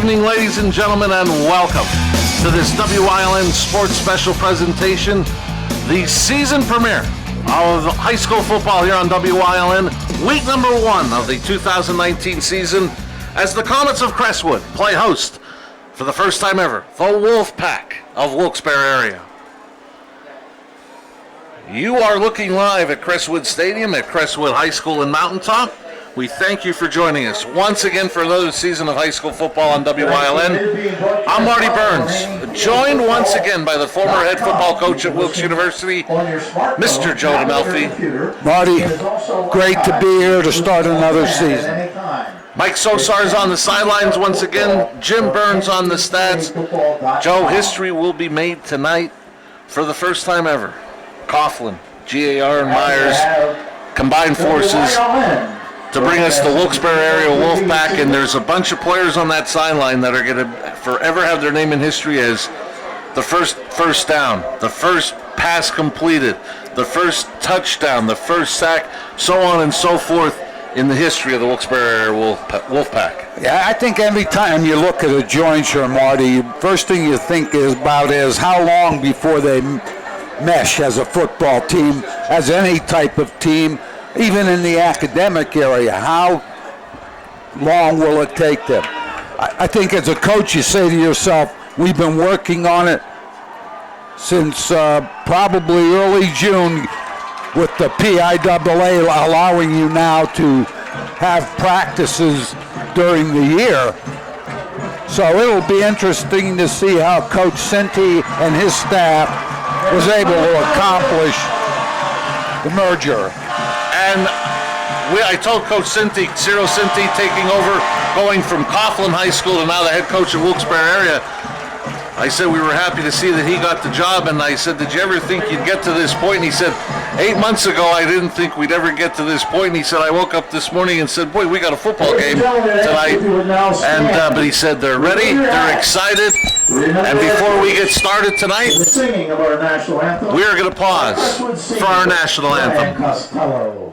evening, ladies and gentlemen, and welcome to this WILN Sports Special presentation, the season premiere of high school football here on WILN, week number 1 of the 2019 season, as the Comets of Crestwood play host for the first time ever, the Wolf Pack of Wilkes-Barre area. You are looking live at Crestwood Stadium at Crestwood High School in Mountaintop. We thank you for joining us once again for another season of high school football on WILN. I'm Marty Burns, joined once again by the former head football coach at Wilkes University, Mr. Joe DeMelfi. Marty, great to be here to start another season. Mike Sosar is on the sidelines once again. Jim Burns on the stats. Joe, history will be made tonight for the first time ever. Coughlin, GAR, and Myers combined forces to bring us the Wilkes-Barre area Wolfpack, and there's a bunch of players on that sideline that are going to forever have their name in history as the first down, the first pass completed, the first touchdown, the first sack, so on and so forth in the history of the Wilkes-Barre area Wolfpack. Yeah, I think every time you look at a jointure, Marty, first thing you think about is how long before they mesh as a football team, as any type of team. Even in the academic area, how long will it take them? I think as a coach, you say to yourself, we've been working on it since probably early June with the PIAA allowing you now to have practices during the year. So it'll be interesting to see how Coach Cinti and his staff was able to accomplish the merger. And I told Coach Cinti, Ciro Cinti, taking over, going from Coughlin High School to now the head coach of Wilkes-Barre area, I said we were happy to see that he got the job, and I said, did you ever think you'd get to this point? And he said, 8 months ago, I didn't think we'd ever get to this point. And he said, I woke up this morning and said, boy, we got a football game tonight. And but he said, they're ready, they're excited. And before we get started tonight, we are going to pause for our national anthem.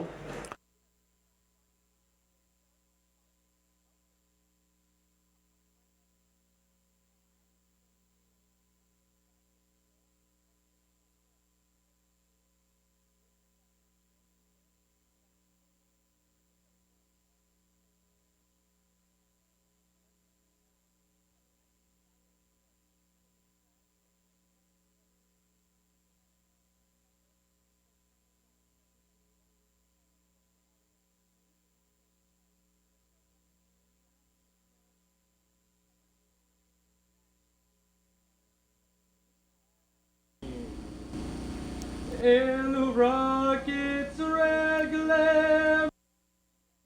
And the rockets regular,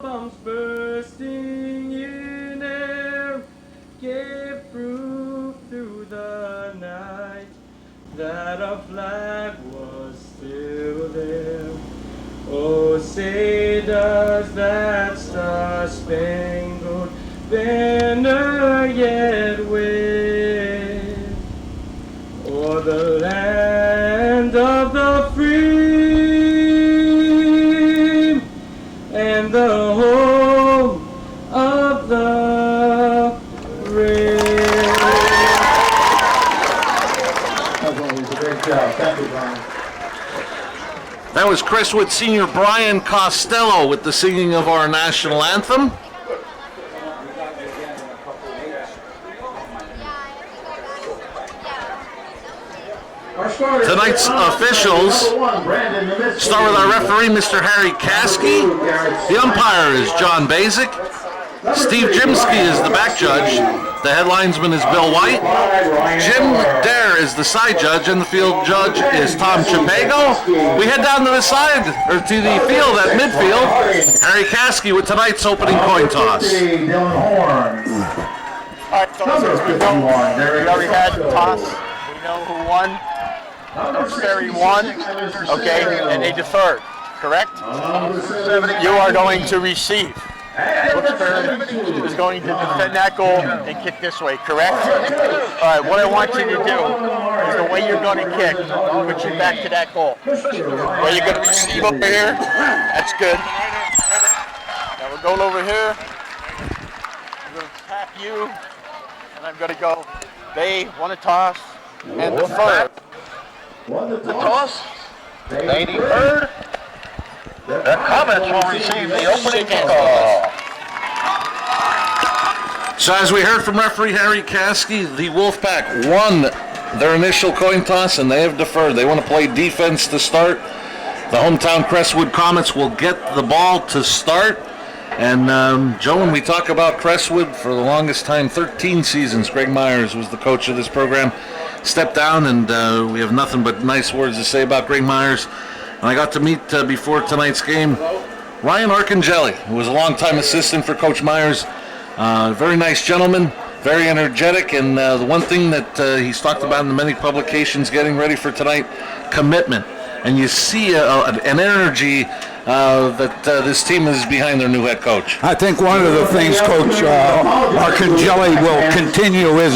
bombs bursting in air, gave proof through the night that our flag was still there. Oh, say does that star-spangled banner yet wave o'er the land of the free and the home of the brave. As always, a great job. Thank you, Brian. That was Crestwood senior Brian Costello with the singing of our national anthem. Tonight's officials start with our referee, Mr. Harry Caskey. The umpire is John Basic. Steve Jimsky is the back judge. The head linesman is Bill White. Jim Dare is the side judge, and the field judge is Tom Chapago. We head down to the side, or to the field at midfield. Harry Caskey with tonight's opening coin toss. All right, so since we already had the toss, we know who won. Wilkes-Barre won, okay, and they deferred, correct? You are going to receive. Wilkes-Barre is going to defend that goal and kick this way, correct? All right, what I want you to do is the way you're going to kick, put you back to that goal. Where you're going to receive over here, that's good. Now we're going over here. We're going to tap you And I'm going to go, they won a toss and deferred. The Toss. They deferred. The Comets will receive the opening kickoff. So as we heard from referee Harry Caskey, the Wolfpack won their initial coin toss and they have deferred. They want to play defense to start. The hometown Crestwood Comets will get the ball to start. And Joe, when we talk about Crestwood, for the longest time, 13 seasons, Greg Myers was the coach of this program. Stepped down, and we have nothing but nice words to say about Greg Myers. And I got to meet, before tonight's game, Ryan Arcangeli, who was a longtime assistant for Coach Myers. Very nice gentleman, very energetic, and the one thing that he's talked about in the many publications getting ready for tonight, commitment. And you see an energy that this team is behind their new head coach. I think one of the things Coach Arcangeli will continue is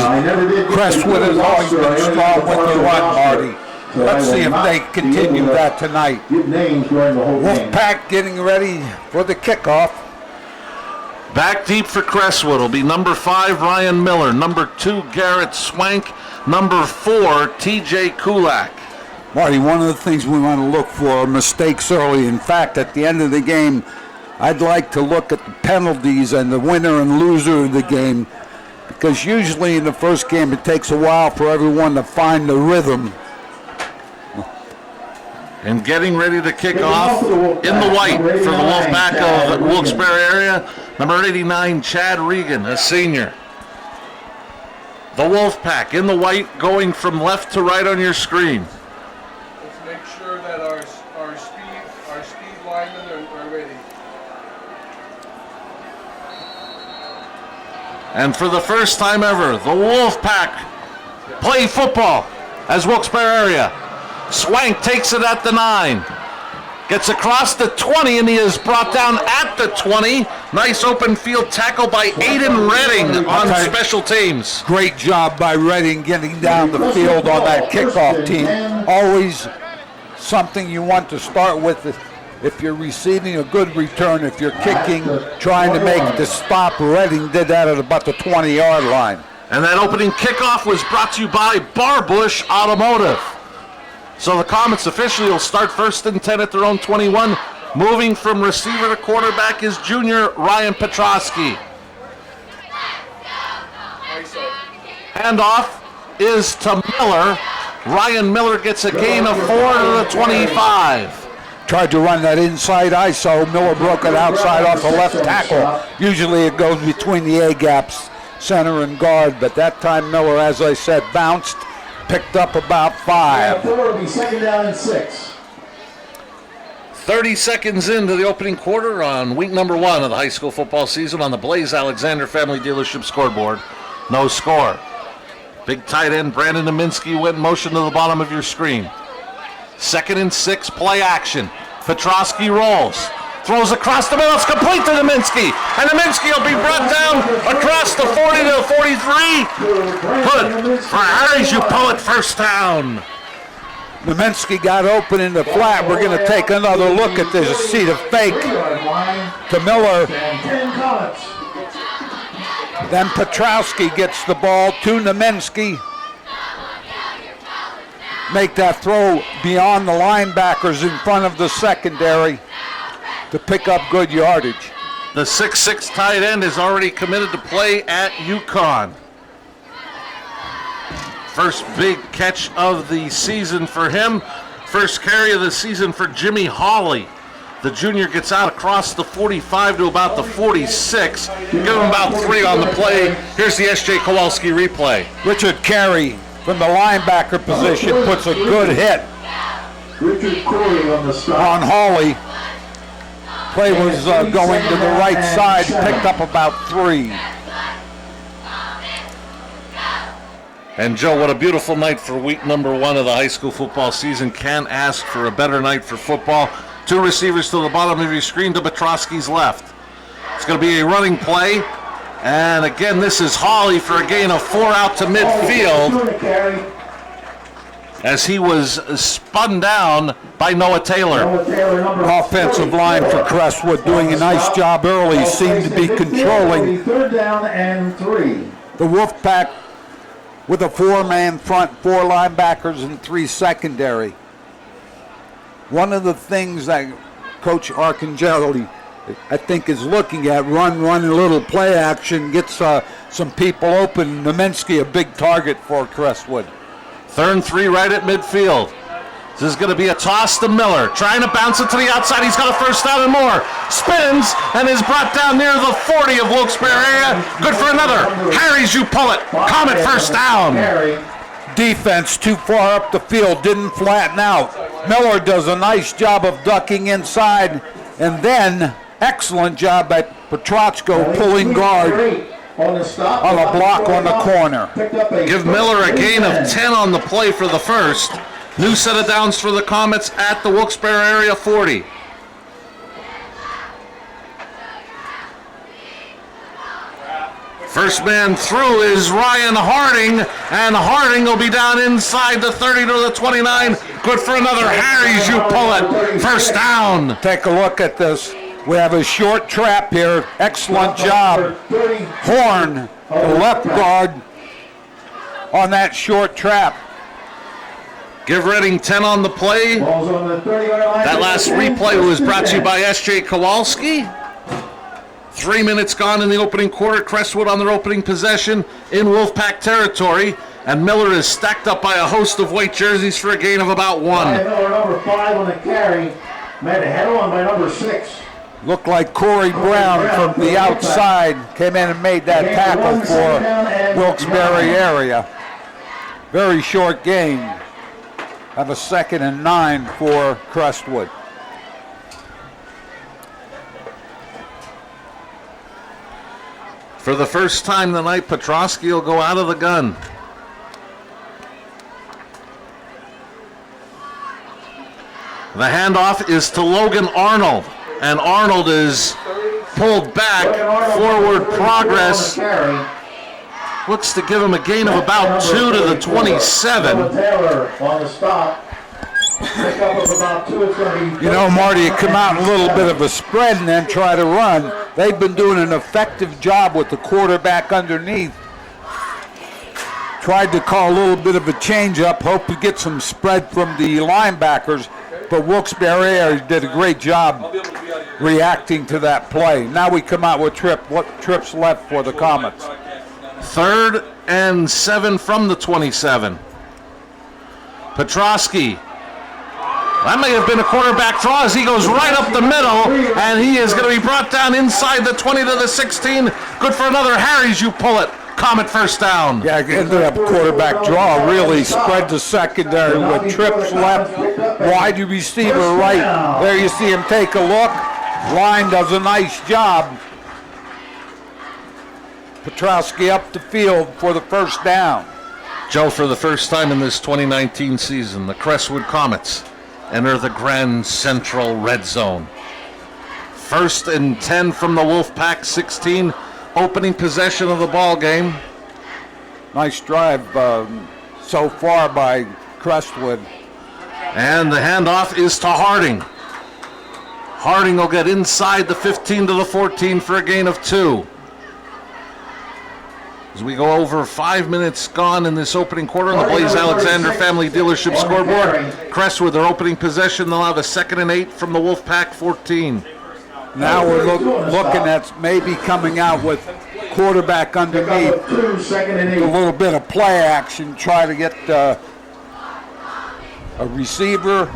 Crestwood has always been strong with the run, Marty. Let's see if they continue that tonight. Wolfpack getting ready for the kickoff. Back deep for Crestwood will be number 5, Ryan Miller, number 2, Garrett Swank, number 4, TJ Kulak. Marty, one of the things we want to look for are mistakes early. In fact, at the end of the game, I'd like to look at the penalties and the winner and loser of the game, because usually in the first game it takes a while for everyone to find the rhythm. And getting ready to kick off in the white for the Wolfpack of the Wilkes-Barre area, number 89, Chad Regan, a senior. The Wolfpack in the white going from left to right on your screen. Let's make sure that our speed linemen are ready. And for the first time ever, the Wolfpack play football as Wilkes-Barre area. Swank takes it at the 9. Gets across the 20, and he is brought down at the 20. Nice open field tackle by Aiden Redding on special teams. Great job by Redding getting down the field on that kickoff team. Always something you want to start with if you're receiving a good return. If you're kicking, trying to make the stop, Redding did that at about the 20-yard line. And that opening kickoff was brought to you by Barbush Automotive. So the Comets officially will start 1st and 10 at their own 21. Moving from receiver to quarterback is junior Ryan Petrosky. Handoff is to Miller. Ryan Miller gets a gain of 4 to the 25. Tried to run that inside ISO. Miller broke it outside off the left tackle. Usually it goes between the A-gaps, center and guard, but that time Miller, as I said, bounced. Picked up about 5. It'll be 2nd down and 6. 30 seconds into the opening quarter on week number 1 of the high school football season on the Blaze Alexander Family Dealership scoreboard. No score. Big tight end Brandon Naminsky went in motion to the bottom of your screen. 2nd and 6, play action. Petrosky rolls. Throws across the middle. It's complete to Naminsky. And Naminsky will be brought down across the 40 to the 43. Good for Harry's You Poet, first down. Naminsky got open in the flat. We're going to take another look at this. See the fake to Miller. Then Petrowski gets the ball to Naminsky. Make that throw beyond the linebackers in front of the secondary to pick up good yardage. The 6'6" tight end is already committed to play at UConn. First big catch of the season for him. First carry of the season for Jimmy Hawley. The junior gets out across the 45 to about the 46. Give him about 3 on the play. Here's the S.J. Kowalski replay. Richard Carey from the linebacker position puts a good hit on Hawley. Play was going to the right side, picked up about 3. And Joe, what a beautiful night for week number 1 of the high school football season. Can't ask for a better night for football. 2 receivers to the bottom of your screen to Petrosky's left. It's going to be a running play. And again, this is Hawley for a gain of 4 out to midfield as he was spun down by Noah Taylor. Offensive line for Crestwood doing a nice job early, seemed to be controlling. 3rd down and 3. the Wolfpack with a 4-man front, 4 linebackers, and 3 secondary. One of the things that Coach Arcangeli, I think, is looking at, run, a little play action, gets some people open. Naminsky, a big target for Crestwood. 3rd and 3 right at midfield. This is going to be a toss to Miller. Trying to bounce it to the outside. He's got a first down and more. Spins and is brought down near the 40 of Wilkes-Barre area. Good for another. Harry's, you pull it. Comet first down. Defense too far up the field, didn't flatten out. Miller does a nice job of ducking inside, and then excellent job at Petrochko pulling guard on a block on the corner. Give Miller a gain of 10 on the play for the first. New set of downs for the Comets at the Wilkes-Barre area 40. First man through is Ryan Harding, and Harding will be down inside the 30 to the 29. Good for another. Harry's, you pull it. First down. Take a look at this. We have a short trap here. Excellent job. Horn, the left guard, on that short trap. Give Reading 10 on the play. That last replay was brought to you by S.J. Kowalski. 3 minutes gone in the opening quarter. Crestwood on their opening possession in Wolfpack territory. And Miller is stacked up by a host of white jerseys for a gain of about 1. Miller, number 5 on the carry. Made a head on by number 6. Looked like Corey Brown from the outside came in and made that tackle for Wilkes-Barre area. Very short gain. Have a 2nd and 9 for Crestwood. For the first time tonight, Petrosky will go out of the gun. The handoff is to Logan Arnold, and Arnold is pulled back. Forward progress looks to give him a gain of about 2 to the 27. Taylor on the stop. Pick up of about 2. It's going to be. You know, Marty, you come out in a little bit of a spread and then try to run. They've been doing an effective job with the quarterback underneath. Tried to call a little bit of a change up, hope to get some spread from the linebackers, but Wilkes-Barre did a great job reacting to that play. Now we come out with what trips left for the Comets? 3rd and 7 from the 27. Petrosky. That may have been a quarterback draw as he goes right up the middle, and he is going to be brought down inside the 20 to the 16. Good for another. Harry's, you pull it. Comet first down. Yeah, ended up quarterback draw. Really spread the secondary with trips left. Wide receiver right. There you see him take a look. Line does a nice job. Petrosky up the field for the first down. Joe, for the first time in this 2019 season, the Crestwood Comets enter the Grand Central Red Zone. 1st and 10 from the Wolfpack 16, opening possession of the ball game. Nice drive so far by Crestwood. And the handoff is to Harding. Harding will get inside the 15 to the 14 for a gain of 2. As we go over 5 minutes gone in this opening quarter on the Blaze Alexander Family Dealership scoreboard. Crestwood, their opening possession, they'll have a 2nd and 8 from the Wolfpack 14. Now we're looking at maybe coming out with quarterback underneath. A little bit of play action, try to get a receiver,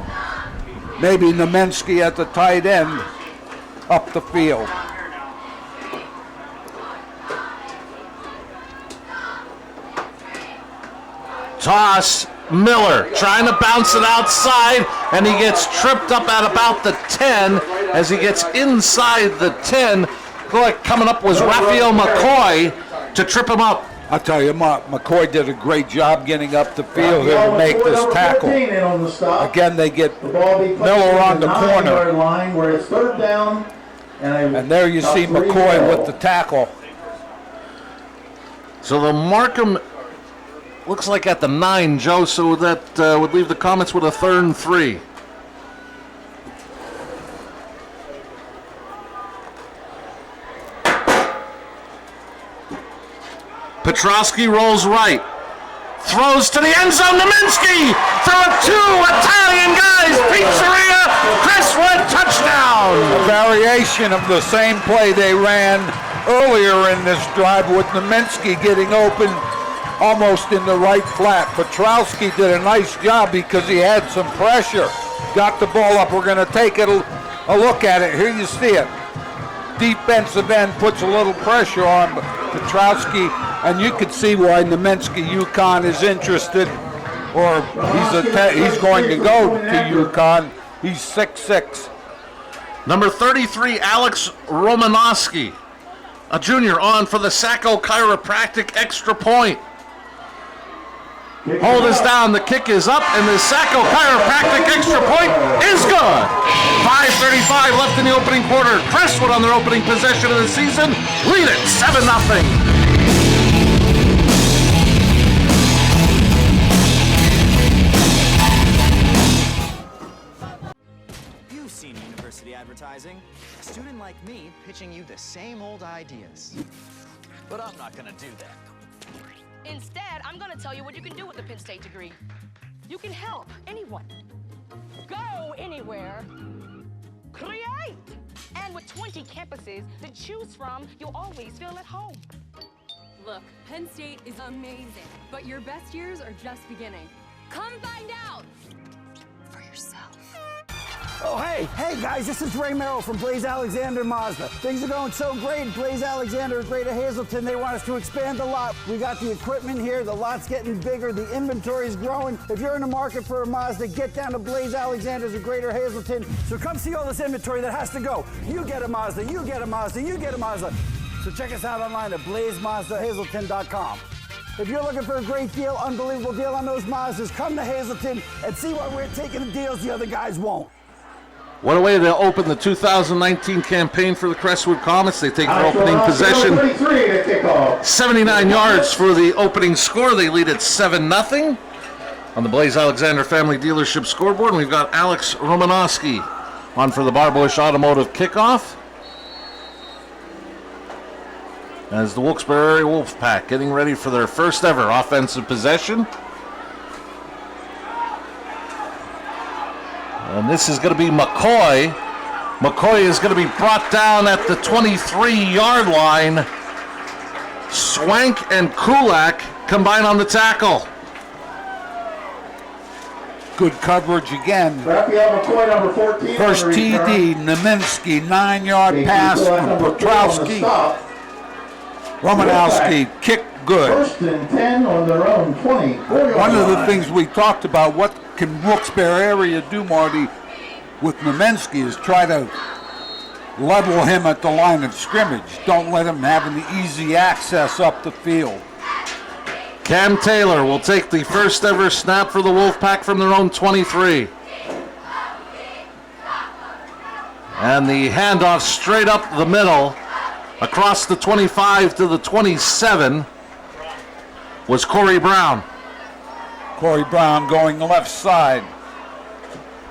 maybe Naminsky at the tight end, up the field. Toss, Miller trying to bounce it outside, and he gets tripped up at about the 10 as he gets inside the 10. Coming up was Raphael McCoy to trip him up. I'll tell you, McCoy did a great job getting up the field here to make this tackle. Again, they get Miller on the corner. And there you see McCoy with the tackle. So the Markham looks like at the 9, Joe, so that would leave the Comets with a 3rd and 3. Petrowski rolls right. Throws to the end zone. Naminsky through two Italian guys. Pizzeria. Crestwood touchdown. A variation of the same play they ran earlier in this drive with Naminsky getting open almost in the right flat. Petrowski did a nice job because he had some pressure. Got the ball up. We're going to take it a look at it. Here you see it. Defensive end puts a little pressure on Petrowski, and you can see why Naminsky UConn is interested, or he's going to go to UConn. He's 6'6". Number 33, Alex Romanowski, a junior, on for the Sacco Chiropractic extra point. Hold is down, the kick is up, and the Sacco Chiropractic extra point is good. 5:35 left in the opening quarter. Crestwood on their opening possession of the season. Lead it 7-0. You've seen university advertising. A student like me pitching you the same old ideas. But I'm not gonna do that. Instead, I'm going to tell you what you can do with the Penn State degree. You can help anyone. Go anywhere. Create. And with 20 campuses to choose from, you'll always feel at home. Look, Penn State is amazing, but your best years are just beginning. Come find out for yourself. Oh, hey guys, this is Ray Merrill from Blaze Alexander Mazda. Things are going so great. Blaze Alexander is Greater Hazleton. They want us to expand the lot. We got the equipment here. The lot's getting bigger. The inventory is growing. If you're in the market for a Mazda, get down to Blaze Alexander's in Greater Hazleton. So come see all this inventory that has to go. You get a Mazda, you get a Mazda, you get a Mazda. So check us out online at blazemazdahazleton.com. If you're looking for a great deal, unbelievable deal on those Mazdas, come to Hazleton and see why we're taking the deals the other guys won't. What a way to open the 2019 campaign for the Crestwood Comets. They take their opening possession. 79 yards for the opening score. They lead at 7-0 on the Blaze Alexander Family Dealership scoreboard. And we've got Alex Romanowski on for the Barbush Automotive kickoff. As the Wilkes-Barre Wolfpack getting ready for their first ever offensive possession. And this is going to be McCoy. McCoy is going to be brought down at the 23-yard line. Swank and Kulak combine on the tackle. Good coverage again. Raphael McCoy, number 14. First TD, Naminsky, 9-yard pass from Petrowski. Romanowski, kick good. First and 10 on their own 20. One of the things we talked about, what can Wilkes-Barre area do, Marty, with Naminsky, is try to level him at the line of scrimmage. Don't let him have an easy access up the field. Cam Taylor will take the first ever snap for the Wolfpack from their own 23. And the handoff straight up the middle, across the 25 to the 27, was Corey Brown. Corey Brown going left side.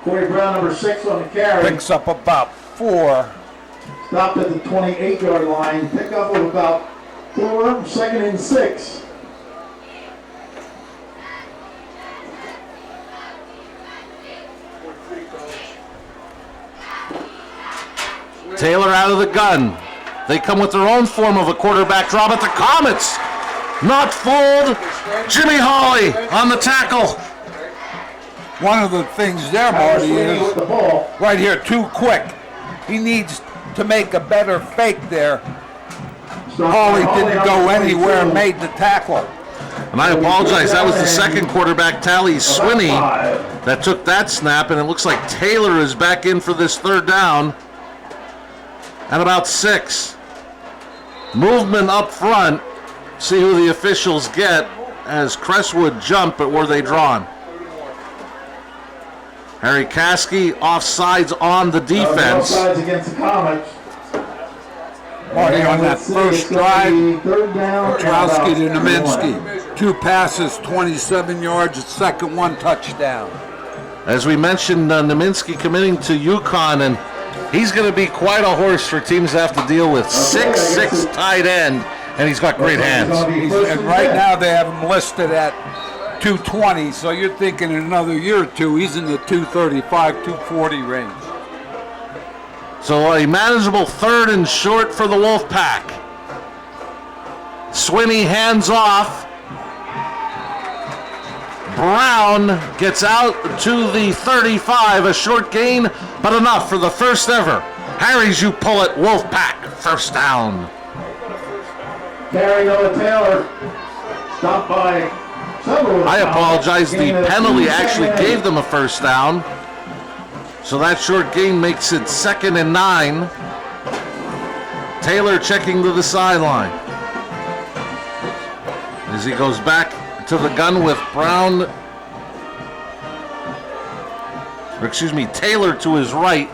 Corey Brown, number 6 on the carry. Picks up about 4. Stopped at the 28-yard line. Pick up of about 4. 2nd and 6. Taylor out of the gun. They come with their own form of a quarterback draw, but the Comets not fooled. Jimmy Hawley on the tackle. One of the things there, Marty, is right here, too quick. He needs to make a better fake there. Hawley didn't go anywhere, made the tackle. And I apologize, that was the second quarterback, Tally Swinney, that took that snap, and it looks like Taylor is back in for this third down at about 6. Movement up front. See who the officials get as Crestwood jump, but were they drawn? Harry Caskey offsides on the defense. Offsides against the Comets. Marty, on that first drive, Petrowski to Naminsky. 2 passes, 27 yards, second one touchdown. As we mentioned, Naminsky committing to UConn, and he's going to be quite a horse for teams to have to deal with. 6'6" tight end. and he's got great hands. And right now they have him listed at 220, so you're thinking in another year or two, he's in the 235, 240 range. So a manageable 3rd and short for the Wolfpack. Swinney hands off. Brown gets out to the 35, a short gain, but enough for the first ever. Harry's you pull it, Wolfpack, first down. Carrying over Taylor. Stopped by several. I apologize, the penalty actually gave them a first down. So that short gain makes it 2nd and 9. Taylor checking to the sideline. As he goes back to the gun with Brown, Taylor to his right,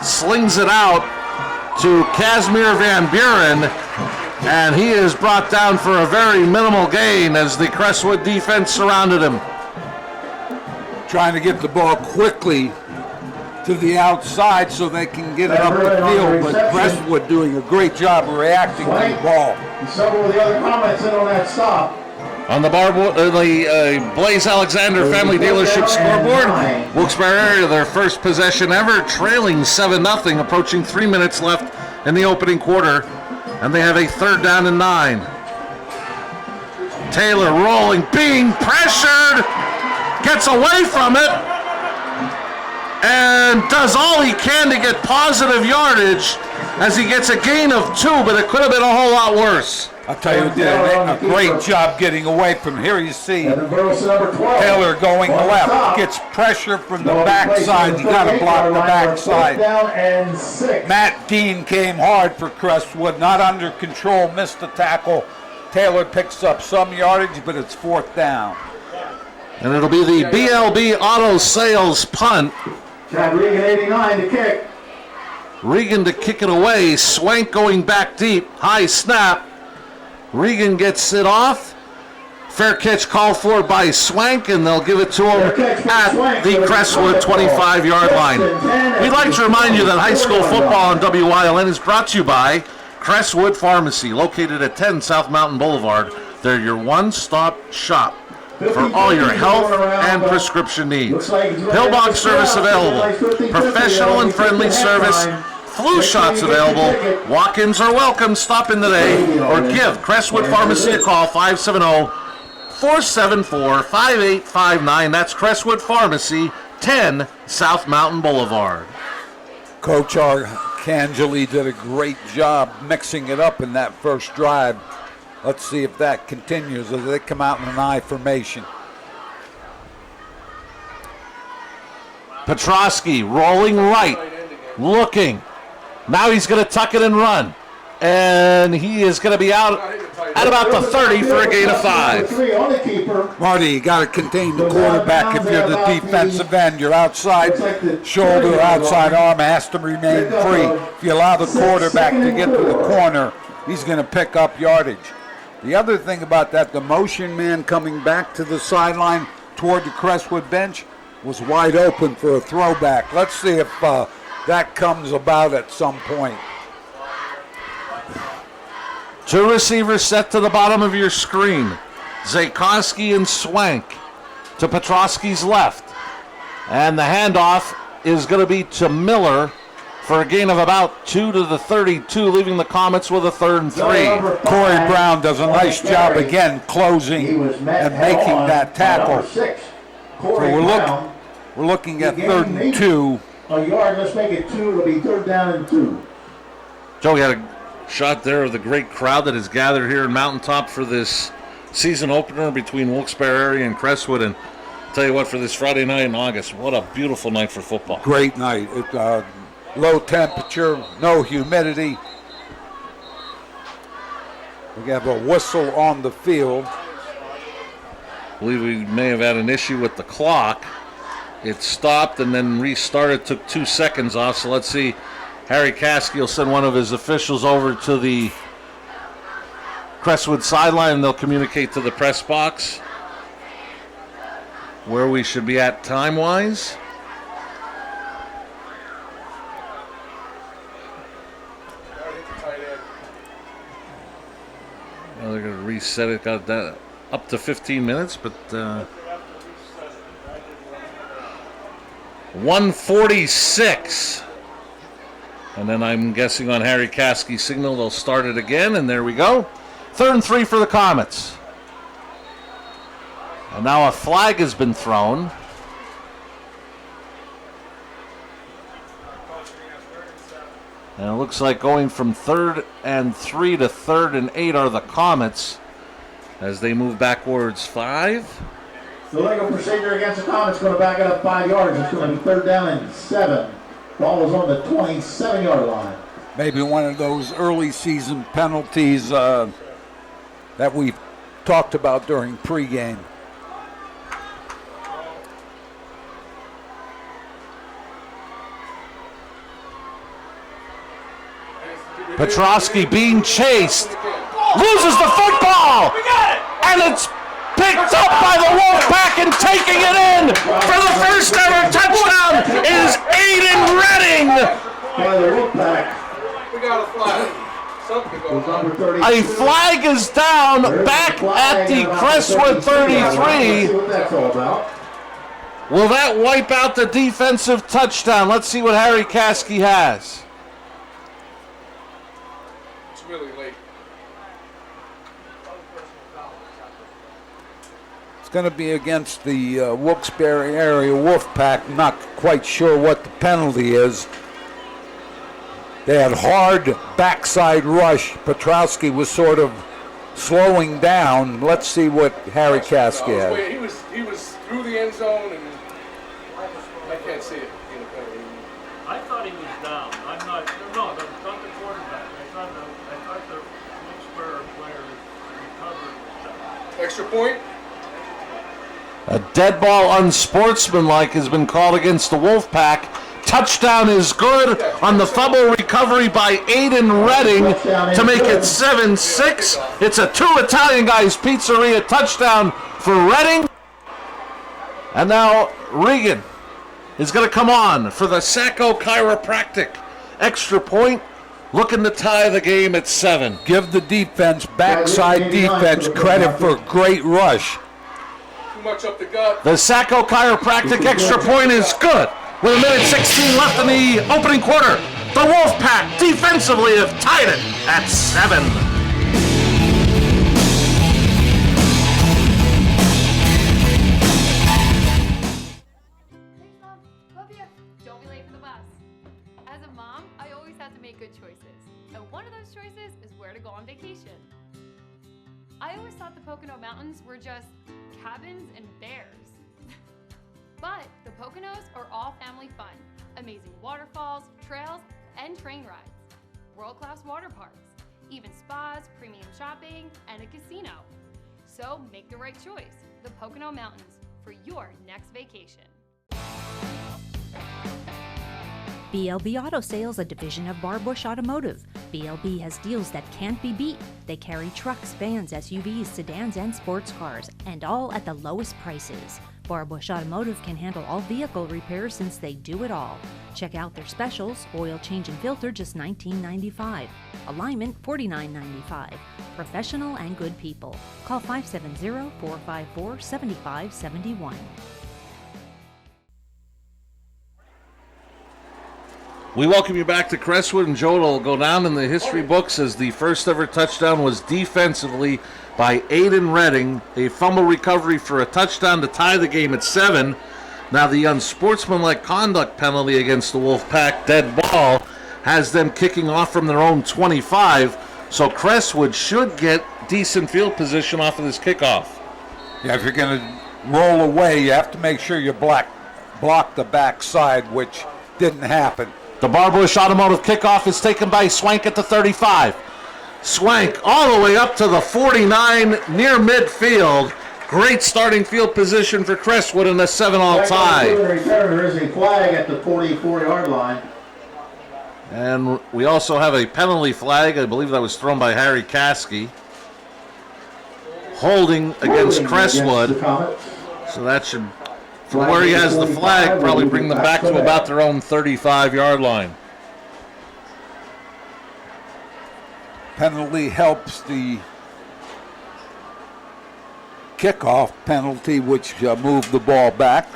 slings it out to Casimir Van Buren, and he is brought down for a very minimal gain as the Crestwood defense surrounded him. Trying to get the ball quickly to the outside so they can get it up the field, but Crestwood doing a great job of reacting to the ball. And several of the other comments in on that stop. On the Blaze Alexander Family Dealership scoreboard, Wilkes-Barre area, their first possession ever, trailing 7-0, approaching 3 minutes left in the opening quarter, and they have a 3rd down and 9. Taylor rolling, being pressured, gets away from it, and does all he can to get positive yardage as he gets a gain of 2, but it could have been a whole lot worse. I'll tell you, did a great job getting away from here. You see Taylor going left, gets pressure from the backside. You got to block the backside. Matt Dean came hard for Crestwood, not under control, missed the tackle. Taylor picks up some yardage, but it's 4th down. And it'll be the BLB Auto Sales punt. Chad Regan, 89 to kick. Regan to kick it away. Swank going back deep. High snap. Regan gets it off. Fair catch called for by Swank, and they'll give it to him at the Crestwood 25-yard line. We'd like to remind you that high school football on WILN is brought to you by Crestwood Pharmacy, located at 10 South Mountain Boulevard. They're your one-stop shop for all your health and prescription needs. Pillbox service available. Professional and friendly service. Flu shots available. Walk-ins are welcome. Stop in today or give Crestwood Pharmacy a call, 570-474-5859. That's Crestwood Pharmacy, 10 South Mountain Boulevard. Coach Arcangeli did a great job mixing it up in that first drive. Let's see if that continues as they come out in an I formation. Petrosky rolling right, looking. Now he's going to tuck it and run. And he is going to be out at about the 30 for a gain of 5. Marty, you got to contain the quarterback if you're the defensive end. Your outside shoulder, outside arm has to remain free. If you allow the quarterback to get to the corner, he's going to pick up yardage. The other thing about that, the motion man coming back to the sideline toward the Crestwood bench was wide open for a throwback. Let's see if that comes about at some point. 2 receivers set to the bottom of your screen. Zaykoski and Swank to Petrosky's left. And the handoff is going to be to Miller for a gain of about 2 to the 32, leaving the Comets with a 3rd and 3. Corey Brown does a nice job again closing and making that tackle. So we're looking at 3rd and 2. A yard, let's make it 2. It'll be 3rd down and 2. Joe, we had a shot there of the great crowd that has gathered here in Mountaintop for this season opener between Wilkes-Barre area and Crestwood. And I'll tell you what, for this Friday night in August, what a beautiful night for football. Great night. Low temperature, no humidity. We have a whistle on the field. I believe we may have had an issue with the clock. It stopped and then restarted, took 2 seconds off. So let's see. Harry Caskey will send one of his officials over to the Crestwood sideline, and they'll communicate to the press box where we should be at time-wise. referee said it got up to 15 minutes, but 1:46. And then I'm guessing on Harry Caskey's signal they'll start it again, and there we go. 3rd and 3 for the Comets. And now a flag has been thrown. And it looks like going from 3rd and 3 to 3rd and 8 are the Comets as they move backwards 5. The legal procedure against the Comets going to back it up 5 yards. It's going to be 3rd down and 7. Ball is on the 27-yard line. Maybe one of those early season penalties that we talked about during pregame. Petrosky being chased, loses the football, and it's picked up by the Wolfpack, and taking it in for the first ever touchdown is Aiden Redding. By the Wolfpack. We got a flag. Something going on. Number 32. A flag is down back at the Crestwood 33. Let's see what that's all about. Will that wipe out the defensive touchdown? Let's see what Harry Caskey has. It's really late. It's going to be against the Wilkes-Barre area Wolfpack. Not quite sure what the penalty is. They had hard backside rush. Petrosky was sort of slowing down. Let's see what Harry Caskey has. Wait, he was through the end zone, and I can't see it. I thought he was down. I'm not. No, not the quarterback. I thought the Wilkes-Barre player recovered. Extra point. A dead ball unsportsmanlike has been called against the Wolfpack. Touchdown is good on the fumble recovery by Aiden Redding to make it 7-6. It's a 2 Italian Guys Pizzeria touchdown for Redding. And now Regan is going to come on for the Sacco Chiropractic extra point, looking to tie the game at 7. Give the defense, backside defense, credit for a great rush. Too much up the gut. The Sacco Chiropractic extra point is good. With a minute 16 left in the opening quarter, the Wolfpack defensively have tied it at 7. Thanks, Mom. Love you. Don't be late for the bus. As a mom, I always have to make good choices. And one of those choices is where to go on vacation. I always thought the Pocono Mountains were just cabins and bears. But the Poconos are all family fun. Amazing waterfalls, trails, and train rides. World-class water parks, even spas, premium shopping, and a casino. So make the right choice. The Pocono Mountains for your next vacation. BLB Auto Sales, a division of Bar Bush Automotive. BLB has deals that can't be beat. They carry trucks, vans, SUVs, sedans, and sports cars, and all at the lowest prices. Bar Bush Automotive can handle all vehicle repairs since they do it all. Check out their specials: oil change and filter, just $19.95. Alignment, $49.95. Professional and good people. Call 570-454-7571. We welcome you back to Crestwood, and Joe will go down in the history books as the first ever touchdown was defensively by Aiden Redding. A fumble recovery for a touchdown to tie the game at 7. Now the unsportsmanlike conduct penalty against the Wolfpack, dead ball, has them kicking off from their own 25. So Crestwood should get decent field position off of this kickoff. Yeah, if you're going to roll away, you have to make sure you block the backside, which didn't happen. The Bar Bush Automotive kickoff is taken by Swank at the 35. Swank all the way up to the 49 near midfield. Great starting field position for Crestwood in a 7-all tie. There is a flag at the 44-yard line. And we also have a penalty flag. I believe that was thrown by Harry Caskey. Holding against Crestwood. So that should, from where he has the flag, probably bring them back to about their own 35-yard line. Penalty helps the kickoff penalty, which moved the ball back.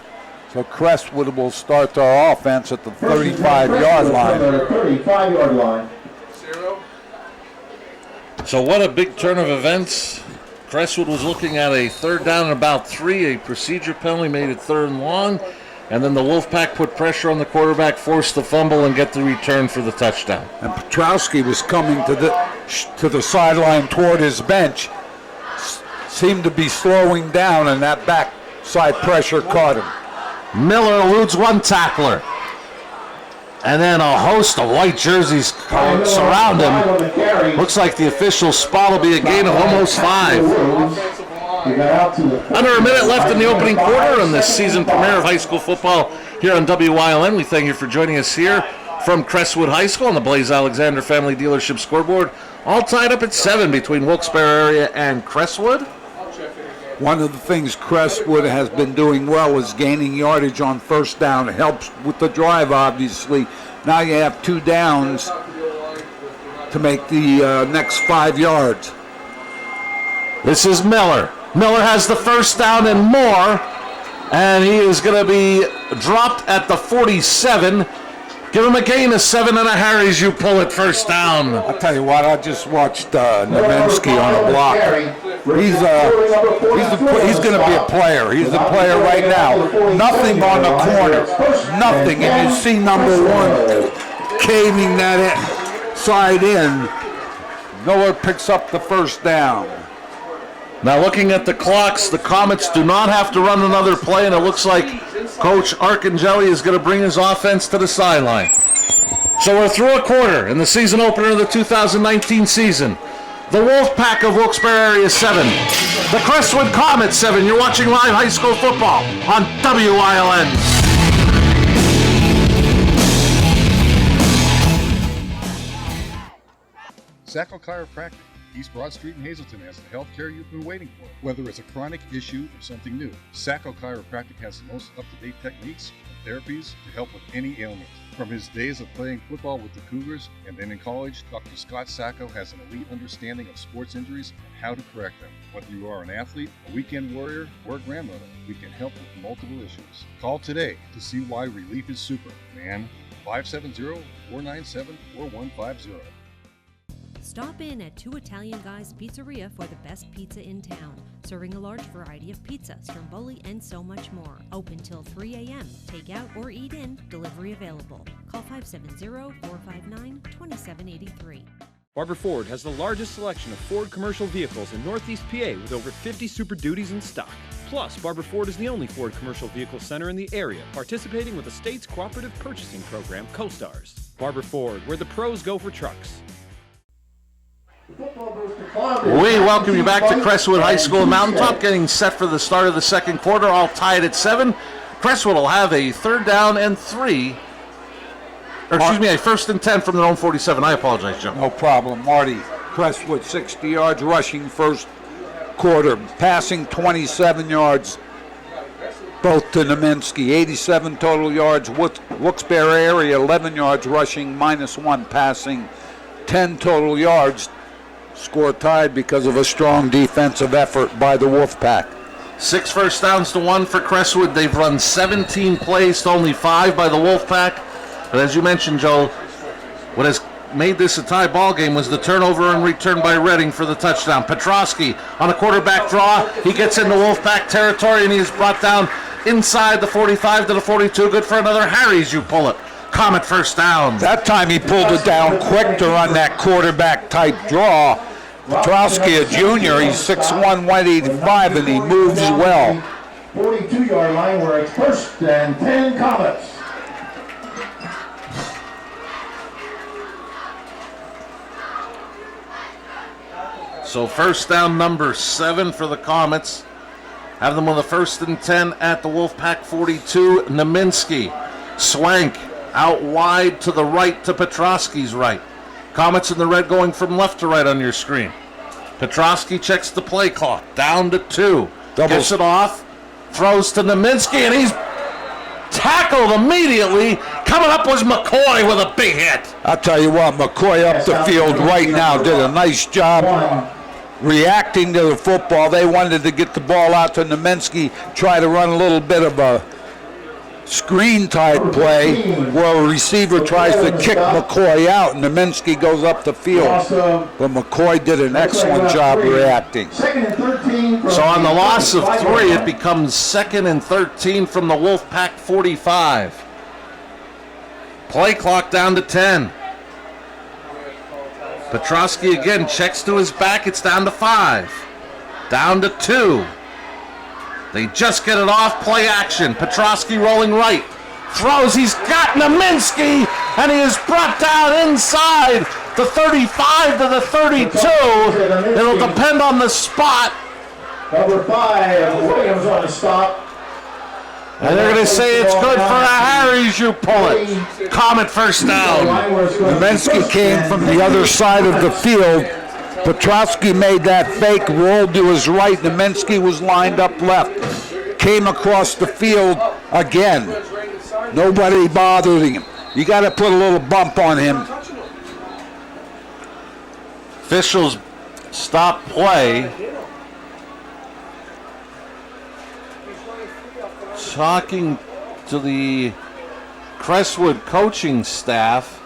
So Crestwood will start their offense at the 35-yard line. 35-yard line. 0. So what a big turn of events. Crestwood was looking at a third down and about 3. A procedure penalty made it 3rd and long. And then the Wolfpack put pressure on the quarterback, forced the fumble, and get the return for the touchdown. And Petrowski was coming to the sideline toward his bench. Seemed to be slowing down, and that backside pressure caught him. Miller eludes one tackler. And then a host of white jerseys surround him. Looks like the official spot will be a gain of almost 5. Under a minute left in the opening quarter on this season premiere of high school football here on WYLN. We thank you for joining us here from Crestwood High School on the Blaze Alexander Family Dealership scoreboard. All tied up at 7 between Wilkes-Barre area and Crestwood. One of the things Crestwood has been doing well is gaining yardage on first down. It helps with the drive, obviously. Now you have 2 downs to make the next 5 yards. This is Miller. Miller has the first down and more, and he is going to be dropped at the 47. Give him a gain of 7 and a Harry's. You pull it first down. I'll tell you what, I just watched Nowinski on a block. He's going to be a player. He's the player right now. Nothing on the corner. Nothing. And you see number 1 caving that side in. Miller picks up the first down. Now looking at the clocks, the Comets do not have to run another play, and it looks like Coach Arcangeli is going to bring his offense to the sideline. So we're through a quarter in the season opener of the 2019 season. The Wolfpack of Wilkes-Barre area 7. The Crestwood Comets 7. You're watching live high school football on WYLN. Sacco Chiropractic, East Broad Street in Hazleton, has the health care you've been waiting for. Whether it's a chronic issue or something new, Sacco Chiropractic has the most up-to-date techniques and therapies to help with any ailment. From his days of playing football with the Cougars and then in college, Dr. Scott Sacco has an elite understanding of sports injuries and how to correct them. Whether you are an athlete, a weekend warrior, or a grandmother, we can help with multiple issues. Call today to see why relief is super, man. 570-497-4150. Stop in at Two Italian Guys Pizzeria for the best pizza in town, serving a large variety of pizza, stromboli, and so much more. Open till 3 a.m. Take out or eat in. Delivery available. Call 570-459-2783. Barber Ford has the largest selection of Ford commercial vehicles in Northeast PA with over 50 Super Duties in stock. Plus, Barber Ford is the only Ford commercial vehicle center in the area, participating with the state's cooperative purchasing program, CoStars. Barber Ford, where the pros go for trucks. We welcome you back to Crestwood High School Mountaintop, getting set for the start of the second quarter, all tied at 7. Crestwood will have a 3rd down and 3. Or excuse me, a 1st and 10 from their own 47. I apologize, Joe. No problem, Marty. Crestwood 60 yards rushing first quarter, passing 27 yards, both to Nowinski. 87 total yards. Wilkes-Barre area 11 yards rushing, -1 passing, 10 total yards. Score tied because of a strong defensive effort by the Wolfpack. 6 first downs to 1 for Crestwood. They've run 17 plays to only 5 by the Wolfpack. But as you mentioned, Joe, what has made this a tie ball game was the turnover and return by Redding for the touchdown. Petrowski on a quarterback draw. He gets into Wolfpack territory, and he is brought down inside the 45 to the 42. Good for another Harry's. You pull it. Comet first down. That time he pulled it down quick to run that quarterback type draw. Petrowski, a junior, he's 6'1", 185, and he moves well. 42-yard line where it's 1st and 10 Comets. So first down number 7 for the Comets. Have them on the 1st and 10 at the Wolfpack 42. Nowinski. Swank out wide to the right to Petrowski's right. Comets in the red going from left to right on your screen. Petrowski checks the play clock. Down to 2. Gets it off. Throws to Nowinski, and he's tackled immediately. Coming up was McCoy with a big hit. I'll tell you what, McCoy up the field right now did a nice job reacting to the football. They wanted to get the ball out to Naminsky, try to run a little bit of a screen type play where a receiver tries to kick McCoy out and Naminsky goes up the field. But McCoy did an excellent job reacting. So on the loss of 3, it becomes 2nd and 13 from the Wolfpack 45. Play clock down to 10. Petrosky again checks to his back. It's down to 5. Down to 2. They just get it off. Play action. Petrosky rolling right. Throws. He's got Naminsky, and he is brought down inside the 35 to the 32. It'll depend on the spot. Number 5, Williams on the stop. And they're going to say it's good for the Harrys. You pull it. Comet first down. Naminsky came from the other side of the field. Petrosky made that fake, rolled to his right. Naminsky was lined up left. Came across the field again. Nobody bothered him. You got to put a little bump on him. Officials stop play. Talking to the Crestwood coaching staff.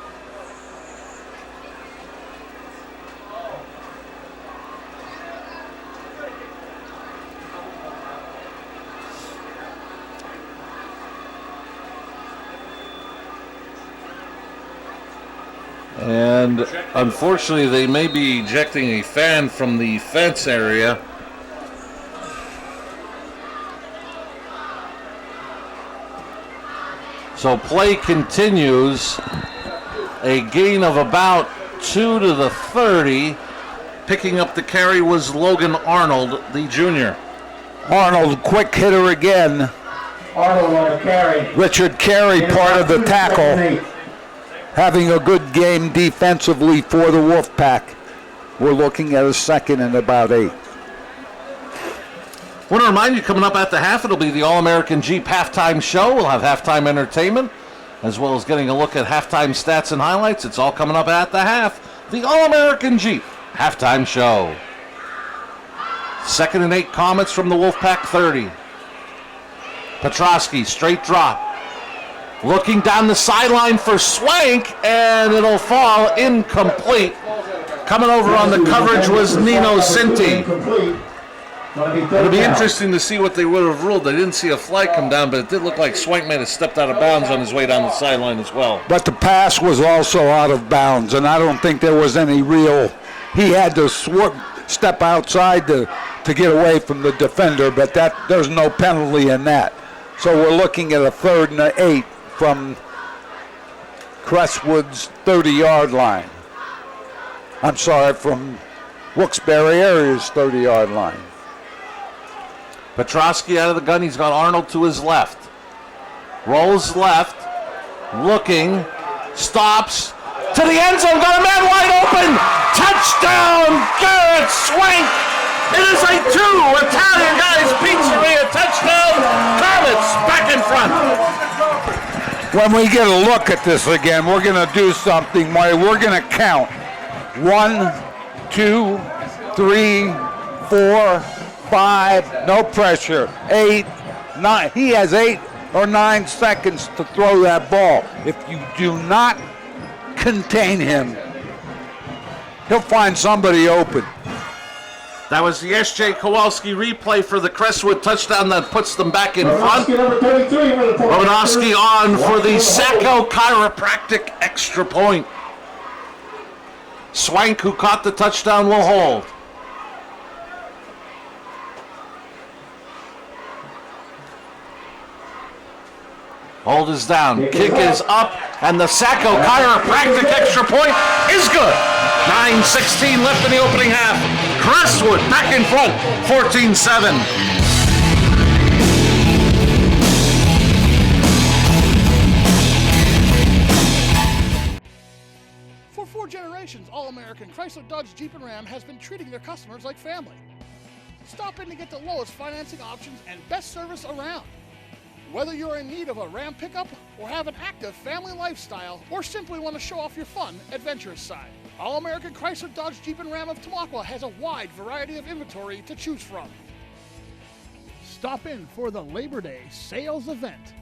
And unfortunately, they may be ejecting a fan from the fence area. So play continues. A gain of about 2 to the 30. Picking up the carry was Logan Arnold, the junior. Arnold, quick hitter again. Arnold on the carry. Richard Carey, part of the tackle. Having a good game defensively for the Wolfpack. We're looking at a 2nd and about 8. Want to remind you, coming up at the half, it'll be the All-American Jeep halftime show. We'll have halftime entertainment, as well as getting a look at halftime stats and highlights. It's all coming up at the half. The All-American Jeep halftime show. 2nd and 8 Comets from the Wolfpack 30. Petrosky, straight drop. Looking down the sideline for Swank, and it'll fall incomplete. Coming over on the coverage was Nino Cinti. It'll be interesting to see what they would have ruled. They didn't see a flag come down, but it did look like Swank may have stepped out of bounds on his way down the sideline as well. But the pass was also out of bounds, and I don't think there was any real... He had to step outside to get away from the defender, but there's no penalty in that. So we're looking at a 3rd and 8 from Crestwood's 30-yard line. I'm sorry, from Wilkes-Barre area's 30-yard line. Petrosky out of the gun. He's got Arnold to his left. Rolls left. Looking. Stops. To the end zone. Got a man wide open. Touchdown, Garrett Swank. It is a 2 Italian Guys Pizzeria touchdown. Comets back in front. When we get a look at this again, we're going to do something where we're going to count 1, 2, 3, 4, 5, no pressure, 8, 9. He has 8 or 9 seconds to throw that ball. If you do not contain him, he'll find somebody open. That was the S.J. Kowalski replay for the Crestwood touchdown that puts them back in front. Romanowski on for the Sacco Chiropractic extra point. Swank, who caught the touchdown, will hold. Hold is down. Kick is up, and the Sacco Chiropractic extra point is good. 9:16 left in the opening half. Crestwood back in front, 14-7. For 4 generations, All-American Chrysler, Dodge, Jeep, and Ram has been treating their customers like family. Stop in to get the lowest financing options and best service around. Whether you're in need of a Ram pickup or have an active family lifestyle or simply want to show off your fun, adventurous side, All-American Chrysler Dodge Jeep and Ram of Tamaqua has a wide variety of inventory to choose from. Stop in for the Labor Day sales event.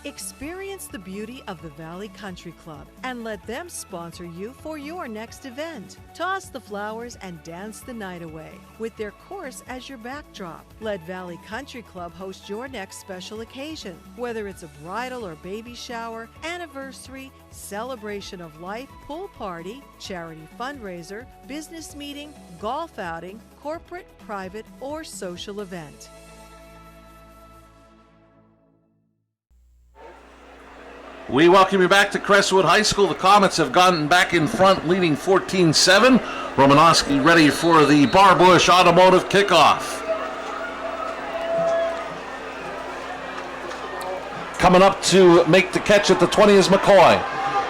Experience the beauty of the Valley Country Club and let them sponsor you for your next event. Toss the flowers and dance the night away with their course as your backdrop. Let Valley Country Club host your next special occasion, whether it's a bridal or baby shower, anniversary, celebration of life, pool party, charity fundraiser, business meeting, golf outing, corporate, private, or social event. We welcome you back to Crestwood High School. The Comets have gotten back in front, leading 14-7. Romanowski ready for the Barbush Automotive kickoff. Coming up to make the catch at the 20 is McCoy.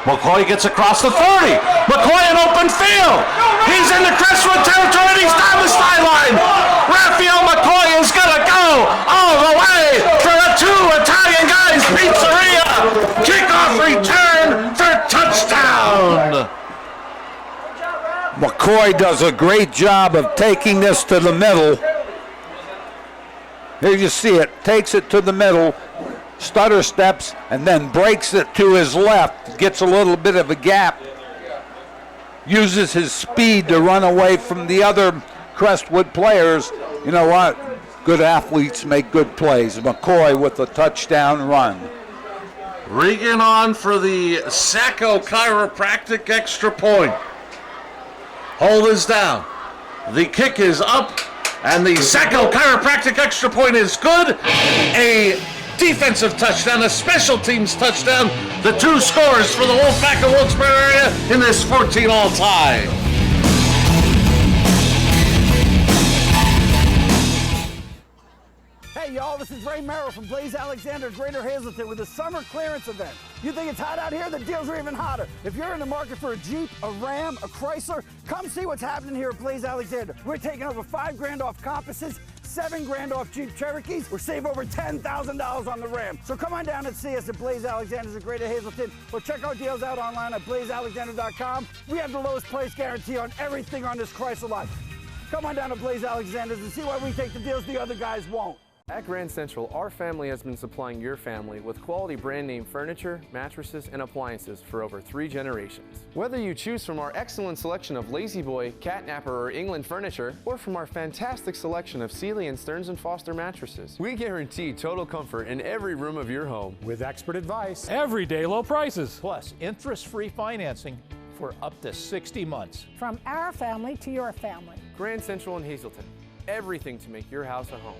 McCoy gets across the 30. McCoy in open field. He's in the Crestwood territory and he's down the sideline. Raphael McCoy is going to go all the way for the Two Italian Guys Pizzeria. Kickoff return for touchdown. McCoy does a great job of taking this to the middle. Here you see it. Takes it to the middle. Stutter steps and then breaks it to his left, gets a little bit of a gap, uses his speed to run away from the other Crestwood players. You know what? Good athletes make good plays. McCoy with a touchdown run. Regan on for the Sacco Chiropractic extra point. Hold is down. The kick is up, and the Sacco Chiropractic extra point is good. A defensive touchdown, a special teams touchdown. The two scores for the Wolfpack of Wilkes-Barre area in this 14-all tie. Hey y'all, this is Ray Merrill from Blaze Alexander, Greater Hazleton with a summer clearance event. You think it's hot out here? The deals are even hotter. If you're in the market for a Jeep, a Ram, a Chrysler, come see what's happening here at Blaze Alexander. We're taking over $5,000 off Compasses, $7,000 off Jeep Cherokees. We're saving over $10,000 on the Ram. So come on down and see us at Blaze Alexander's in Greater Hazleton, or check our deals out online at blazealexander.com. We have the lowest price guarantee on everything on this Chrysler lot. Come on down to Blaze Alexander's and see why we take the deals the other guys won't. At Grand Central, our family has been supplying your family with quality brand name furniture, mattresses, and appliances for over 3 generations. Whether you choose from our excellent selection of Lazy Boy, Catnapper, or England furniture, or from our fantastic selection of Sealy and Stearns & Foster mattresses, we guarantee total comfort in every room of your home. With expert advice, everyday low prices, plus interest-free financing for up to 60 months. From our family to your family. Grand Central in Hazleton. Everything to make your house a home.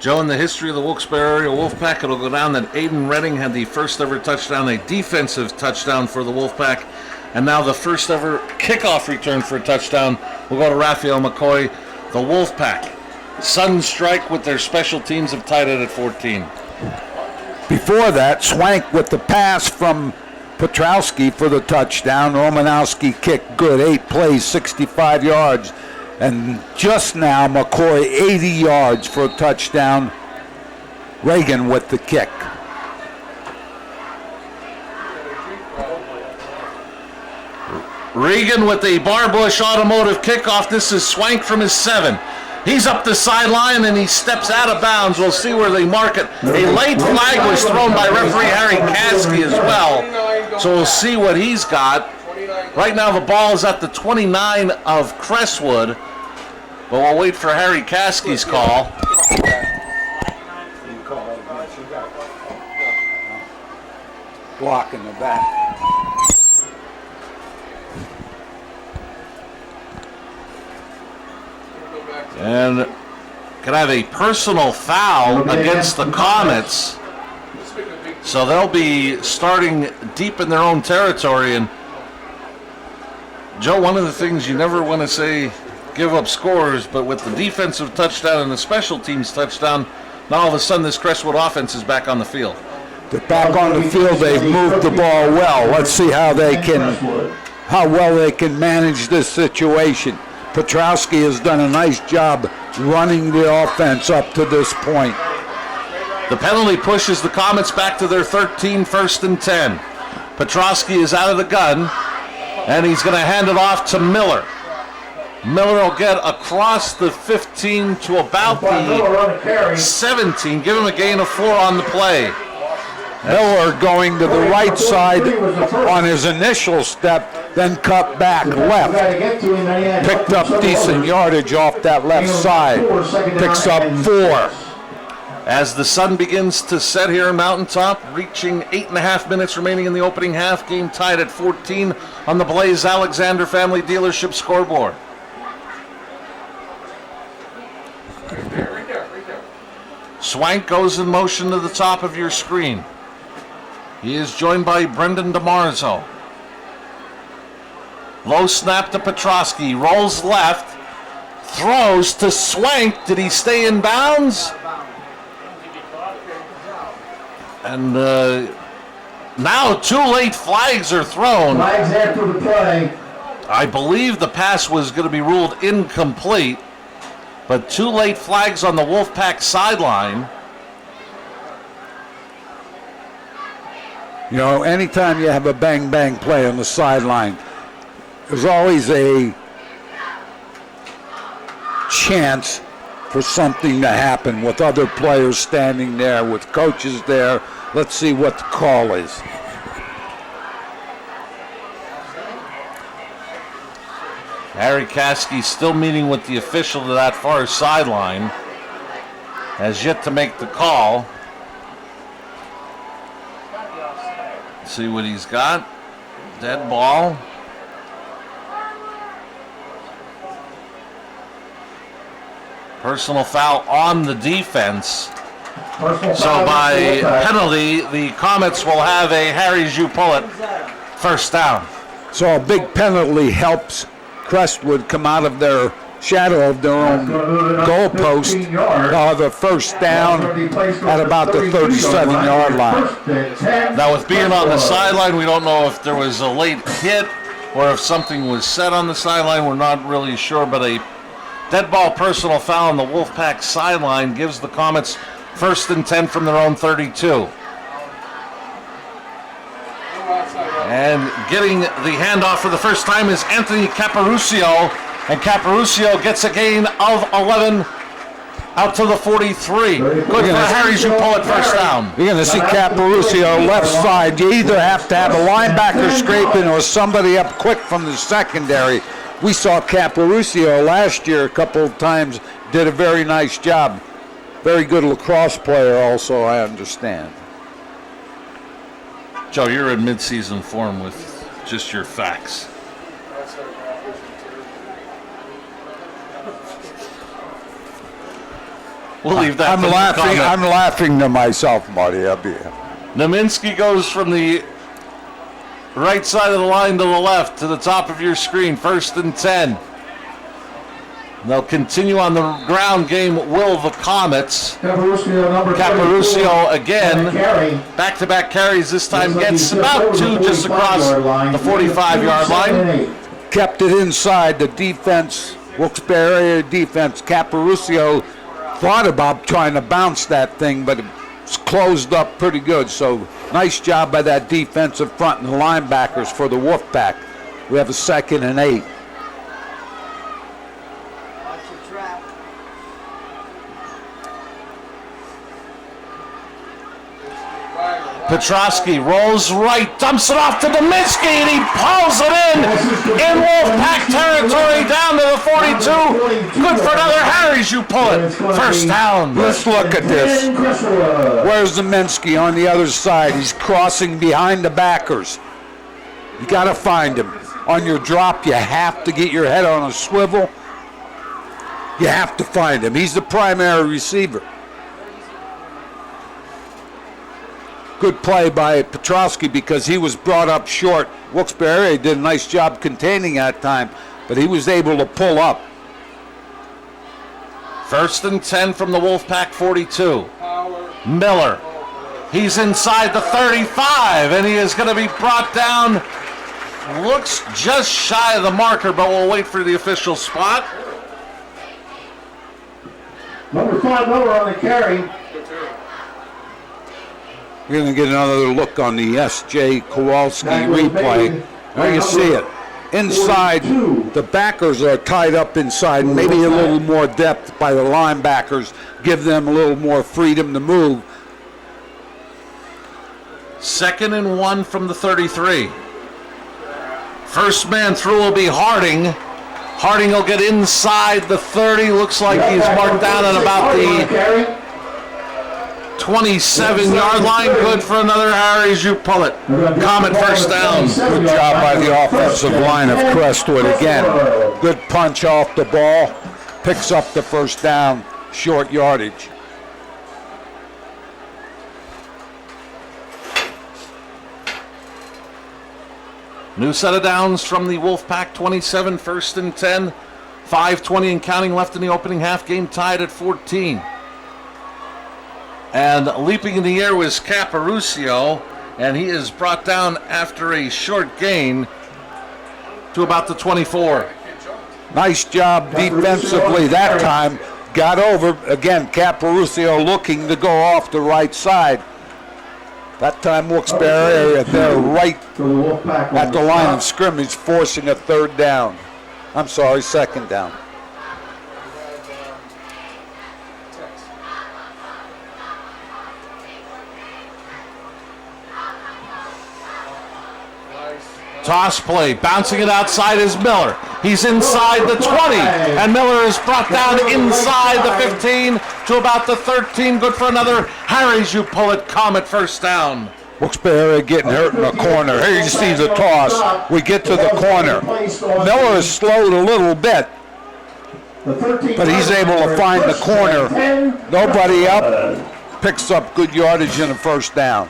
Joe, in the history of the Wilkes-Barre area Wolfpack, it'll go down that Aiden Redding had the first ever touchdown, a defensive touchdown for the Wolfpack, and now the first ever kickoff return for a touchdown will go to Raphael McCoy. The Wolfpack, Sunstrike with their special teams have tied it at 14. Before that, Swank with the pass from Petrowski for the touchdown. Romanowski kicked good, 8 plays, 65 yards. And just now, McCoy 80 yards for a touchdown. Reagan with the kick. Regan with the Barbush Automotive kickoff. This is Swank from his 7. He's up the sideline and he steps out of bounds. We'll see where they mark it. A late flag was thrown by referee Harry Caskey as well. So we'll see what he's got. Right now the ball is at the 29 of Crestwood. But we'll wait for Harry Caskey's call. Block in the back. And can have a personal foul against the Comets. So they'll be starting deep in their own territory. And Joe, one of the things you never want to say, give up scores, but with the defensive touchdown and the special teams touchdown, now all of a sudden this Crestwood offense is back on the field. They're back on the field. They've moved the ball well. Let's see how well they can manage this situation. Petrowski has done a nice job running the offense up to this point. The penalty pushes the Comets back to their 13, 1st and 10. Petrosky is out of the gun, and he's going to hand it off to Miller. Miller will get across the 15 to about the 17. Give him a gain of 4 on the play. Miller going to the right side on his initial step, then cut back left. Picked up decent yardage off that left side. Picks up 4. As the sun begins to set here in Mountaintop, reaching 8.5 minutes remaining in the opening half, game tied at 14 on the Blaze Alexander Family Dealership scoreboard. Swank goes in motion to the top of your screen. He is joined by Brendan DeMarzo. Low snap to Petrosky, rolls left, throws to Swank. Did he stay in bounds? And now 2 late flags are thrown. Flags after the play. I believe the pass was going to be ruled incomplete, but 2 late flags on the Wolfpack sideline. You know, anytime you have a bang-bang play on the sideline, there's always a chance for something to happen with other players standing there, with coaches there. Let's see what the call is. Harry Caskey still meeting with the official to that far sideline. Has yet to make the call. Let's see what he's got. Dead ball. Personal foul on the defense. So by penalty, the Comets will have a Harry Joupolet first down. So a big penalty helps Crestwood come out of their shadow of their own goalpost. They'll have a first down at about the 37-yard line. Now with being on the sideline, we don't know if there was a late hit or if something was said on the sideline. We're not really sure, but a dead ball personal foul on the Wolfpack sideline gives the Comets 1st and 10 from their own 32. And getting the handoff for the first time is Anthony Caparucio, and Caparucio gets a gain of 11 out to the 43. Good for Harry Joupolet first down. You're going to see Caparucio left side. You either have to have a linebacker scraping or somebody up quick from the secondary. We saw Caparucio last year a couple of times, did a very nice job. Very good lacrosse player also, I understand. Joe, you're in mid-season form with just your facts. We'll leave that. I'm laughing to myself, Marty. Naminsky goes from the right side of the line to the left to the top of your screen. 1st and 10. They'll continue on the ground game, will the Comets. Caparucio again, back-to-back carries. This time gets about 2 just across the 45-yard line. Kept it inside the defense, Wilkes-Barre area defense. Caparucio thought about trying to bounce that thing, but it's closed up pretty good. So nice job by that defensive front and the linebackers for the Wolfpack. We have a 2nd and 8. Petrosky rolls right, dumps it off to Dominski, and he pulls it in Wolfpack territory down to the 42. Good for another Harry Joupolet. First down. Let's look at this. Where's Dominski on the other side? He's crossing behind the backers. You got to find him. On your drop, you have to get your head on a swivel. You have to find him. He's the primary receiver. Good play by Petrosky because he was brought up short. Wilkes-Barre did a nice job containing that time, but he was able to pull up. 1st and 10 from the Wolfpack 42. Miller. He's inside the 35, and he is going to be brought down. Looks just shy of the marker, but we'll wait for the official spot. Number 5 Miller on the carry. We're going to get another look on the S.J. Kowalski replay. There you see it. Inside, the backers are tied up inside. Maybe a little more depth by the linebackers. Give them a little more freedom to move. 2nd and 1 from the 33. First man through will be Harding. Harding will get inside the 30. Looks like he's marked down at about the 27-yard line. Good for another Harry's. You pull it. Comet first down. Good job by the offensive line of Crestwood again. Good punch off the ball. Picks up the first down. Short yardage. New set of downs from the Wolfpack 27, 1st and 10. 5:20 and counting left in the opening half. Game tied at 14. And leaping in the air was Caparucio, and he is brought down after a short gain to about the 24. Nice job defensively that time. Got over, again, Caparucio looking to go off the right side. That time Wilkes-Barre area, they're right at the line of scrimmage, forcing a 3rd down. I'm sorry, 2nd down. Toss play, bouncing it outside is Miller. He's inside the 20, and Miller is brought down inside the 15 to about the 13. Good for another Harry's. You pull it. Comet first down. Wilkes-Barre getting hurt in the corner. Here you see the toss. We get to the corner. Miller is slowed a little bit, but he's able to find the corner. Nobody up. Picks up good yardage in the first down.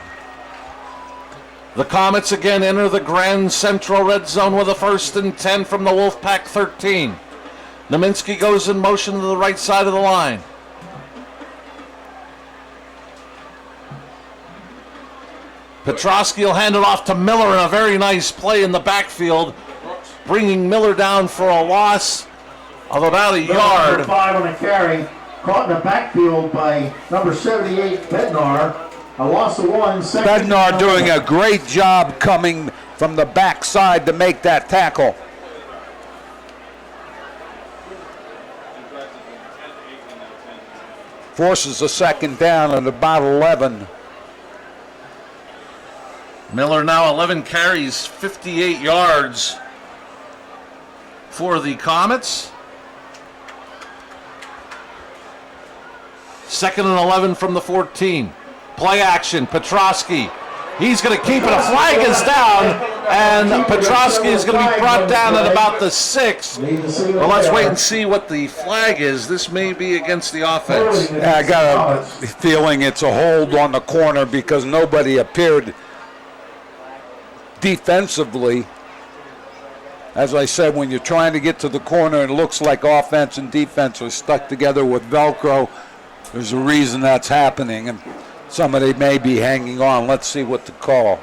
The Comets again enter the Grand Central red zone with a 1st and 10 from the Wolfpack 13. Naminsky goes in motion to the right side of the line. Petrosky will hand it off to Miller in a very nice play in the backfield, bringing Miller down for a loss of about a yard. 5 on the carry, caught in the backfield by number 78, Bednar. A loss of 1. Bednar doing a great job coming from the backside to make that tackle. Forces a 2nd down at about 11. Miller now 11 carries, 58 yards for the Comets. 2nd and 11 from the 14. Play action, Petrosky. He's going to keep it. A flag is down, and Petrosky is going to be brought down at about the 6. Well, let's wait and see what the flag is. This may be against the offense. Yeah, I got a feeling it's a hold on the corner because nobody appeared defensively. As I said, when you're trying to get to the corner, it looks like offense and defense are stuck together with Velcro. There's a reason that's happening, and somebody may be hanging on. Let's see what to call.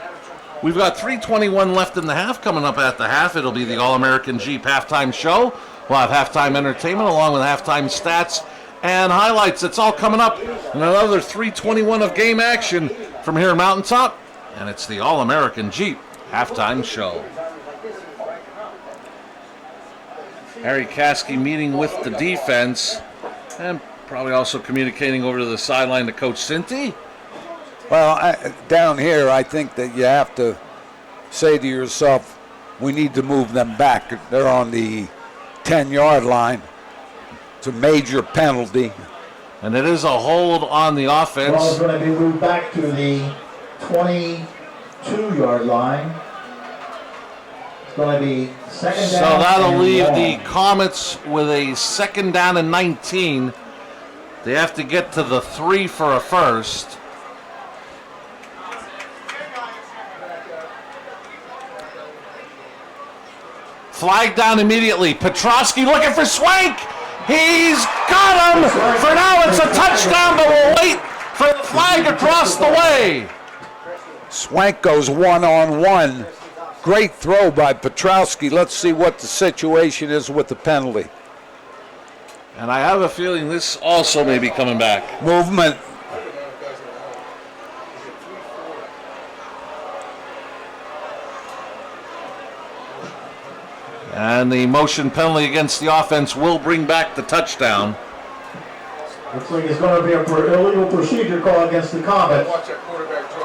We've got 3:21 left in the half. Coming up at the half, it'll be the All-American Jeep halftime show. We'll have halftime entertainment along with halftime stats and highlights. It's all coming up in another 3:21 of game action from here in Mountaintop. And it's the All-American Jeep halftime show. Harry Caskey meeting with the defense and probably also communicating over to the sideline to Coach Cinti. Well, down here, I think that you have to say to yourself, we need to move them back. They're on the 10-yard line. It's a major penalty. And it is a hold on the offense. Ball is going to be moved back to the 22-yard line. It's going to be 2nd down. So that'll leave the Comets with a 2nd down and 19. They have to get to the 3 for a first. Flag down immediately. Petrosky looking for Swank. He's got him. For now, it's a touchdown, but we'll wait for the flag across the way. Swank goes one-on-one. Great throw by Petrosky. Let's see what the situation is with the penalty. And I have a feeling this also may be coming back. Movement. And the motion penalty against the offense will bring back the touchdown. Looks like it's going to be a illegal procedure call against the Comets.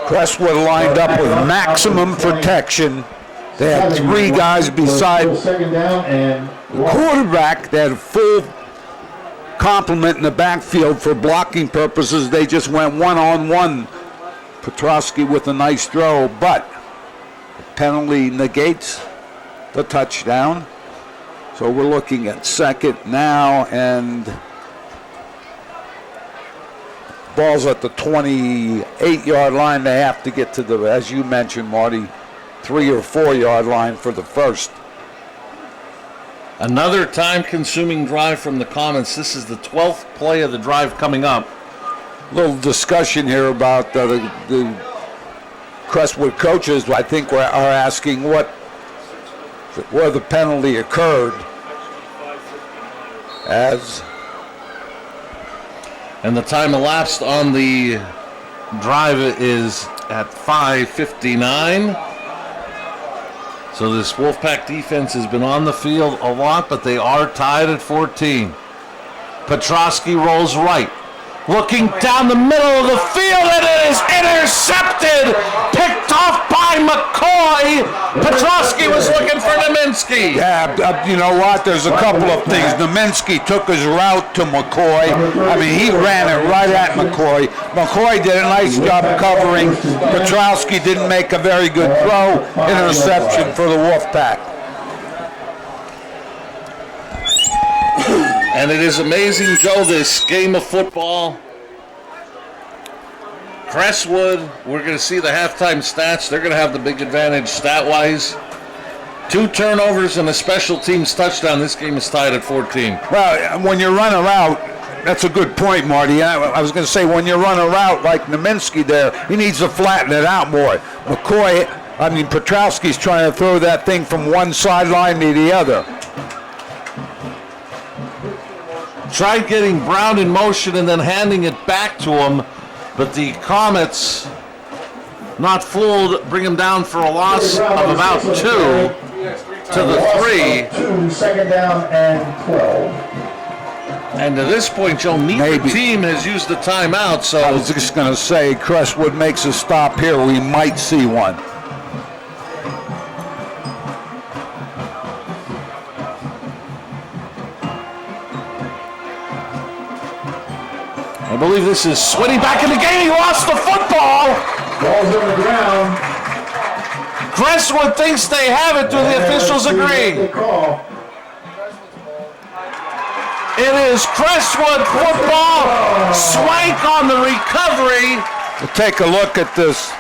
Crestwood lined up with maximum protection. They had 3 guys beside the quarterback. They had full complement in the backfield for blocking purposes. They just went one-on-one. Petrosky with a nice throw, but the penalty negates the touchdown. So we're looking at second now, and ball's at the 28-yard line. They have to get to the, as you mentioned, Marty, 3 or 4 yard line for the first. Another time-consuming drive from the Comets. This is the 12th play of the drive coming up. Little discussion here about the Crestwood coaches, I think, are asking where the penalty occurred. And the time elapsed on the drive is at 5:59. So this Wolfpack defense has been on the field a lot, but they are tied at 14. Petrosky rolls right. Looking down the middle of the field, and it is intercepted! Picked off by McCoy! Petrosky was looking for Naminsky. Yeah, you know what? There's a couple of things. Naminsky took his route to McCoy. I mean, he ran it right at McCoy. McCoy did a nice job covering. Petrosky didn't make a very good throw. Interception for the Wolfpack. And it is amazing, Joe, this game of football. Crestwood, we're going to see the halftime stats. They're going to have the big advantage stat-wise. 2 turnovers and a special teams touchdown. This game is tied at 14. Well, when you run a route, that's a good point, Marty. I was going to say, when you run a route like Naminsky there, he needs to flatten it out more. Petrosky's trying to throw that thing from one sideline to the other. Tried getting Brown in motion and then handing it back to him, but the Comets, not fooled, bring him down for a loss of about 2 to the 3. 2nd down and 12. And to this point, Joe, neither team has used the timeout, so I was just going to say, Crestwood makes a stop here. We might see one. I believe this is Swinny back in the game. He lost the football. Ball's on the ground. Crestwood thinks they have it. Do the officials agree? It is Crestwood football. Swank on the recovery. We'll take a look at this.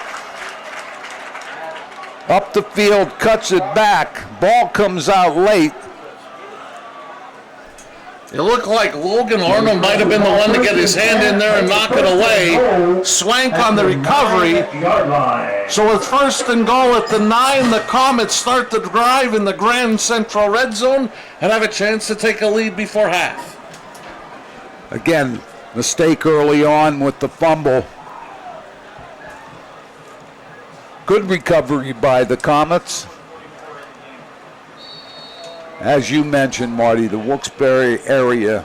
Up the field, cuts it back. Ball comes out late. It looked like Logan Arnold might have been the one to get his hand in there and knock it away. Swank on the recovery. So with 1st and goal at the 9, the Comets start the drive in the Grand Central red zone and have a chance to take a lead before half. Again, mistake early on with the fumble. Good recovery by the Comets. As you mentioned, Marty, the Wilkes-Barre area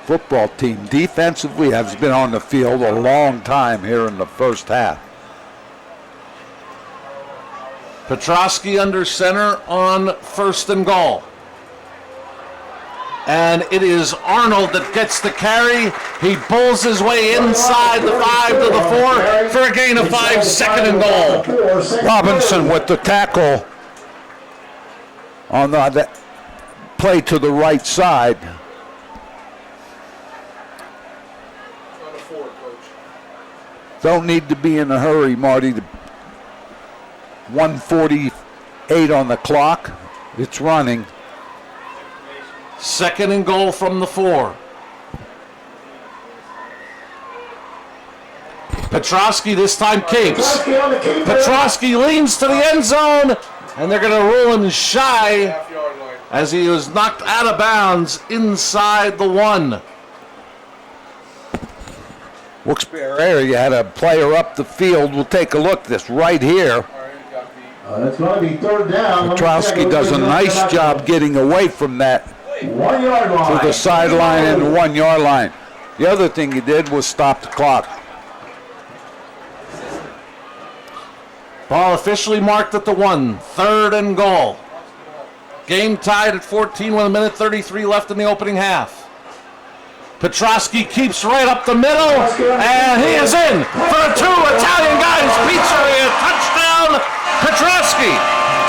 football team defensively has been on the field a long time here in the first half. Petrosky under center on 1st and goal. And it is Arnold that gets the carry. He pulls his way inside the 5 to the 4 for a gain of 5, 2nd and goal. Robinson with the tackle on the play to the right side. Don't need to be in a hurry, Marty. 1:48 on the clock. It's running. 2nd and goal from the 4. Petrosky this time keeps. Petrosky leans to the end zone, and they're going to rule him shy as he was knocked out of bounds inside the 1. Wilkes-Barre area had a player up the field. We'll take a look at this right here. It's going to be third down. Petrowski does a nice job getting away from that 1 yard line. to the sideline and the 1 yard line. The other thing he did was stop the clock. Ball officially marked at the 1, 3rd and goal. Game tied at 14 with 1:33 left in the opening half. Petrowski keeps right up the middle, and he is in for a 2 Italian guys pizzeria touchdown. Petrowski,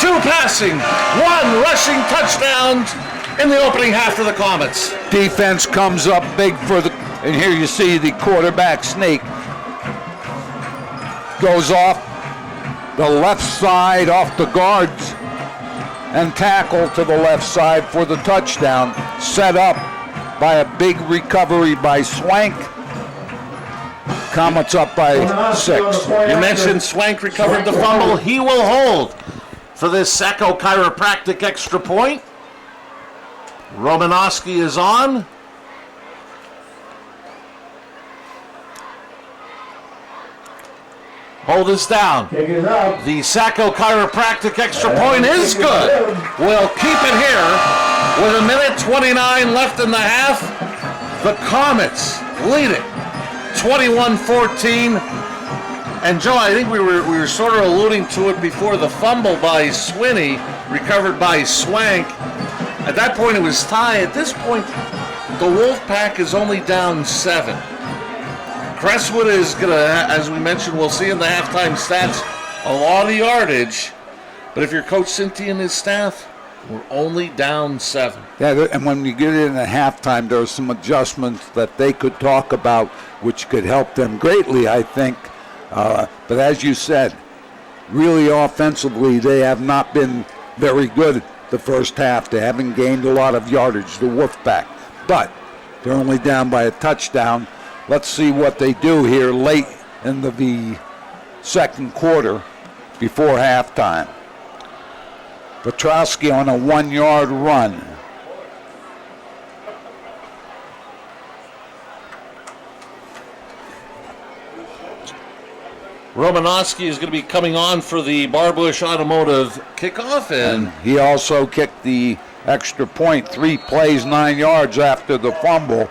2 passing, 1 rushing touchdowns in the opening half for the Comets. Defense comes up big for the, and here you see the quarterback sneak. Goes off the left side off the guards and tackle to the left side for the touchdown. Set up by a big recovery by Swank. Comets up by 6. You mentioned Swank recovered the fumble. He will hold for this Sacco Chiropractic extra point. Romanowski is on. Hold us down. The Sacco Chiropractic extra point is good. We'll keep it here with 1:29 left in the half. The Comets lead it 21-14. And Joe, I think we were sort of alluding to it before, the fumble by Swinney, recovered by Swank. At that point it was tied. At this point, the Wolfpack is only down 7. Crestwood is going to, as we mentioned, we'll see in the halftime stats, a lot of yardage. But if you're Coach Cinti and his staff, we're only down 7. Yeah, and when you get in at halftime, there are some adjustments that they could talk about, which could help them greatly, I think. But as you said, really offensively, they have not been very good the first half. They haven't gained a lot of yardage, the Wolfpack. But they're only down by a touchdown. Let's see what they do here late in the second quarter before halftime. Petrowski on a 1 yard run. Romanowski is going to be coming on for the Barbush Automotive kickoff. And he also kicked the extra point, 3 plays, 9 yards after the fumble.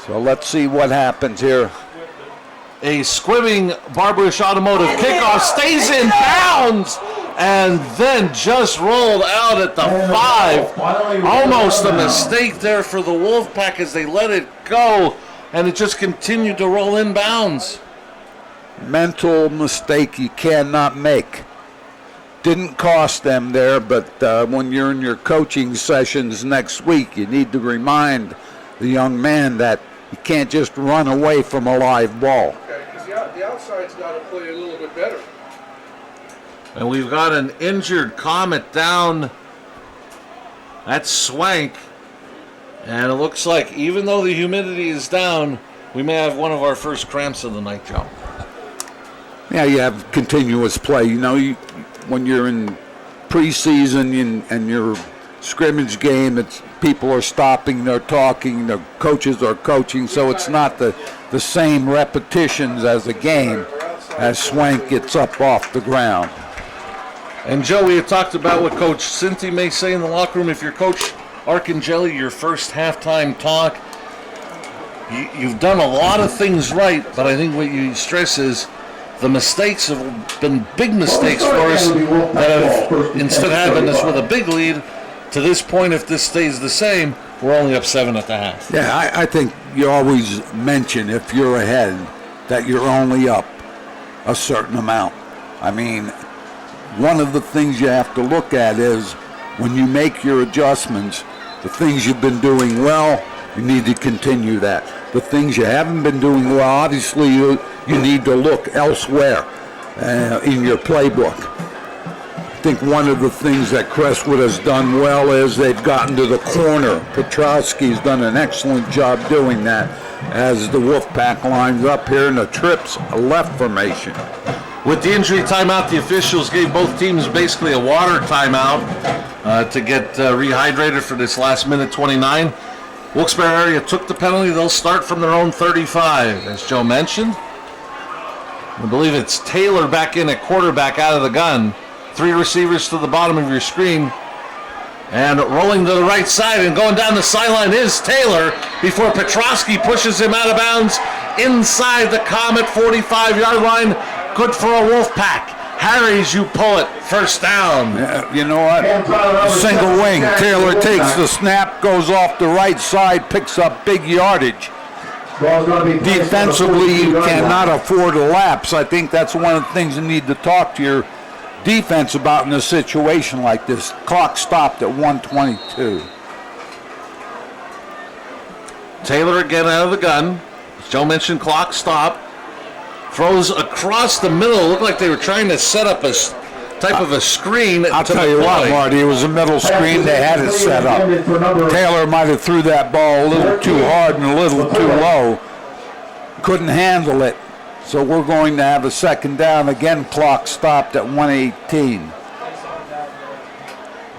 So let's see what happens here. A squibbing Barbush Automotive kickoff, stays in bounds, and then just rolled out at the 5. Almost a mistake there for the Wolfpack as they let it go, and it just continued to roll in bounds. Mental mistake you cannot make. Didn't cost them there, but when you're in your coaching sessions next week, you need to remind the young man that you can't just run away from a live ball. Okay, because the outside's got to play a little bit better. And we've got an injured Comet down. That's Swank. And it looks like even though the humidity is down, we may have one of our first cramps of the night, Joe. Yeah, you have continuous play. You know, when you're in preseason and your scrimmage game, it's people are stopping, they're talking, the coaches are coaching, so it's not the same repetitions as a game as Swank gets up off the ground. And Joe, we had talked about what Coach Cinti may say in the locker room. If you're Coach Arcangeli, your first halftime talk, you've done a lot of things right, but I think what you stress is the mistakes have been big mistakes for us that have, instead of having us with a big lead, to this point, if this stays the same, we're only up 7 at the half. Yeah, I think you always mention if you're ahead that you're only up a certain amount. I mean, one of the things you have to look at is when you make your adjustments, the things you've been doing well, you need to continue that. The things you haven't been doing well, obviously you need to look elsewhere in your playbook. I think one of the things that Crestwood has done well is they've gotten to the corner. Petrowski's done an excellent job doing that as the Wolfpack lines up here in the trips left formation. With the injury timeout, the officials gave both teams basically a water timeout to get rehydrated for this last minute 29. Wilkes-Barre area took the penalty. They'll start from their own 35, as Joe mentioned. I believe it's Taylor back in at quarterback out of the gun. 3 receivers to the bottom of your screen. And rolling to the right side and going down the sideline is Taylor before Petrosky pushes him out of bounds inside the Comet 45-yard line. Good for a Wolfpack. Harry's, you pull it. First down. Yeah, you know what? Single wing. Taylor takes the snap, goes off the right side, picks up big yardage. Defensively, you cannot afford a lapse. I think that's one of the things you need to talk to your defense about in a situation like this. Clock stopped at 1:22. Taylor again out of the gun. As Joe mentioned, clock stop. Throws across the middle. Looked like they were trying to set up a type of a screen. I'll tell you what, Marty, it was a middle screen. They had it set up. Taylor might have threw that ball a little too hard and a little too low. Couldn't handle it. So we're going to have a second down. Again, clock stopped at 1:18.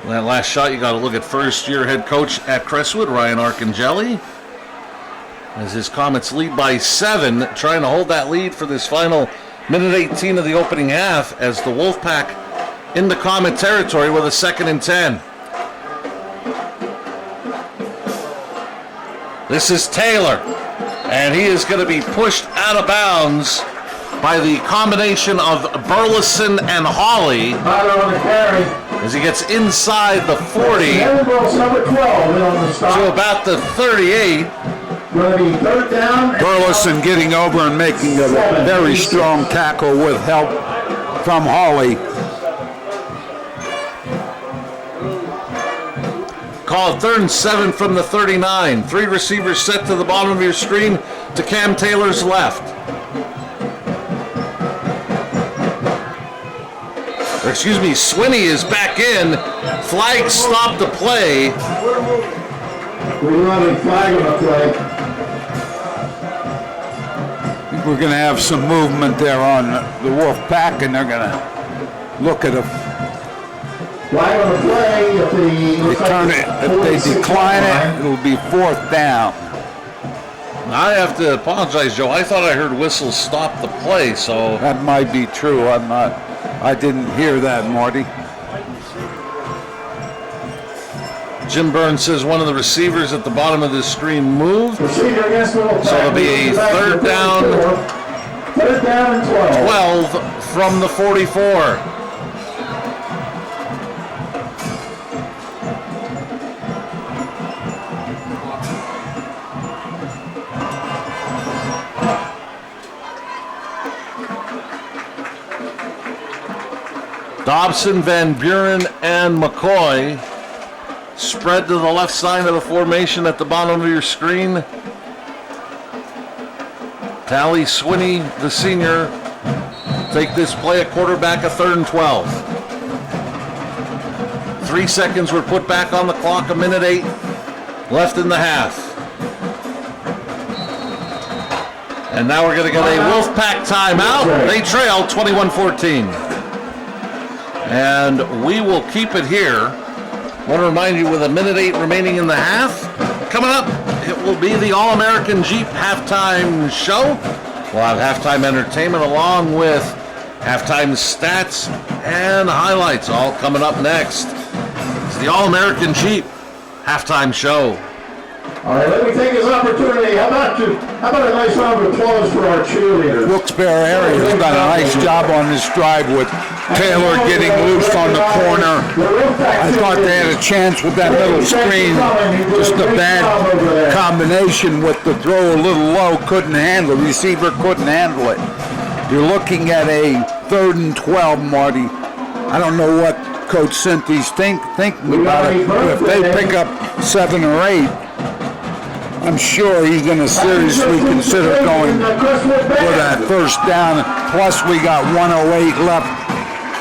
That last shot, you got to look at first-year head coach at Crestwood, Ryan Arcangeli, as his Comets lead by 7, trying to hold that lead for this final minute 18 of the opening half as the Wolfpack into Comet territory with a 2nd and 10. This is Taylor, and he is going to be pushed out of bounds by the combination of Burleson and Hawley as he gets inside the 40 to about the 38. Burleson getting over and making a very strong tackle with help from Hawley. Called 3rd and 7 from the 39. 3 receivers set to the bottom of your screen to Cam Taylor's left. Or excuse me, Swinney is back in. Flag stopped the play. We're running flag on the play. We're going to have some movement there on the Wolfpack, and they're going to look at a. Flag on the play. If they decline it, it'll be 4th down. I have to apologize, Joe. I thought I heard whistles stop the play, so that might be true. I didn't hear that, Marty. Jim Burns says one of the receivers at the bottom of the screen moved. So it'll be a 3rd down, 12 from the 44. Dobson, Van Buren, and McCoy spread to the left side of the formation at the bottom of your screen. Tally Swinney, the senior, take this play at quarterback, a 3rd and 12. 3 seconds were put back on the clock, a minute 8 left in the half. And now we're going to get a Wolfpack timeout. They trail 21-14. And we will keep it here. I want to remind you, with a minute 8 remaining in the half, coming up, it will be the All-American Jeep halftime show. We'll have halftime entertainment along with halftime stats and highlights, all coming up next. It's the All-American Jeep halftime show. All right, let me take this opportunity. How about a nice round of applause for our cheerleaders? Wilkes-Barre area has done a nice job on this drive with Taylor getting loose on the corner. I thought they had a chance with that little screen. Just a bad combination with the throw a little low. Couldn't handle it. Receiver couldn't handle it. You're looking at a 3rd and 12, Marty. I don't know what Coach Cynthi's thinking about it. But if they pick up 7 or 8, I'm sure he's going to seriously consider going for that 1st down. Plus, we got 1:08 left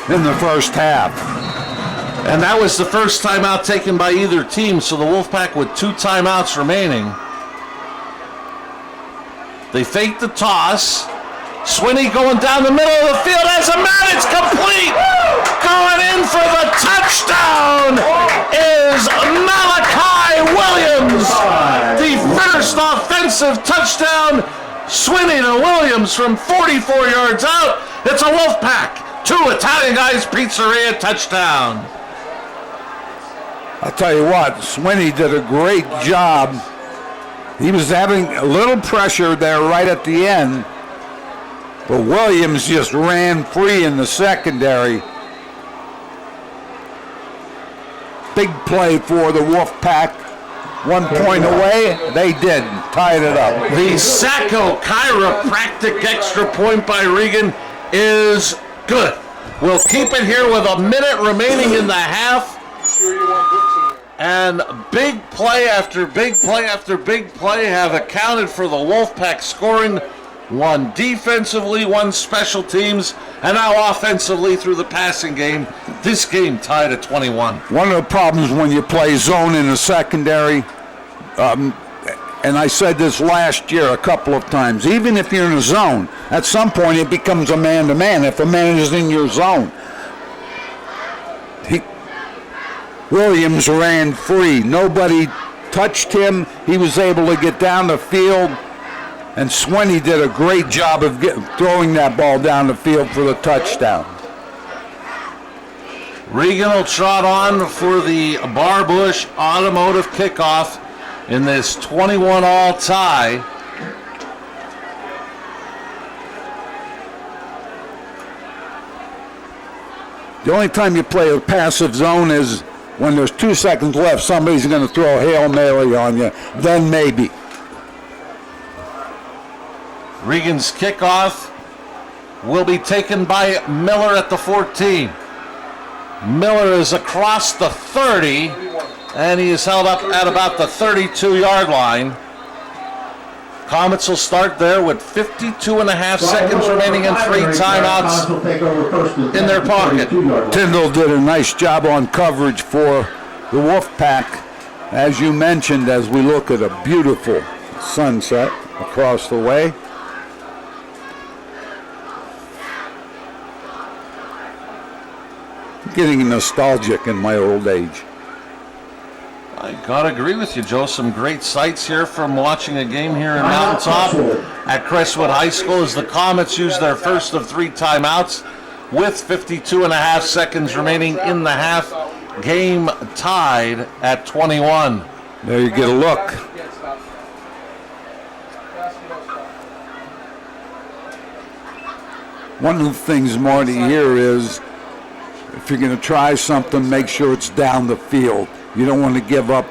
in the first half. And that was the first timeout taken by either team, so the Wolfpack with 2 timeouts remaining. They fake the toss. Swinney going down the middle of the field as a man, it's complete! Going in for the touchdown is Malachi Williams! The first offensive touchdown, Swinney to Williams from 44 yards out. It's a Wolfpack to Italian Guys Pizzeria, touchdown. I'll tell you what, Swinney did a great job. He was having a little pressure there right at the end, but Williams just ran free in the secondary. Big play for the Wolfpack. 1 point away, they did, tied it up. The Sacco chiropractic extra point by Regan is good. We'll keep it here with a minute remaining in the half. And big play after big play after big play have accounted for the Wolfpack scoring. One defensively, one special teams, and now offensively through the passing game. This game tied at 21. One of the problems when you play zone in the secondary, and I said this last year a couple of times, even if you're in a zone, at some point it becomes a man-to-man if a man is in your zone. Williams ran free. Nobody touched him. He was able to get down the field, and Swinney did a great job of throwing that ball down the field for the touchdown. Regan will trot on for the Barbush Automotive kickoff in this 21-all tie. The only time you play a passive zone is when there's 2 seconds left, somebody's going to throw a Hail Mary on you. Then maybe. Regan's kickoff will be taken by Miller at the 14. Miller is across the 30, and he is held up at about the 32-yard line. Comets will start there with 52.5 seconds remaining and 3 timeouts in their pocket. Tyndall did a nice job on coverage for the Wolfpack, as you mentioned, as we look at a beautiful sunset across the way. Getting nostalgic in my old age. I gotta agree with you, Joe. Some great sights here from watching a game here in Mountaintop at Crestwood High School as the Comets use their first of 3 timeouts with 52.5 seconds remaining in the half. Game tied at 21. There you get a look. One of the things, Marty, here is if you're going to try something, make sure it's down the field. You don't want to give up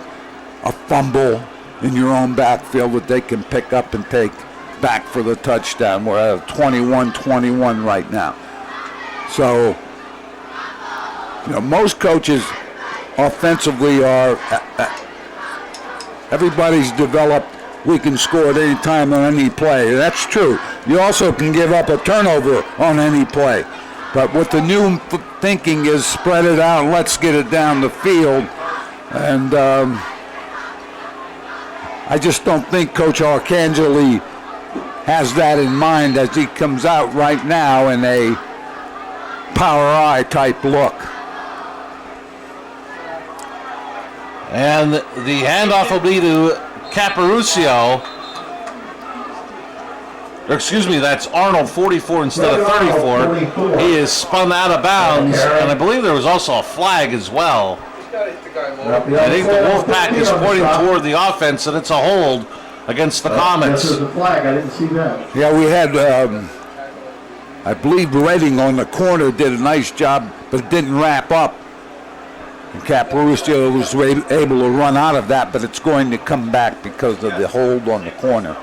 a fumble in your own backfield that they can pick up and take back for the touchdown. We're at a 21-21 right now. So, most coaches offensively are, everybody's developed, we can score at any time on any play. That's true. You also can give up a turnover on any play. But what the new thinking is, spread it out, let's get it down the field. And I just don't think Coach Arcangeli has that in mind as he comes out right now in a power eye type look. And the handoff will be to Caparucio. Or excuse me, that's Arnold, 44 instead of 34. He is spun out of bounds, and I believe there was also a flag as well. I think the Wolfpack is pointing toward the offense, and it's a hold against the Comets. There's a flag. I didn't see that. Yeah, we had, I believe Redding on the corner did a nice job, but it didn't wrap up. And Caparucio was able to run out of that, but it's going to come back because of the hold on the corner.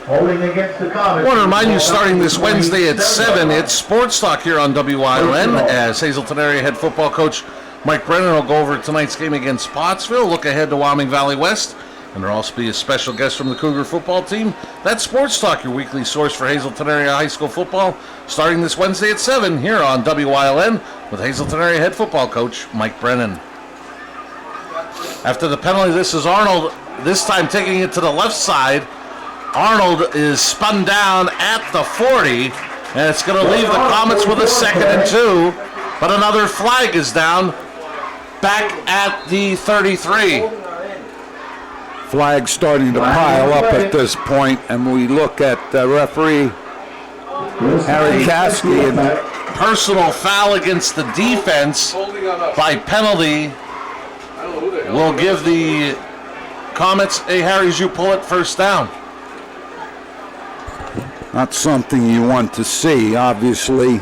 Holding against the Comets. I want to remind you, starting this Wednesday at 7, it's Sports Talk here on WILN as Hazleton area head football coach Mike Brennan will go over tonight's game against Pottsville, look ahead to Wyoming Valley West, and there'll also be a special guest from the Cougar football team. That's Sports Talk, your weekly source for Hazleton area high school football, starting this Wednesday at 7 here on WILN with Hazleton area head football coach Mike Brennan. After the penalty, this is Arnold, this time taking it to the left side. Arnold is spun down at the 40, and it's going to leave the Comets with a 2nd and 2, but another flag is down back at the 33. Flags starting to pile up at this point, and we look at referee Harry Caskey, and personal foul against the defense by penalty will give the Comets a Harry's You Pull It first down. Not something you want to see, obviously.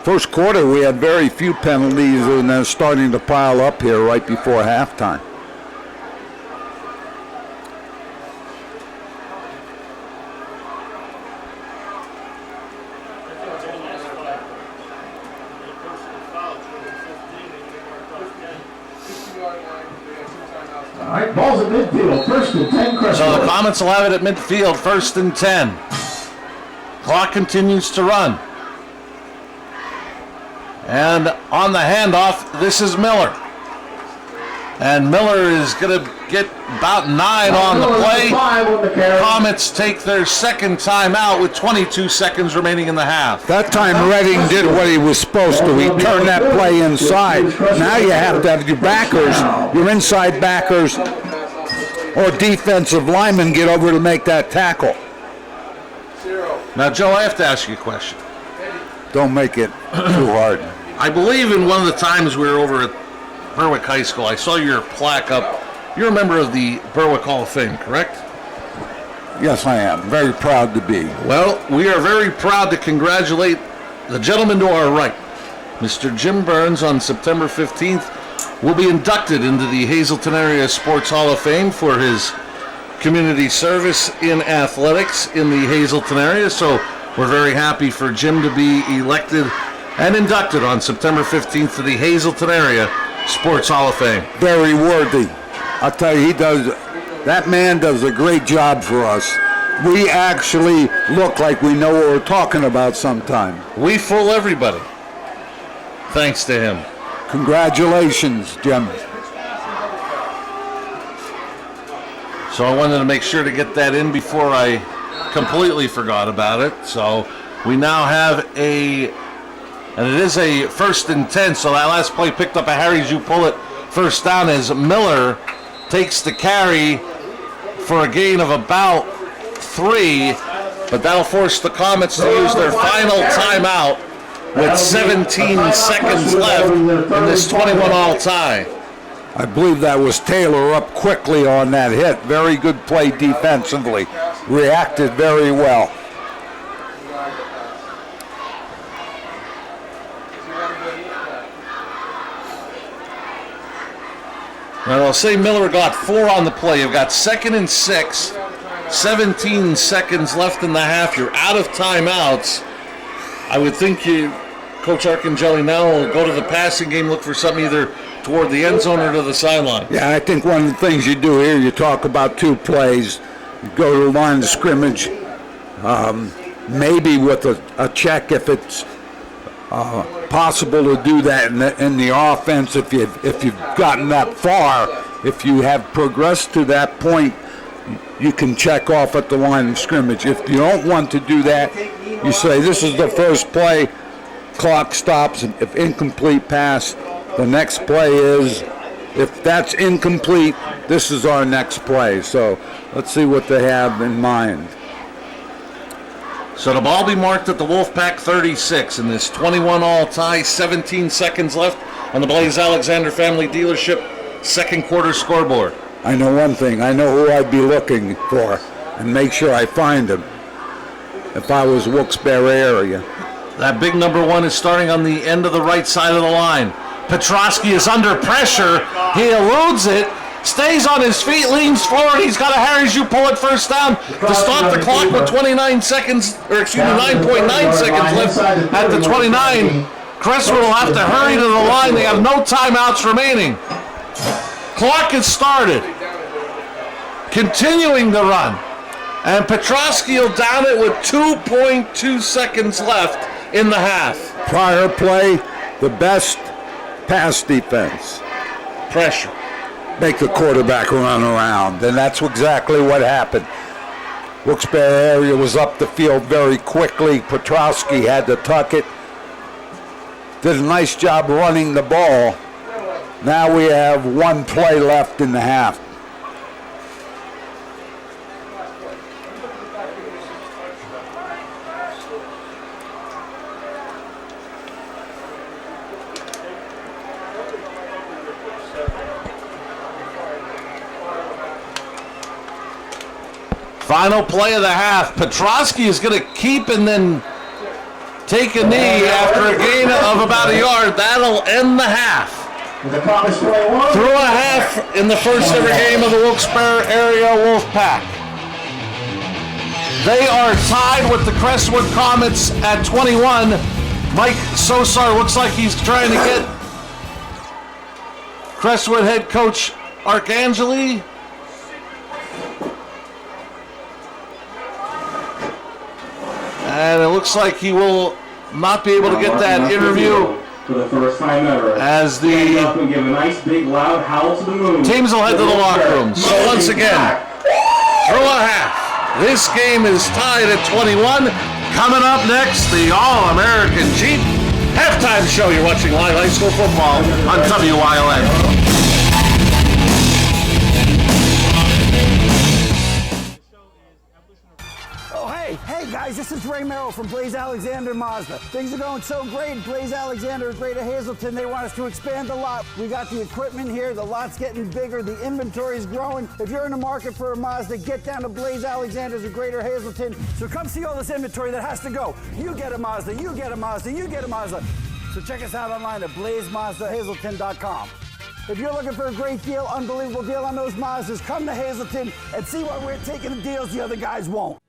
First quarter, we had very few penalties, and they're starting to pile up here right before halftime. All right, ball's at midfield, 1st and 10, Crestwood. So the Comets will have it at midfield, 1st and 10. Clock continues to run. And on the handoff, this is Miller. And Miller is going to get about 9 on the play. Comets take their second timeout with 22 seconds remaining in the half. That time Redding did what he was supposed to. He turned that play inside. Now you have to have your backers, your inside backers, or defensive linemen get over to make that tackle. Now, Joe, I have to ask you a question. Don't make it too hard. I believe in one of the times we were over at Berwick High School, I saw your plaque up. You're a member of the Berwick Hall of Fame, correct? Yes, I am. Very proud to be. Well, we are very proud to congratulate the gentleman to our right. Mr. Jim Burns on September 15th will be inducted into the Hazleton Area Sports Hall of Fame for his community service in athletics in the Hazleton area. So we're very happy for Jim to be elected and inducted on September 15th to the Hazleton Area Sports Hall of Fame. Very worthy. I'll tell you, that man does a great job for us. We actually look like we know what we're talking about sometime. We fool everybody. Thanks to him. Congratulations, Jim. So I wanted to make sure to get that in before I completely forgot about it. So we now have and it is a 1st and 10, so that last play picked up a Harry's You Pull It first down as Miller takes the carry for a gain of about 3, but that'll force the Comets to use their final timeout with 17 seconds left in this 21-all tie. I believe that was Taylor up quickly on that hit. Very good play defensively. Reacted very well. Now, I'll say Miller got 4 on the play. You've got 2nd and 6, 17 seconds left in the half. You're out of timeouts. I would think Coach Arcangeli now will go to the passing game, look for something either toward the end zone or to the sideline. Yeah, I think one of the things you do here, you talk about 2 plays. You go to the line of scrimmage, maybe with a check if it's possible to do that in the offense if you've gotten that far. If you have progressed to that point, you can check off at the line of scrimmage. If you don't want to do that, you say this is the first play, clock stops, and if incomplete pass, the next play is, if that's incomplete, this is our next play. So let's see what they have in mind. So the ball be marked at the Wolfpack 36 in this 21-all tie, 17 seconds left on the Blaze Alexander Family Dealership second quarter scoreboard. I know one thing. I know who I'd be looking for and make sure I find him if I was Wilkes-Barre area. That big number 1 is starting on the end of the right side of the line. Petrosky is under pressure. He eludes it. Stays on his feet, leans forward. He's got a Harry's You Pull It first down to stop the clock with 29 seconds, or excuse me, 9.9 seconds left at the 29. Crestwood will have to hurry to the line. They have no timeouts remaining. Clock is started. Continuing the run. And Petrosky will down it with 2.2 seconds left in the half. Prior play, the best pass defense. Pressure. Make the quarterback run around, and that's exactly what happened. Wilkes-Barre area was up the field very quickly. Petrosky had to tuck it. Did a nice job running the ball. Now we have 1 play left in the half. Final play of the half. Petrosky is going to keep and then take a knee after a gain of about a yard. That'll end the half. Through a half in the first ever game of the Wilkes-Barre area Wolfpack. They are tied with the Crestwood Comets at 21. Mike Sosar looks like he's trying to get Crestwood head coach Arcangeli. And it looks like he will not be able to get that interview for the first time ever. As the and give a nice big loud howl to the moon. Teams will head to the locker room. So once again, through a half, this game is tied at 21. Coming up next, the All-American Jeep halftime show. You're watching live high school football on WYLN. Hey guys, this is Ray Merrill from Blaze Alexander Mazda. Things are going so great. Blaze Alexander is Greater Hazelton. They want us to expand the lot. We got the equipment here. The lot's getting bigger. The inventory is growing. If you're in the market for a Mazda, get down to Blaze Alexander's of Greater Hazelton. So come see all this inventory that has to go. You get a Mazda. You get a Mazda. You get a Mazda. So check us out online at blazemazdahazelton.com. If you're looking for a great deal, unbelievable deal on those Mazdas, come to Hazelton and see why we're taking the deals the other guys won't.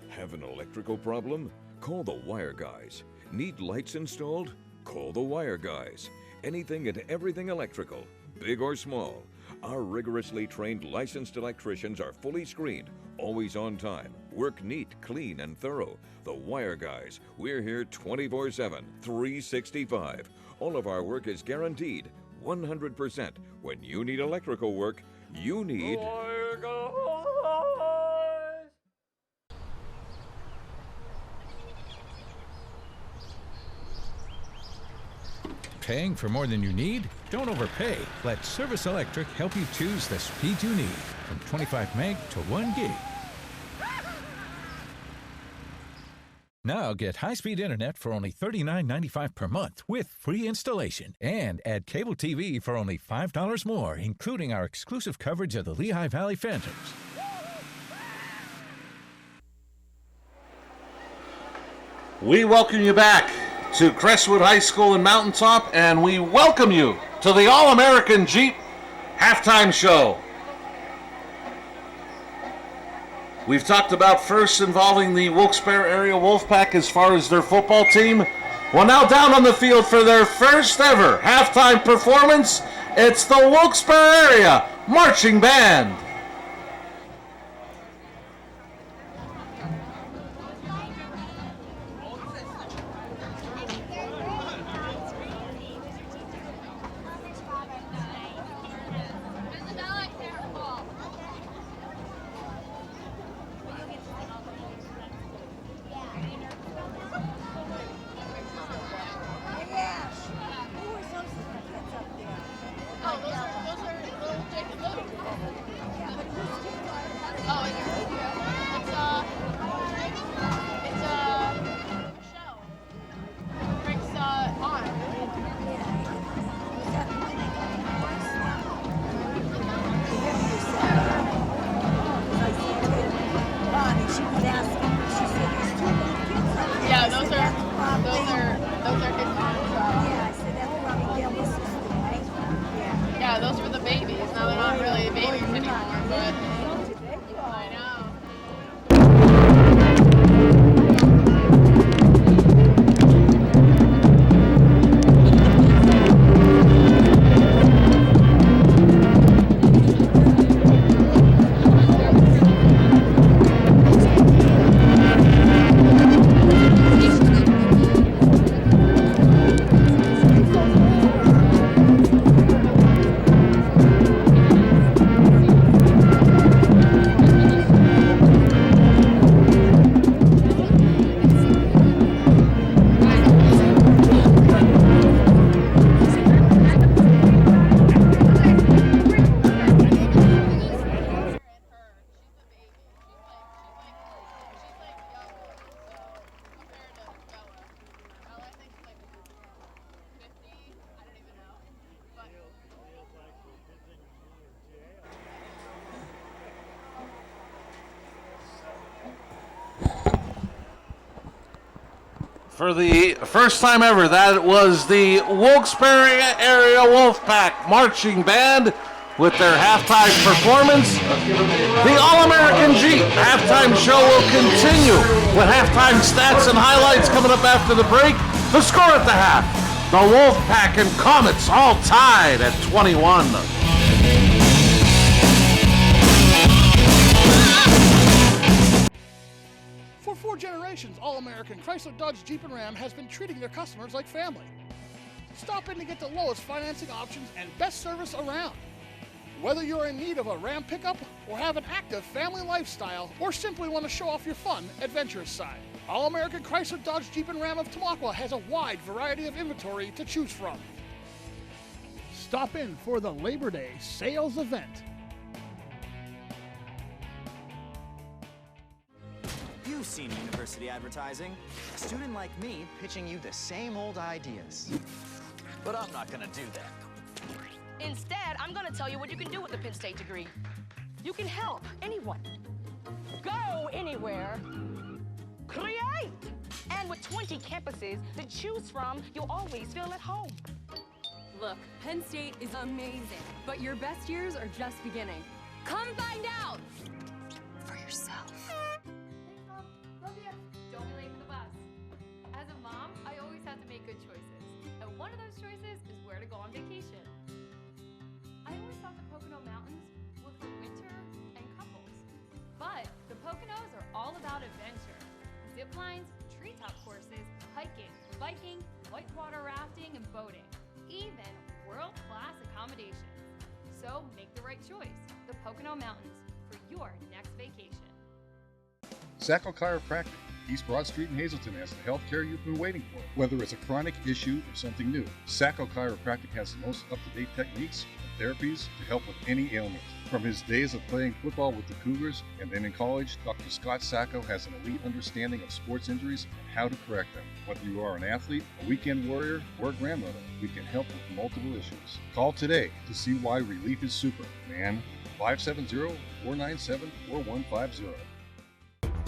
Have an electrical problem? Call the Wire Guys. Need lights installed? Call the Wire Guys. Anything and everything electrical, big or small. Our rigorously trained licensed electricians are fully screened, always on time, work neat, clean, and thorough. The Wire Guys. We're here 24/7, 365. All of our work is guaranteed, 100%. When you need electrical work, you need Wire Guys. Paying for more than you need? Don't overpay. Let Service Electric help you choose the speed you need, from 25 meg to 1 gig. Now get high-speed internet for only $39.95 per month with free installation. And add cable TV for only $5 more, including our exclusive coverage of the Lehigh Valley Phantoms. We welcome you back to Crestwood High School in Mountaintop, and we welcome you to the All-American Jeep halftime show. We've talked about first involving the Wilkes-Barre area Wolfpack as far as their football team. Well, now down on the field for their first ever halftime performance, it's the Wilkes-Barre area marching band. Yeah, those were the babies. Now they're not really babies anymore, but I know. For the first time ever, that was the Wilkes-Barre Area Wolfpack Marching Band with their halftime performance. The All-American Jeep halftime show will continue with halftime stats and highlights coming up after the break. The score at the half, the Wolfpack and Comets all tied at 21. For 4 generations, All-American Chrysler Dodge Jeep and Ram has been treating their customers like family. Stop in to get the lowest financing options and best service around. Whether you're in need of a Ram pickup or have an active family lifestyle or simply want to show off your fun, adventurous side, All-American Chrysler Dodge Jeep and Ram of Tamaqua has a wide variety of inventory to choose from. Stop in for the Labor Day sales event. You've seen university advertising. A student like me pitching you the same old ideas. But I'm not gonna do that. Instead, I'm gonna tell you what you can do with a Penn State degree. You can help anyone. Go anywhere. Create! And with 20 campuses to choose from, you'll always feel at home. Look, Penn State is amazing, but your best years are just beginning. Come find out for yourself. Don't be late for the bus. As a mom, I always have to make good choices. And one of those choices is where to go on vacation. I always thought the Pocono Mountains were for winter and couples. But the Poconos are all about adventure. Zip lines, treetop courses, hiking, biking, whitewater rafting, and boating. Even world-class accommodations. So make the right choice. The Pocono Mountains for your next vacation. Sacco Chiropractic, East Broad Street in Hazleton has the health care you've been waiting for. Whether it's a chronic issue or something new, Sacco Chiropractic has the most up-to-date techniques and therapies to help with any ailment. From his days of playing football with the Cougars and then in college, Dr. Scott Sacco has an elite understanding of sports injuries and how to correct them. Whether you are an athlete, a weekend warrior, or a grandmother, we can help with multiple issues. Call today to see why relief is super, man. 570-497-4150.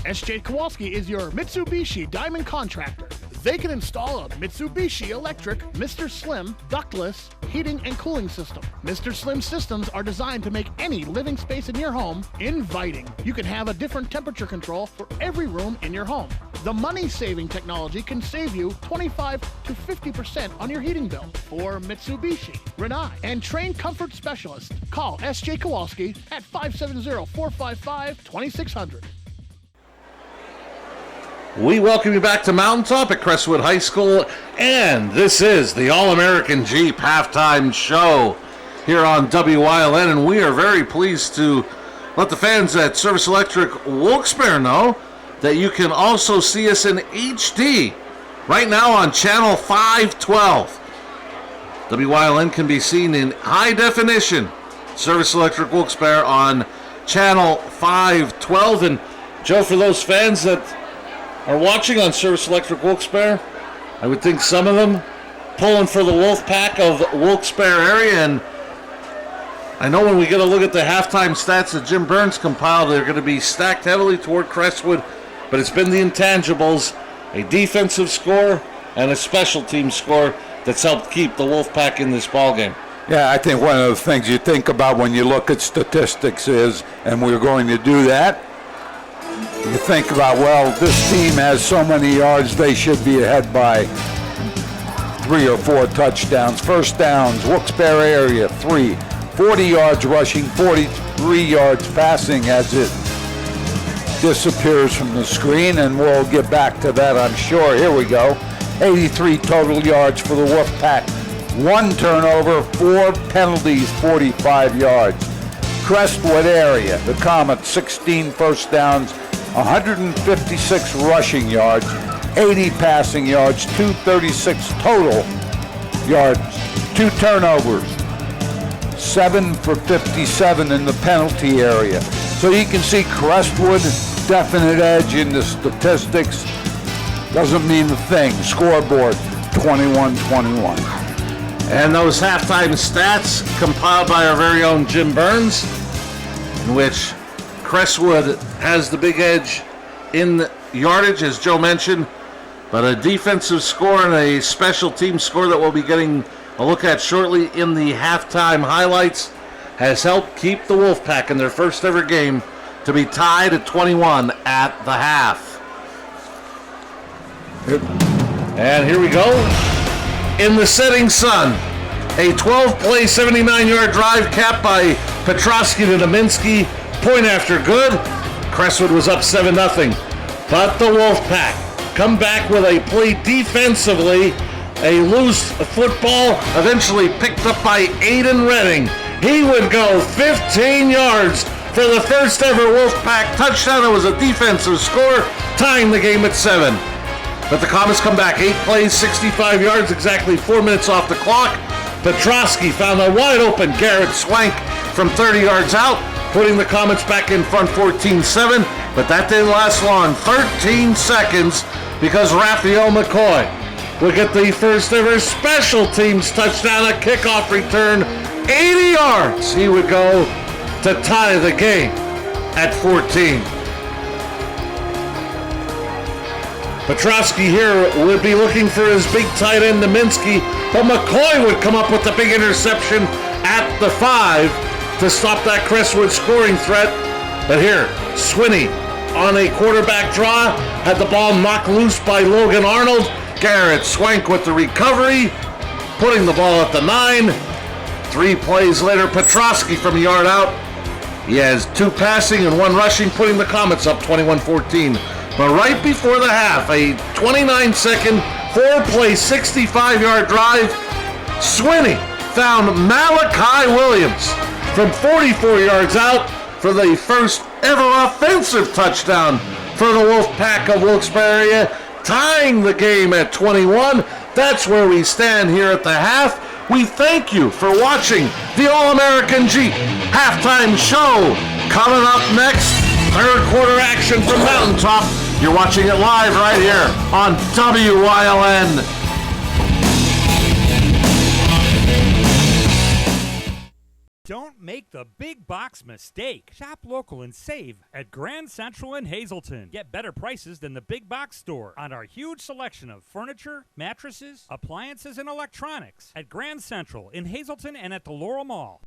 SJ Kowalski is your Mitsubishi Diamond contractor. They can install a Mitsubishi electric Mr. Slim ductless heating and cooling system. Mr. Slim systems are designed to make any living space in your home inviting. You can have a different temperature control for every room in your home. The money-saving technology can save you 25 to 50% on your heating bill. For Mitsubishi, Rinnai, and trained comfort specialists, call SJ Kowalski at 570-455-2600. We welcome you back to Mountaintop at Crestwood High School, and this is the All-American Jeep halftime show here on WYLN, and we are very pleased to let the fans at Service Electric Wilkes-Barre know that you can also see us in HD right now on channel 512. WYLN can be seen in high definition. Service Electric Wilkes-Barre on channel 512, and Joe, for those fans that are watching on Service Electric Wilkes-Barre, I would think some of them pulling for the Wolfpack of Wilkes-Barre area, and I know when we get a look at the halftime stats that Jim Burns compiled, they're going to be stacked heavily toward Crestwood, but it's been the intangibles, a defensive score and a special team score that's helped keep the Wolfpack in this ballgame. Yeah, I think one of the things you think about when you look at statistics is, and we're going to do that, you think about, well, this team has so many yards, they should be ahead by 3 or 4 touchdowns. First downs, Wilkes-Barre area, 3. 40 yards rushing, 43 yards passing as it disappears from the screen, and we'll get back to that, I'm sure. Here we go. 83 total yards for the Wolfpack. 1 turnover, 4 penalties, 45 yards. Crestwood area, the Comets, 16 first downs, 156 rushing yards, 80 passing yards, 236 total yards, 2 turnovers, 7 for 57 in the penalty area. So you can see Crestwood, definite edge in the statistics. Doesn't mean a thing. Scoreboard, 21-21. And those halftime stats compiled by our very own Jim Burns, in which Crestwood has the big edge in yardage, as Joe mentioned. But a defensive score and a special team score that we'll be getting a look at shortly in the halftime highlights has helped keep the Wolfpack in their first ever game to be tied at 21 at the half. And here we go. In the setting sun, a 12-play, 79-yard drive capped by Petrosky to Dominski. Point after good. Crestwood was up 7-0. But the Wolfpack come back with a play defensively. A loose football eventually picked up by Aiden Redding. He would go 15 yards for the first ever Wolfpack touchdown. It was a defensive score, tying the game at 7. But the Comets come back 8 plays, 65 yards, exactly 4 minutes off the clock. Petrosky found a wide open Garrett Swank from 30 yards out, putting the Comets back in front 14-7. But that didn't last long, 13 seconds, because Raphael McCoy would get the first ever special teams touchdown, a kickoff return, 80 yards. He would go to tie the game at 14. Petrosky here would be looking for his big tight end, Dominski, but McCoy would come up with the big interception at the 5 to stop that Crestwood scoring threat. But here, Swinney on a quarterback draw had the ball knocked loose by Logan Arnold. Garrett Swank with the recovery, putting the ball at the 9. 3 plays later, Petrosky from a yard out. He has 2 passing and 1 rushing, putting the Comets up 21-14. But right before the half, a 29-second, 4-play, 65-yard drive, Swinney found Malachi Williams from 44 yards out for the first ever offensive touchdown for the Wolfpack of Wilkes-Barre area, tying the game at 21. That's where we stand here at the half. We thank you for watching the All-American Jeep halftime show. Coming up next, third quarter action from Mountaintop. You're watching it live right here on WYLN. Don't make the big box mistake. Shop local and save at Grand Central in Hazleton. Get better prices than the big box store on our huge selection of furniture, mattresses, appliances, and electronics at Grand Central in Hazleton and at the Laurel Mall.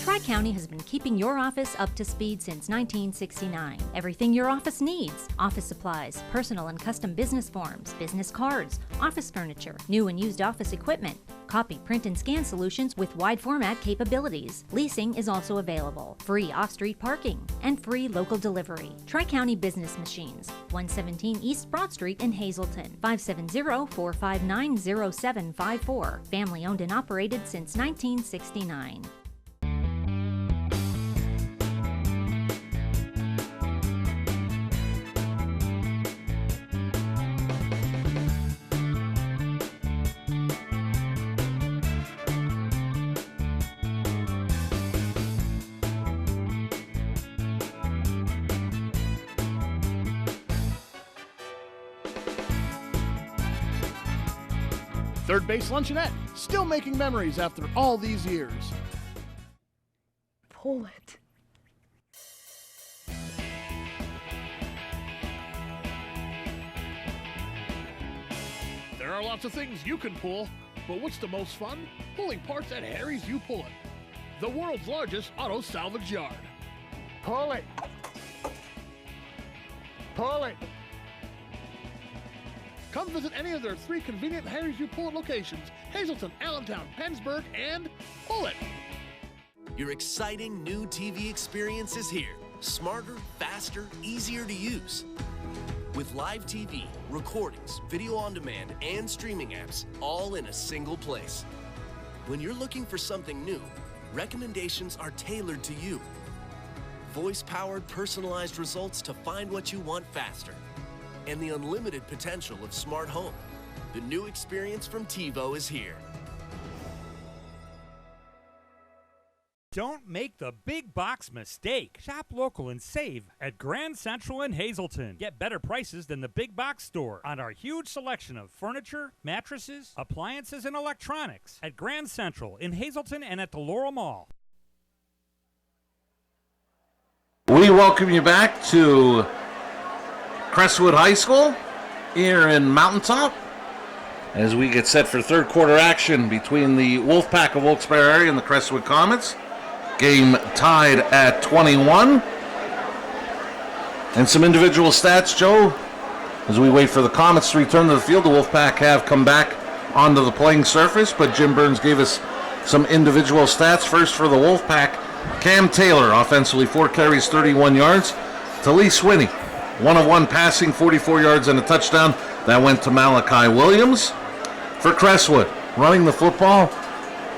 Tri-County has been keeping your office up to speed since 1969. Everything your office needs: office supplies, personal and custom business forms, business cards, office furniture, new and used office equipment, copy, print, and scan solutions with wide format capabilities. Leasing is also available, free off-street parking, and free local delivery. Tri-County Business Machines, 117 East Broad Street in Hazleton, 570-459-0754. Family owned and operated since 1969. Third Base Luncheonette, still making memories after all these years. Pull it. There are lots of things you can pull, but what's the most fun? Pulling parts at Harry's You Pull It, the world's largest auto salvage yard. Pull it. Pull it. Come visit any of their 3 convenient Harry's You Pull It locations: Hazleton, Allentown, Pennsburg, and Pull It. Your exciting new TV experience is here. Smarter, faster, easier to use. With live TV, recordings, video on demand, and streaming apps, all in a single place. When you're looking for something new, recommendations are tailored to you. Voice-powered, personalized results to find what you want faster. And the unlimited potential of smart home. The new experience from TiVo is here. Don't make the big box mistake. Shop local and save at Grand Central in Hazleton. Get better prices than the big box store on our huge selection of furniture, mattresses, appliances, and electronics at Grand Central in Hazleton and at the Laurel Mall. We welcome you back to Crestwood High School here in Mountaintop as we get set for third quarter action between the Wolfpack of Wilkes-Barre area and the Crestwood Comets. Game tied at 21. And some individual stats, Joe. As we wait for the Comets to return to the field, the Wolfpack have come back onto the playing surface, but Jim Burns gave us some individual stats. First for the Wolfpack, Cam Taylor, offensively 4 carries, 31 yards. Talise Winnie, 1 of 1 passing, 44 yards and a touchdown. That went to Malachi Williams. For Crestwood, running the football,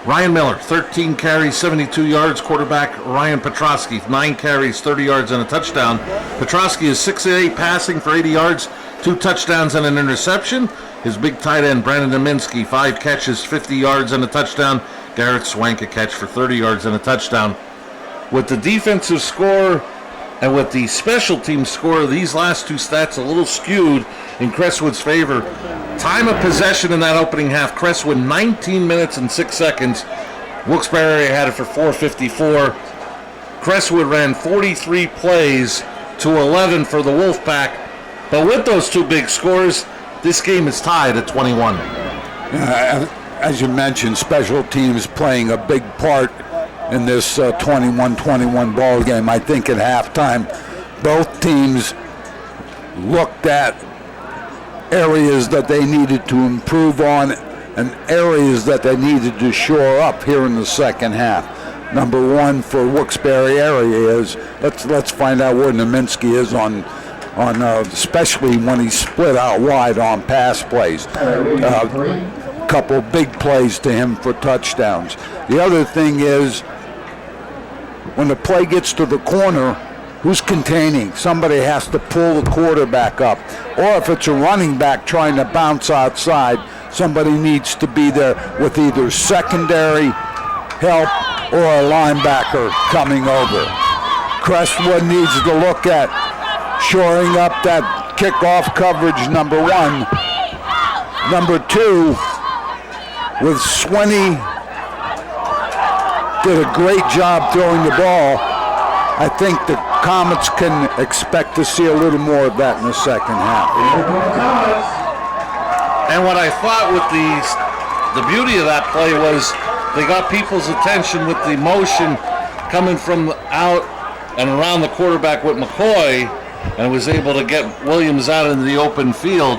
Ryan Miller, 13 carries, 72 yards. Quarterback Ryan Petrosky, 9 carries, 30 yards and a touchdown. Petrosky is 6 of 8 passing for 80 yards, 2 touchdowns and an interception. His big tight end, Brandon Dominski, 5 catches, 50 yards and a touchdown. Garrett Swank, a catch for 30 yards and a touchdown. With the defensive score and with the special team score, these last 2 stats a little skewed in Crestwood's favor. Time of possession in that opening half, Crestwood 19 minutes and 6 seconds. Wilkes-Barre had it for 4:54. Crestwood ran 43 plays to 11 for the Wolfpack. But with those 2 big scores, this game is tied at 21. As you mentioned, special teams playing a big part in this 21-21 ball game. I think at halftime, both teams looked at areas that they needed to improve on and areas that they needed to shore up here in the second half. Number 1 for Wilkes-Barre area is let's find out where Nominski is on especially when he split out wide on pass plays. Couple big plays to him for touchdowns. The other thing is when the play gets to the corner, who's containing? Somebody has to pull the quarterback up. Or if it's a running back trying to bounce outside, somebody needs to be there with either secondary help or a linebacker coming over. Crestwood needs to look at shoring up that kickoff coverage, number 1. Number 2, with Swinney, did a great job throwing the ball. I think the Comets can expect to see a little more of that in the second half. And what I thought with the beauty of that play was they got people's attention with the motion coming from out and around the quarterback with McCoy, and was able to get Williams out into the open field.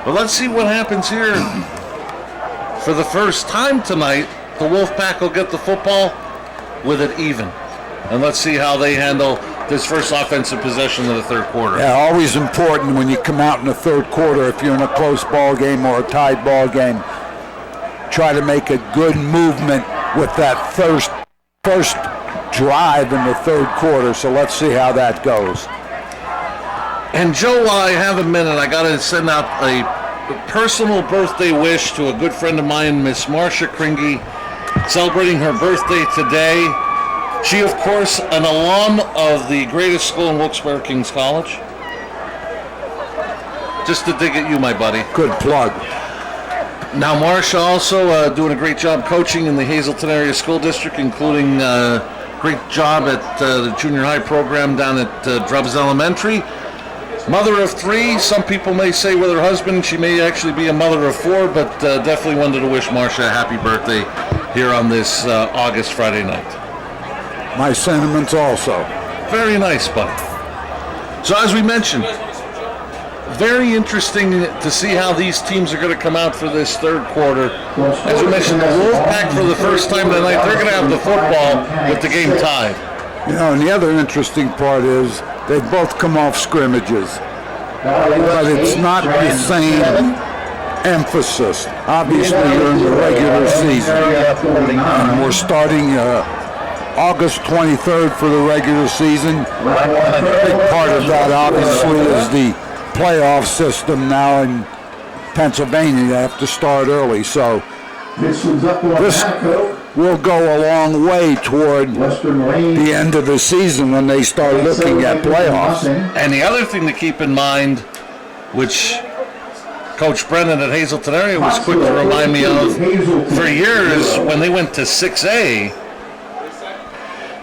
But let's see what happens here. For the first time tonight, the Wolfpack will get the football with it even. And let's see how they handle this first offensive possession of the third quarter. Yeah, always important when you come out in the third quarter, if you're in a close ball game or a tied ball game, try to make a good movement with that first drive in the third quarter. So let's see how that goes. And Joe, while I have a minute, I got to send out a personal birthday wish to a good friend of mine, Miss Marcia Kringy, celebrating her birthday today. She, of course, an alum of the greatest school in Wilkes-Barre, King's College. Just to dig at you, my buddy. Good plug. Now, Marcia also doing a great job coaching in the Hazleton Area School District, including great job at the junior high program down at Drubbs Elementary. Mother of 3, some people may say with her husband, she may actually be a mother of 4, but definitely wanted to wish Marcia a happy birthday here on this August Friday night. My sentiments also. Very nice, buddy. So as we mentioned, very interesting to see how these teams are going to come out for this third quarter. As we mentioned, the Wolfpack for the first time tonight, they're going to have the football with the game tied. You know, and the other interesting part is they've both come off scrimmages, but it's not the same emphasis. Obviously, you're in the regular season, and we're starting August 23rd for the regular season. A big part of that, obviously, is the playoff system now in Pennsylvania. You have to start early, so this will go a long way toward the end of the season when they start looking at playoffs. And the other thing to keep in mind, which Coach Brennan at Hazleton Area was quick to remind me of, for years when they went to 6A,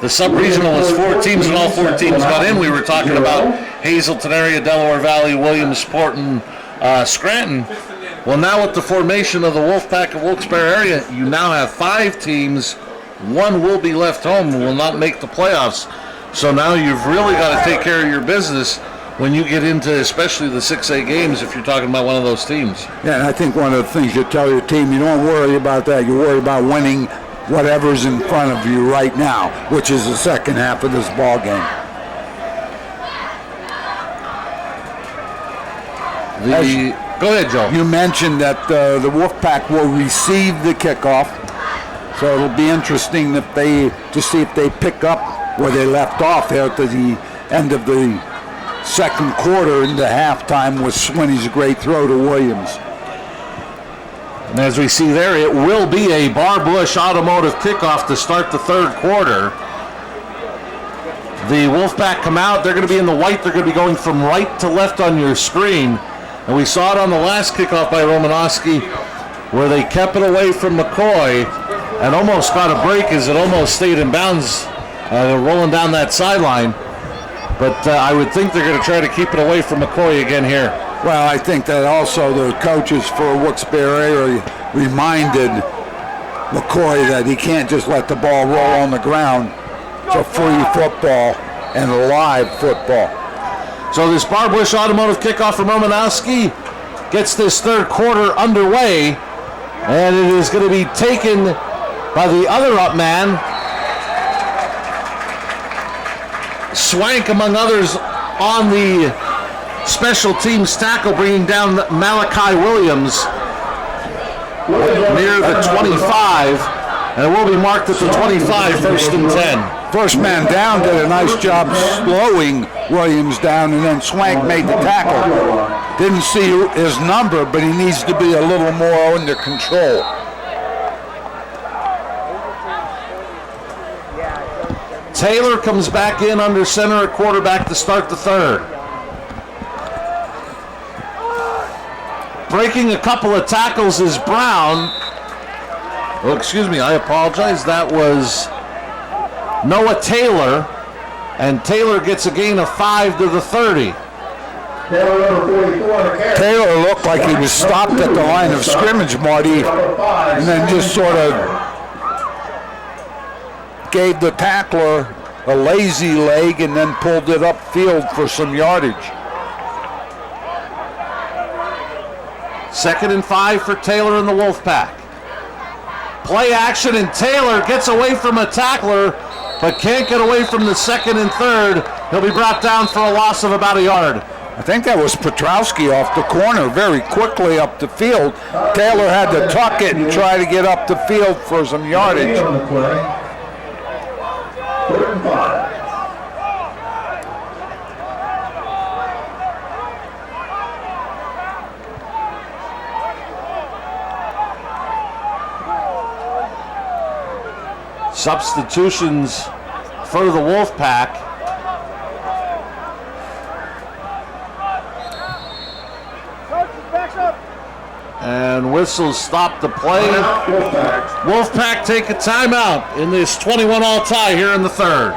the sub-regional was 4 teams and all 4 teams got in. We were talking about Hazleton Area, Delaware Valley, Williamsport, and Scranton. Well, now with the formation of the Wolfpack of Wilkes-Barre area, you now have 5 teams. 1 will be left home and will not make the playoffs. So now you've really got to take care of your business when you get into especially the 6A games if you're talking about one of those teams. Yeah, and I think one of the things you tell your team, you don't worry about that. You worry about winning whatever's in front of you right now, which is the second half of this ball game. Go ahead, Joe. You mentioned that the Wolfpack will receive the kickoff, so it'll be interesting if to see if they pick up where they left off here at the end of the second quarter into halftime with Swinney's great throw to Williams. And as we see there, it will be a Barbush Automotive kickoff to start the third quarter. The Wolfpack come out. They're going to be in the white. They're going to be going from right to left on your screen. And we saw it on the last kickoff by Romanowski where they kept it away from McCoy and almost got a break as it almost stayed in bounds rolling down that sideline. But I would think they're going to try to keep it away from McCoy again here. Well, I think that also the coaches for Wilkes-Barre area reminded McCoy that he can't just let the ball roll on the ground. It's a free football and a live football. So this Barbush Automotive kickoff from Romanowski gets this third quarter underway, and it is going to be taken by the other up man, Swank, among others, on the special teams tackle, bringing down Malachi Williams near the 25, and it will be marked at the 25, first and 10. First man down did a nice job slowing Williams down, and then Swank made the tackle. Didn't see his number, but he needs to be a little more under control. Taylor comes back in under center at quarterback to start the third. Breaking a couple of tackles is Brown. Oh, excuse me, I apologize. That was Noah Taylor, and Taylor gets a gain of 5 to the 30. Taylor looked like he was stopped at the line of scrimmage, Marty, and then just sort of gave the tackler a lazy leg and then pulled it upfield for some yardage. 2nd and 5 for Taylor and the Wolfpack. Play action, and Taylor gets away from a tackler, but can't get away from the 2nd and 3rd. He'll be brought down for a loss of about a yard. I think that was Petrowski off the corner very quickly up the field. Taylor had to tuck it and try to get up the field for some yardage. 3rd and 5. Substitutions for the Wolfpack. And whistles stop the play. Wolfpack take a timeout in this 21-all tie here in the third.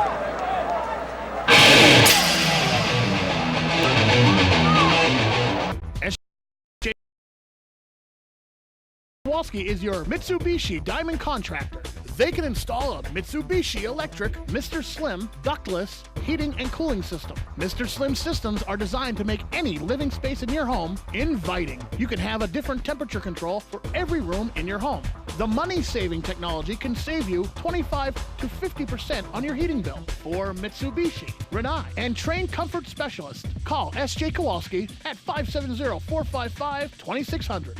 Kowalski is your Mitsubishi Diamond contractor. They can install a Mitsubishi electric Mr. Slim ductless heating and cooling system. Mr. Slim systems are designed to make any living space in your home inviting. You can have a different temperature control for every room in your home. The money-saving technology can save you 25 to 50% on your heating bill. For Mitsubishi, Rinnai, and trained comfort specialists, call S.J. Kowalski at 570-455-2600.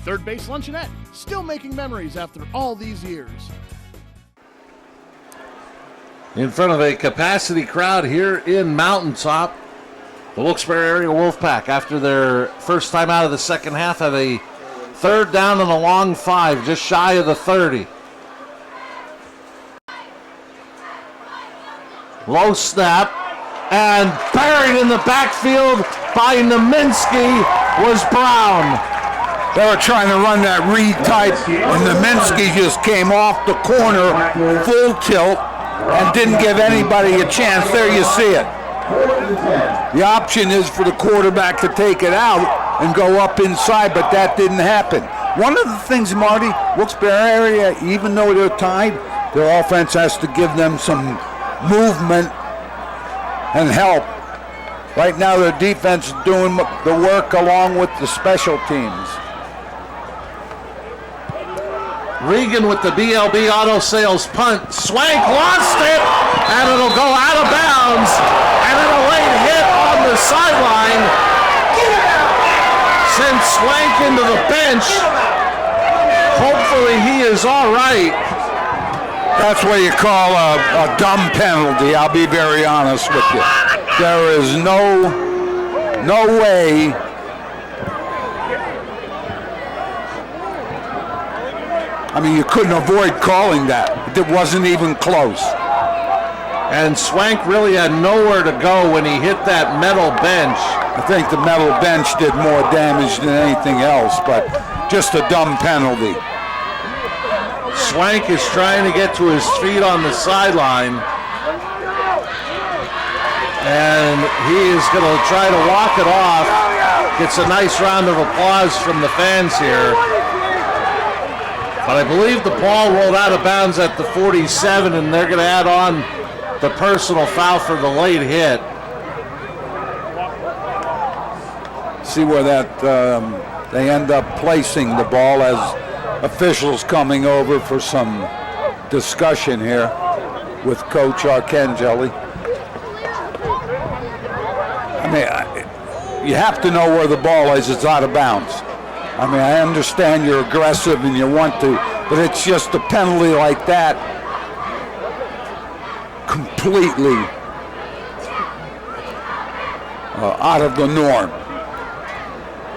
Third Base Luncheonette, still making memories after all these years. In front of a capacity crowd here in Mountaintop, the Wilkes-Barre area Wolfpack, after their first time out of the second half, have a Third down and a long 5, just shy of the 30. Low snap, and buried in the backfield by Naminsky was Brown. They were trying to run that read type, and Naminsky just came off the corner, full tilt, and didn't give anybody a chance. There you see it. The option is for the quarterback to take it out and go up inside, but that didn't happen. One of the things, Marty, Wilkes-Barre area, even though they're tied, their offense has to give them some movement and help. Right now their defense is doing the work along with the special teams. Regan with the BLB Auto Sales punt. Swank lost it, and it'll go out of bounds, and then a late hit on the sideline sends Swank into the bench. Hopefully he is all right. That's what you call a dumb penalty, I'll be very honest with you. There is no way I mean, you couldn't avoid calling that. It wasn't even close. And Swank really had nowhere to go when he hit that metal bench. I think the metal bench did more damage than anything else, but just a dumb penalty. Swank is trying to get to his feet on the sideline. And he is going to try to walk it off. Gets a nice round of applause from the fans here. But I believe the ball rolled out of bounds at the 47, and they're going to add on the personal foul for the late hit. See where that they end up placing the ball as officials coming over for some discussion here with Coach Arcangeli. I mean, you have to know where the ball is. It's out of bounds. I mean, I understand you're aggressive and you want to, but it's just a penalty like that completely out of the norm.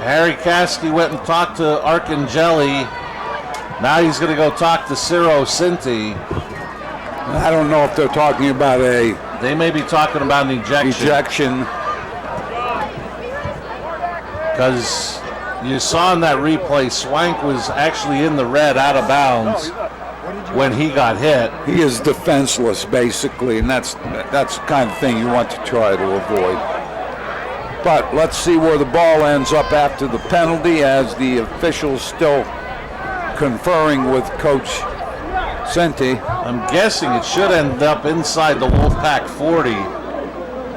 Harry Caskey went and talked to Arcangeli. Now he's going to go talk to Ciro Cinti. I don't know if they're talking about They may be talking about an ejection. Because you saw in that replay, Swank was actually in the red out of bounds when he got hit. He is defenseless, basically, and that's the kind of thing you want to try to avoid. But let's see where the ball ends up after the penalty, as the officials still conferring with Coach Cinti. I'm guessing it should end up inside the Wolfpack 40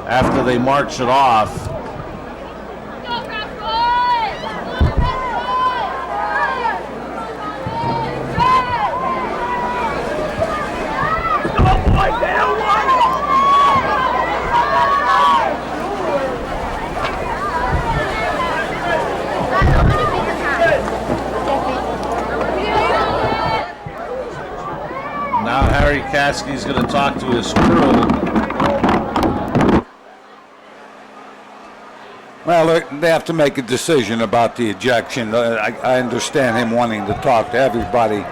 after they march it off. Now Harry Caskey's going to talk to his crew. Well, they have to make a decision about the ejection. I understand him wanting to talk to everybody.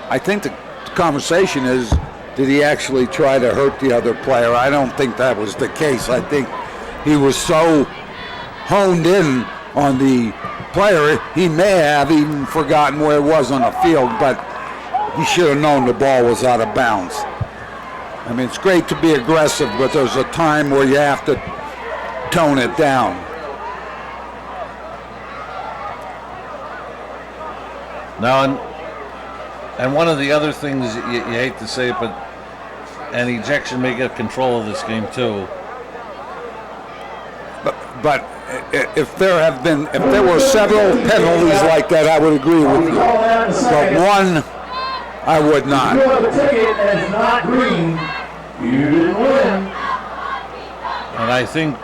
I think the conversation is, did he actually try to hurt the other player? I don't think that was the case. I think he was so honed in on the player, he may have even forgotten where it was on the field, but he should have known the ball was out of bounds. I mean, it's great to be aggressive, but there's a time where you have to tone it down. Now, and one of the other things, you hate to say it, but an ejection may get control of this game too. But if there were several penalties like that, I would agree with you. But one, I would not. You have a ticket and it's not green, you didn't win. And I think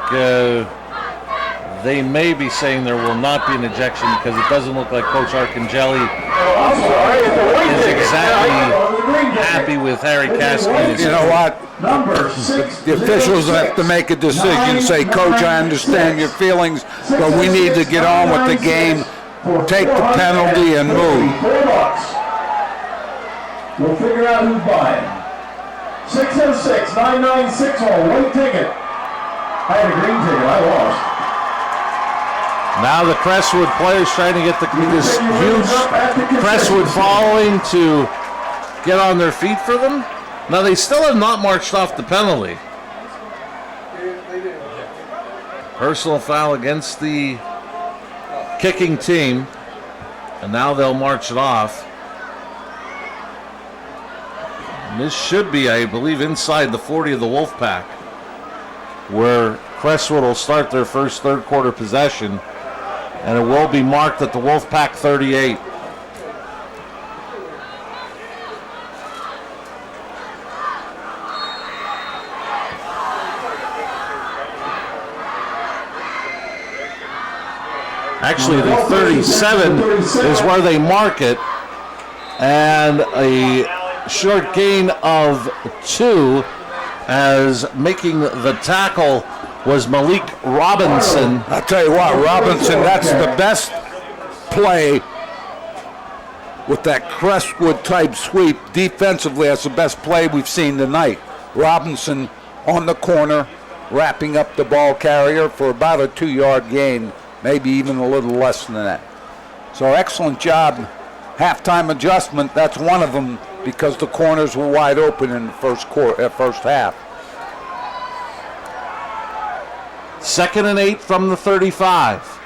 they may be saying there will not be an ejection because it doesn't look like Coach Arcangeli is exactly happy with Harry Caskey. You know what? The officials have to make a decision. Say, Coach, I understand your feelings, but we need to get on with the game. Take the penalty and move. We'll figure out who's buying. 606-9961, white ticket. I had a green ticket, I lost. Now the Crestwood players trying to get this huge Crestwood following to get on their feet for them. Now they still have not marched off the penalty. Personal foul against the kicking team, and now they'll march it off. And this should be, I believe, inside the 40 of the Wolfpack, where Crestwood will start their first third quarter possession, and it will be marked at the Wolfpack 38. Actually, the 37 is where they mark it, and a short gain of 2, as making the tackle was Malik Robinson. I'll tell you what, Robinson, that's the best play with that Crestwood type sweep. Defensively, that's the best play we've seen tonight. Robinson on the corner, wrapping up the ball carrier for about a 2-yard gain, maybe even a little less than that. So excellent job. Halftime adjustment, that's one of them, because the corners were wide open in the first half. 2nd and 8 from the 35.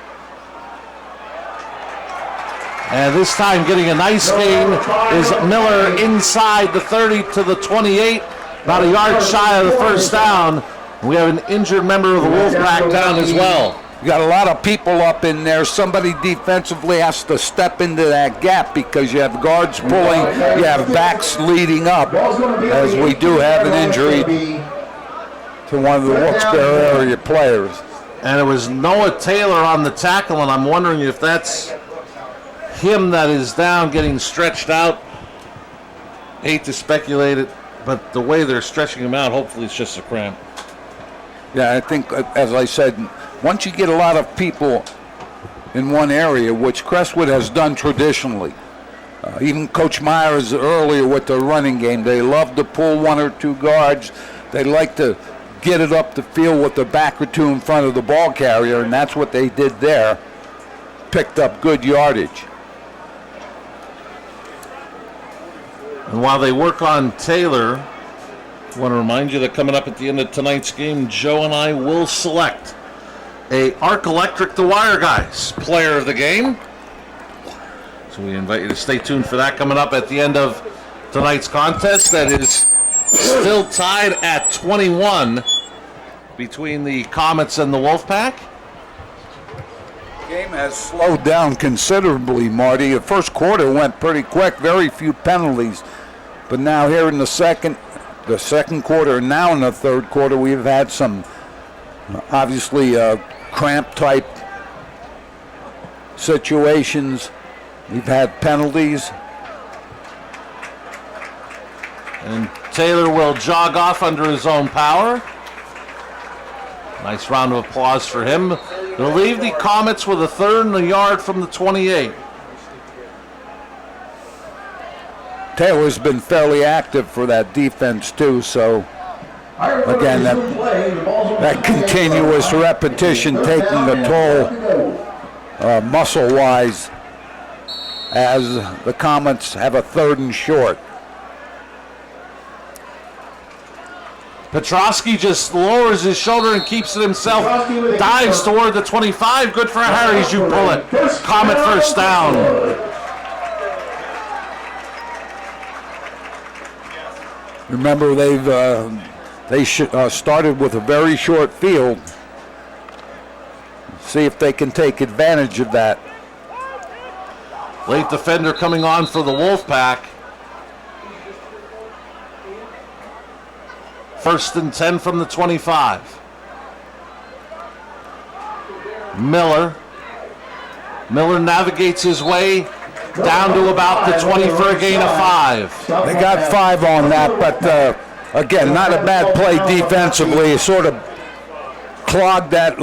And this time getting a nice gain is Miller inside the 30 to the 28, about a yard shy of the first down. We have an injured member of the Wolfpack down as well. You got a lot of people up in there. Somebody defensively has to step into that gap, because you have guards pulling, you have backs leading up, as we do have an injury to one of the Wilkes-Barre area players. And it was Noah Taylor on the tackle, and I'm wondering if that's him that is down, getting stretched out. Hate to speculate it, but the way they're stretching him out, hopefully it's just a cramp. Yeah, I think, as I said, once you get a lot of people in one area, which Crestwood has done traditionally, even Coach Myers earlier with the running game, they love to pull 1 or 2 guards. They like to get it up the field with the back or 2 in front of the ball carrier, and that's what they did there. Picked up good yardage. And while they work on Taylor, I want to remind you that coming up at the end of tonight's game, Joe and I will select a Arc Electric The Wire Guys player of the game. So we invite you to stay tuned for that coming up at the end of tonight's contest. That is still tied at 21 between the Comets and the Wolfpack. The game has slowed down considerably, Marty. The first quarter went pretty quick, very few penalties. But now here in the second quarter, and now in the third quarter, we've had some, obviously, cramp type situations. We've had penalties. And Taylor will jog off under his own power. Nice round of applause for him. They'll leave the Comets with a 3rd and a yard from the 28. Taylor's been fairly active for that defense too, so again, that continuous repetition taking a toll muscle-wise, as the Comets have a 3rd and short. Petrosky just lowers his shoulder and keeps it himself. Dives toward the 25. Good for Harry's. You pull it. Comet first down. Remember, they started with a very short field. See if they can take advantage of that. Late defender coming on for the Wolfpack. 1st and 10 from the 25. Miller navigates his way down to about the 20 for a gain of 5. They got 5 on that, but again, not a bad play defensively. It sort of clogged that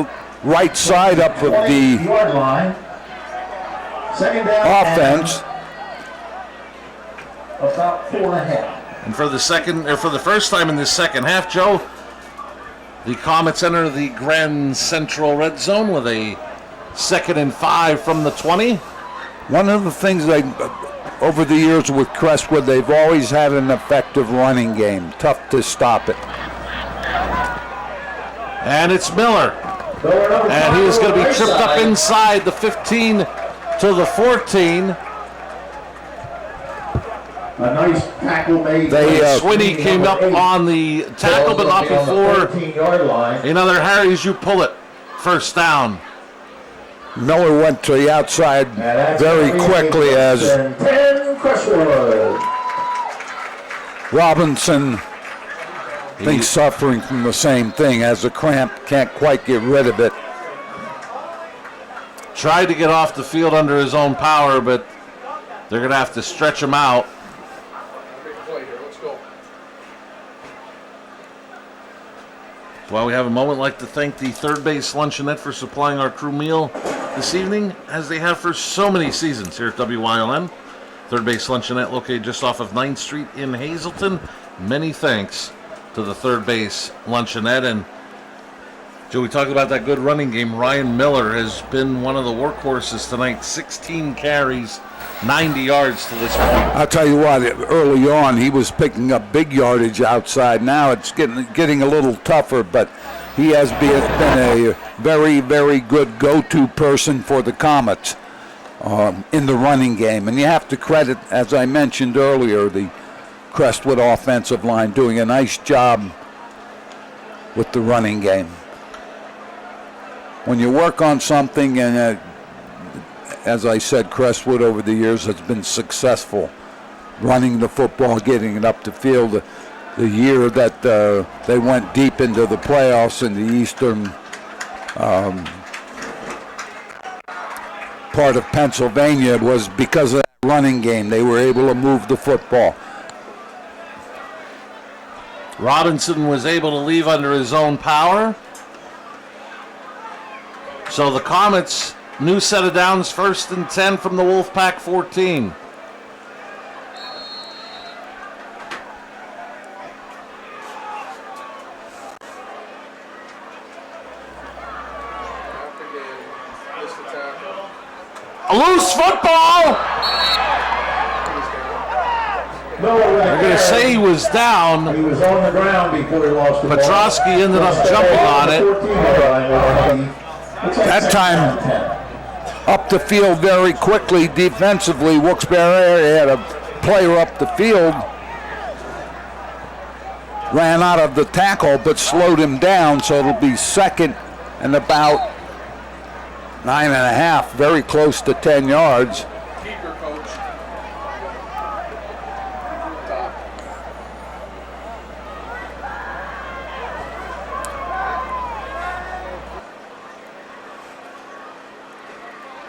right side up of the offense. About 4.5. And for the first time in this second half, Joe, the Comets enter the Grand Central red zone with a 2nd and 5 from the 20. One of the things over the years with Crestwood, they've always had an effective running game. Tough to stop it. And it's Miller. And he is going to be tripped up inside the 15 to the 14. A nice tackle made. Swinney came up on the tackle, but not before. Another Harry's, you pull it. First down. Miller went to the outside very quickly as Robinson thinks suffering from the same thing, as the cramp, can't quite get rid of it. Tried to get off the field under his own power, but they're going to have to stretch him out. While we have a moment, I'd like to thank the Third Base Luncheonette for supplying our crew meal this evening, as they have for so many seasons here at WYLN. Third Base Luncheonette located just off of 9th Street in Hazleton. Many thanks to the Third Base Luncheonette. And Joe, we talked about that good running game. Ryan Miller has been one of the workhorses tonight. 16 carries, 90 yards to this point. I'll tell you what, early on he was picking up big yardage outside. Now it's getting a little tougher, but he has been a very, very good go-to person for the Comets in the running game. And you have to credit, as I mentioned earlier, the Crestwood offensive line doing a nice job with the running game. When you work on something, and as I said, Crestwood over the years has been successful running the football, getting it up the field. The year that they went deep into the playoffs in the eastern part of Pennsylvania was because of that running game. They were able to move the football. Robinson was able to leave under his own power. So the Comets, new set of downs, 1st and 10 from the Wolfpack 14. A loose football! They're going to say he was down. He was on the ground before he lost the ball. Petrosky ended up jumping on it. That time up the field very quickly defensively. Wilkes-Barre had a player up the field, ran out of the tackle but slowed him down, so it'll be 2nd and about 9.5, very close to 10 yards.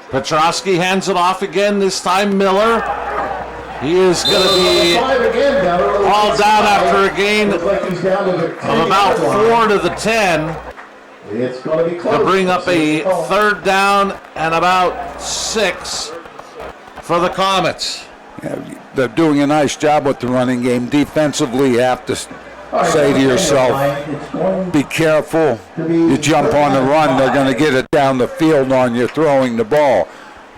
Petrosky hands it off again, this time Miller. He is going to be all down after a gain of about 4 to the 10. It's going to be close. To bring up a 3rd down and about 6 for the Comets. Yeah, they're doing a nice job with the running game. Defensively, you have to say to yourself, be careful. You jump on the run, they're going to get it down the field on you throwing the ball.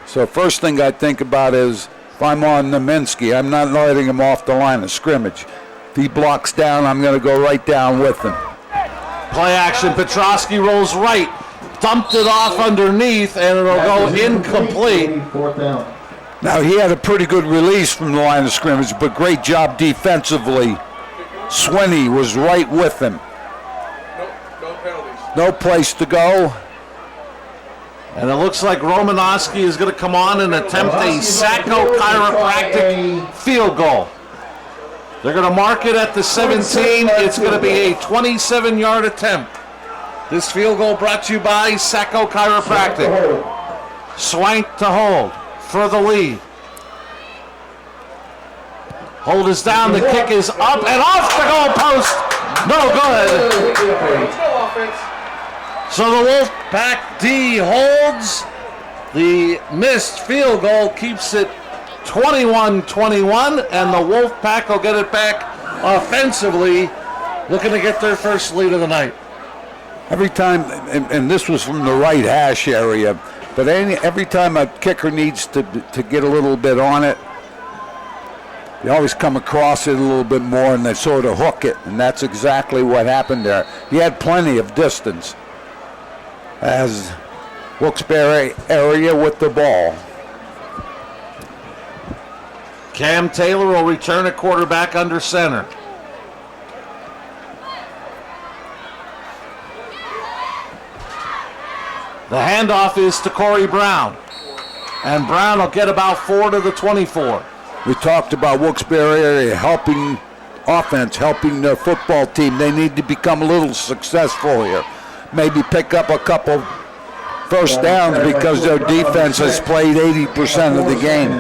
So first thing I think about is, if I'm on Naminsky, I'm not letting him off the line of scrimmage. If he blocks down, I'm going to go right down with him. Play action, Petrosky rolls right, dumped it off underneath, and it'll go incomplete. Now, he had a pretty good release from the line of scrimmage, but great job defensively. Swinney was right with him. No penalties. No place to go. And it looks like Romanowski is going to come on and attempt a Sacco chiropractic field goal. They're going to mark it at the 17. It's going to be a 27-yard attempt. This field goal brought to you by Sacco Chiropractic. Swank to hold for the lead. Hold is down, the kick is up and off the goal post. No good. So the Wolfpack D holds. The missed field goal keeps it 21-21, and the Wolfpack will get it back offensively, looking to get their first lead of the night. Every time, and this was from the right hash area, but every time a kicker needs to get a little bit on it, they always come across it a little bit more and they sort of hook it, and that's exactly what happened there. He had plenty of distance as Wilkes-Barre area with the ball. Cam Taylor will return at quarterback under center. The handoff is to Corey Brown, and Brown will get about 4 to the 24. We talked about Wilkes-Barre area helping offense, helping their football team. They need to become a little successful here. Maybe pick up a couple first downs because their defense has played 80% of the game.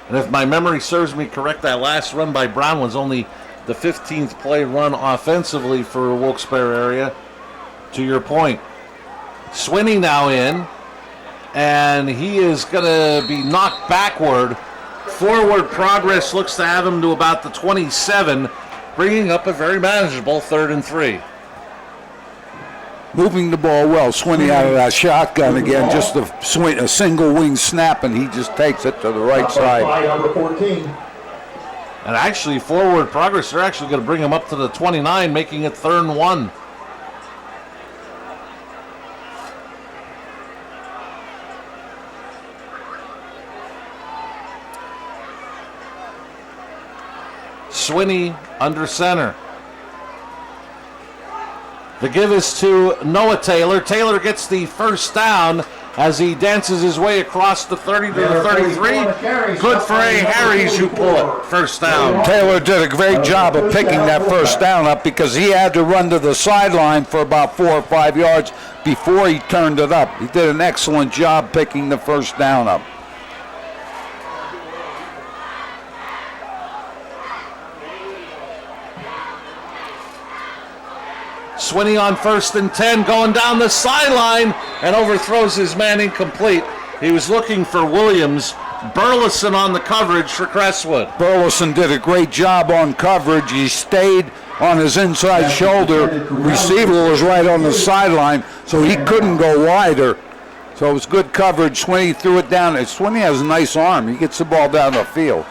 And if my memory serves me correct, that last run by Brown was only the 15th play run offensively for Wilkes-Barre area. To your point, Swinney now in, and he is going to be knocked backward. Forward progress looks to have him to about the 27, bringing up a very manageable 3rd and 3. Moving the ball well, Swinney out of that shotgun again, just a single wing snap, and he just takes it to the right side. Number 14. And actually, forward progress, they're actually going to bring him up to the 29, making it 3rd and 1. Swinney under center. The give is to Noah Taylor. Taylor gets the first down as he dances his way across the 30 to the 33. Good for A. Harries, who pull it. First down. Taylor did a great job of picking that first down up because he had to run to the sideline for about 4 or 5 yards before he turned it up. He did an excellent job picking the first down up. Swinney on 1st and 10, going down the sideline and overthrows his man incomplete. He was looking for Williams. Burleson on the coverage for Crestwood. Burleson did a great job on coverage. He stayed on his inside shoulder. Receiver was right on the sideline, so he couldn't go wider. So it was good coverage. Swinney threw it down. Swinney has a nice arm. He gets the ball down the field.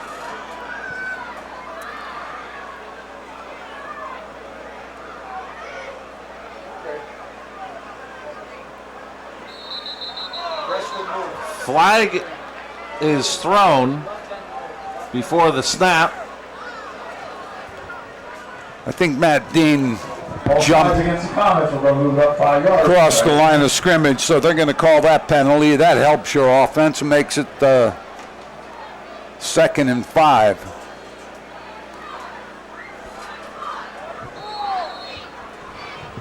Flag is thrown before the snap. I think Matt Dean jumped across the line of scrimmage, so they're going to call that penalty. That helps your offense and makes it 2nd and 5.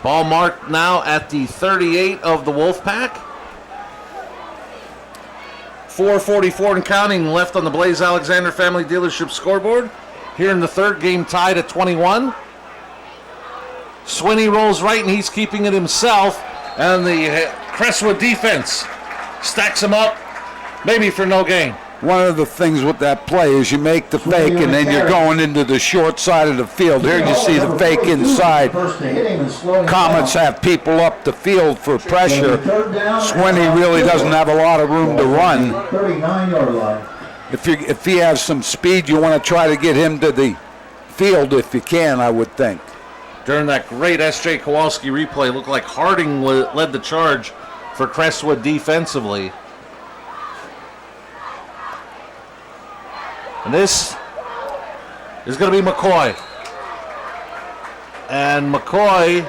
Ball marked now at the 38 of the Wolfpack. 4:44 and counting left on the Blaze Alexander Family Dealership scoreboard. Here in the 3rd, game tied at 21. Swinney rolls right, and he's keeping it himself. And the Crestwood defense stacks him up, maybe for no gain. One of the things with that play is you make the fake, and then you're going into the short side of the field. Here you see the fake inside. Comets have people up the field for pressure. Swinney really doesn't have a lot of room to run. 39-yard line. If he has some speed, you want to try to get him to the field if you can, I would think. During that great S.J. Kowalski replay, it looked like Harding led the charge for Crestwood defensively. And this is going to be McCoy. And McCoy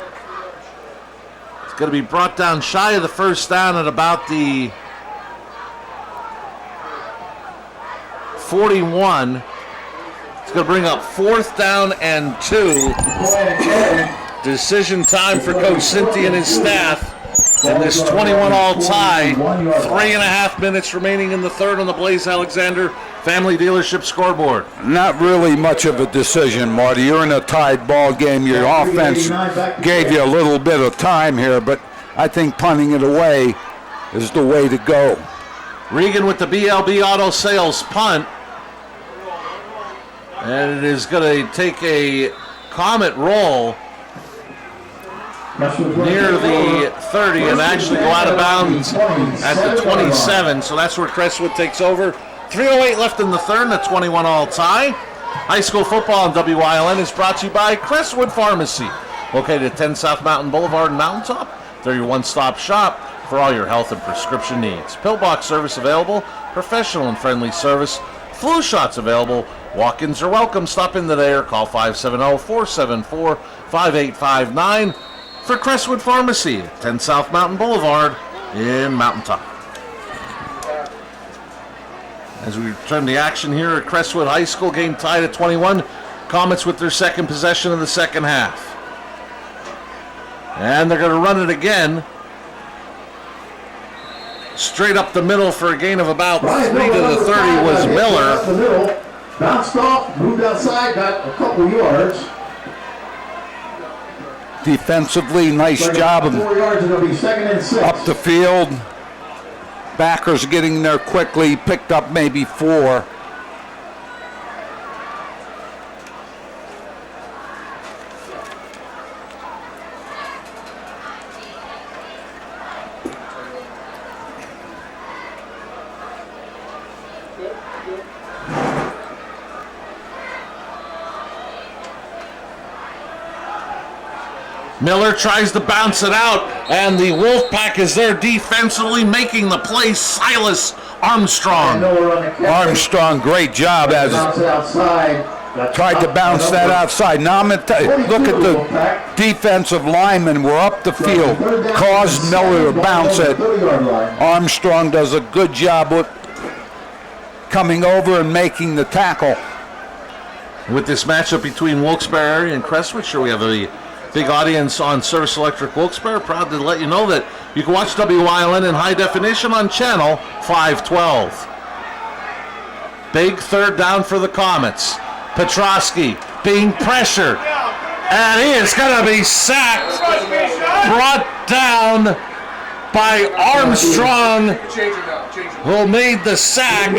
is going to be brought down shy of the first down at about the 41. It's going to bring up 4th down and 2. Decision time for Coach Cinti and his staff. in this 21-all tie. 3.5 minutes remaining in the third on the Blaze Alexander Family Dealership scoreboard. Not really much of a decision, Marty. You're in a tied ball game. Your offense gave you a little bit of time here, but I think punting it away is the way to go. Regan with the BLB Auto Sales punt. And it is going to take a Comet roll near the 30 and actually go out of bounds at the 27. So that's where Crestwood takes over. 3:08 left in the third, and a 21-all tie. High school football on WILN is brought to you by Crestwood Pharmacy, located at 10 South Mountain Boulevard in Mountaintop. They're your one-stop shop for all your health and prescription needs. Pillbox service available, professional and friendly service, flu shots available. Walk-ins are welcome. Stop in today or call 570-474-5859 for Crestwood Pharmacy at 10 South Mountain Boulevard in Mountaintop. As we return the action here at Crestwood High School, game tied at 21. Comets with their second possession of the second half. And they're going to run it again. Straight up the middle for a gain of about 3 to the 30 was Miller. Bounced off, moved outside, got a couple yards. Defensively, nice job of 4 yards, it'll be 2nd and 6. up the field. Backers getting there quickly, picked up maybe 4. Miller tries to bounce it out, and the Wolfpack is there defensively making the play. Silas Armstrong. Armstrong, great job as tried to bounce that outside. Now I'm gonna look at the defensive linemen. We're up the field, caused Miller to bounce it. Armstrong does a good job with coming over and making the tackle. With this matchup between Wilkes-Barre and Crestwood, sure we have a big audience on Service Electric Wilkes-Barre. Proud to let you know that you can watch WILN in high definition on channel 512. Big third down for the Comets. Petrosky being pressured, and he is going to be sacked, brought down by Armstrong, who made the sack.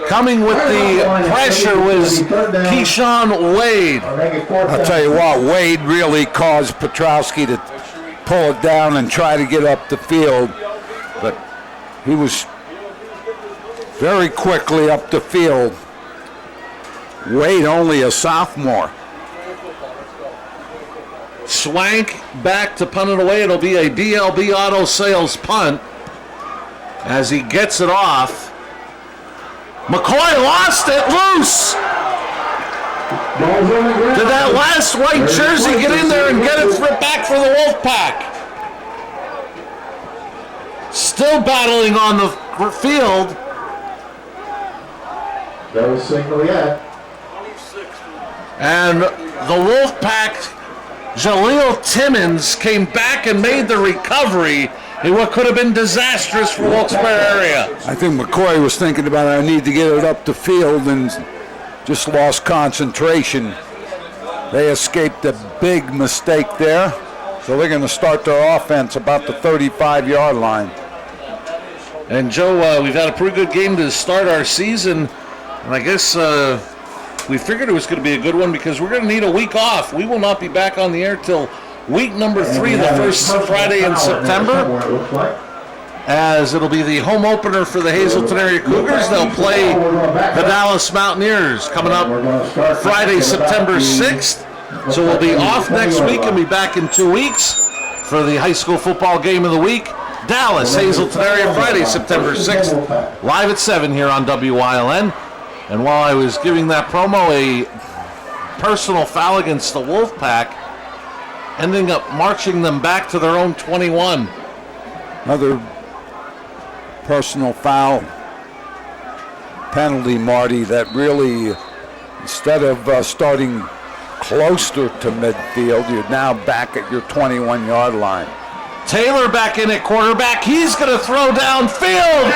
Coming with the pressure was Keyshawn Wade. I'll tell you what, Wade really caused Petrowski to pull it down and try to get up the field, but he was very quickly up the field. Wade only a sophomore. Swank back to punt it away. It'll be a BLB Auto Sales punt as he gets it off. McCoy lost it loose. Did that last white jersey get in there and get it back for the Wolfpack? Still battling on the field. No signal yet. And the Wolfpack, Jaleel Timmons, came back and made the recovery in what could have been disastrous for Wilkes-Barre area. I think McCoy was thinking about it. I need to get it up the field and just lost concentration. They escaped a big mistake there. So they're going to start their offense about the 35-yard line. And Joe, we've had a pretty good game to start our season. And I guess we figured it was going to be a good one because we're going to need a week off. We will not be back on the air till week number 3, the first Friday in September, as it'll be the home opener for the Hazleton area Cougars. They'll play the Dallas Mountaineers coming up Friday, September 6th. So we'll be off next week and be back in 2 weeks for the high school football game of the week. Dallas, Hazleton area, Friday, September 6th, live at 7 here on WILN. And while I was giving that promo, a personal foul against the Wolfpack, ending up marching them back to their own 21. Another personal foul penalty, Marty, that really, instead of starting closer to midfield. You're now back at your 21-yard line. Taylor back in at quarterback. He's going to throw downfield,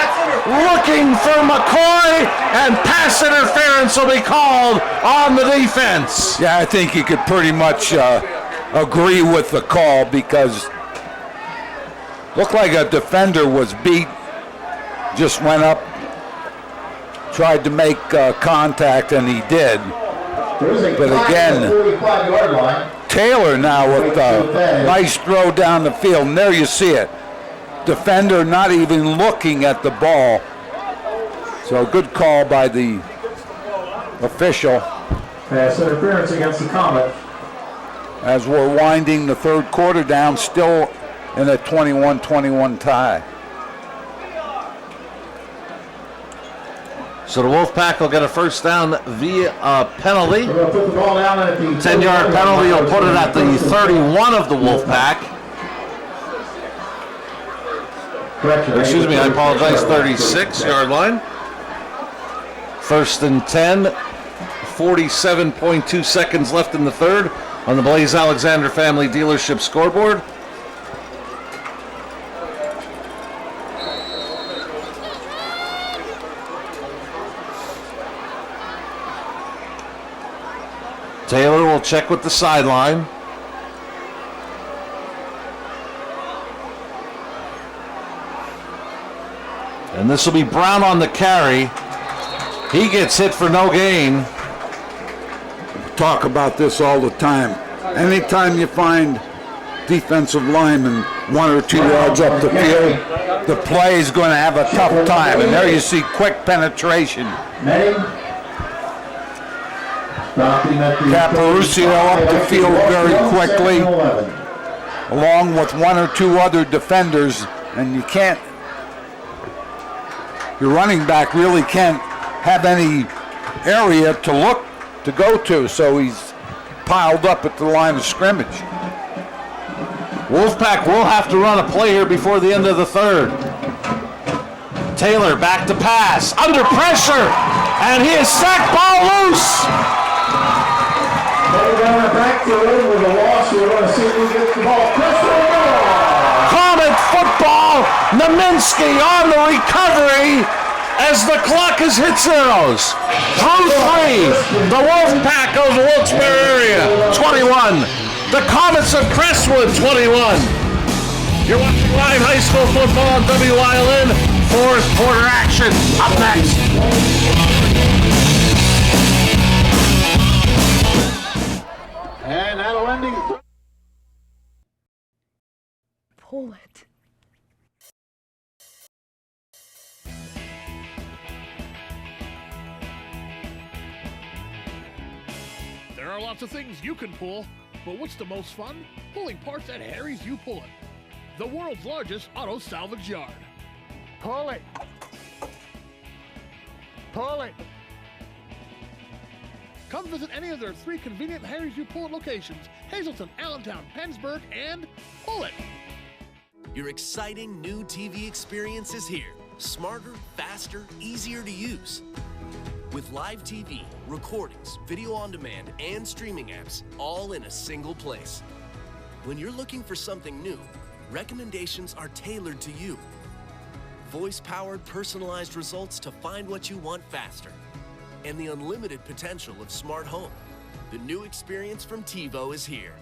looking for McCoy, and pass interference will be called on the defense. Yeah, I think you could pretty much agree with the call because looked like a defender was beat, just went up, tried to make contact, and he did. But again, Taylor now with a nice throw down the field, and there you see it. Defender not even looking at the ball. So good call by the official. Pass interference against the Comet. As we're winding the third quarter down, still in a 21-21 tie. So the Wolfpack will get a first down via a penalty. 10-yard penalty will put it at the 31 of the Wolfpack. Excuse me, I apologize, 36-yard line. First and 10, 47.2 seconds left in the third on the Blaze Alexander Family Dealership scoreboard. Taylor will check with the sideline. And this will be Brown on the carry. He gets hit for no gain. Talk about this all the time. Anytime you find defensive linemen 1 or 2 yards up the field, the play is going to have a tough time. And there you see quick penetration. Caparucio up the field very quickly, along with 1 or 2 other defenders, and you can't, your running back really can't have any area to go to, so he's piled up at the line of scrimmage. Wolfpack will have to run a play here before the end of the third. Taylor back to pass, under pressure, and he is sacked, ball loose. Back to it with a loss. We're going to see who gets the ball. Comet football. Naminsky on the recovery as the clock has hit zeros. Through 3. The Wolfpack of the Wilkes-Barre area, 21. The Comets of Crestwood, 21. You're watching live high school football on WILN. Fourth quarter action. Up next. And that'll end it. Pull it. There are lots of things you can pull, but what's the most fun? Pulling parts at Harry's You Pull It, the world's largest auto salvage yard. Pull it. Pull it. Come visit any of their 3 convenient Harry's You Pull It locations: Hazleton, Allentown, Pennsburg, and Pull It. Your exciting new TV experience is here. Smarter, faster, easier to use. With live TV, recordings, video on demand, and streaming apps, all in a single place. When you're looking for something new, recommendations are tailored to you. Voice-powered, personalized results to find what you want faster. And the unlimited potential of smart home. The new experience from TiVo is here.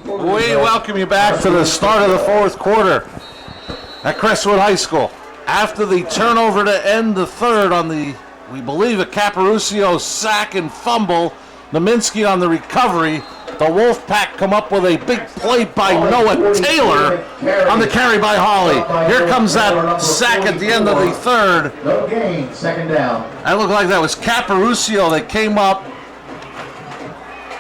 We welcome you back to the start of the fourth quarter at Crestwood High School. After the turnover to end the third on the, we believe, a Caparucio sack and fumble, Naminsky on the recovery, the Wolfpack come up with a big play by Noah Taylor on the carry by Hawley. Here comes that sack at the end of the third. No gain, second down. That looked like that was Caparucio that came up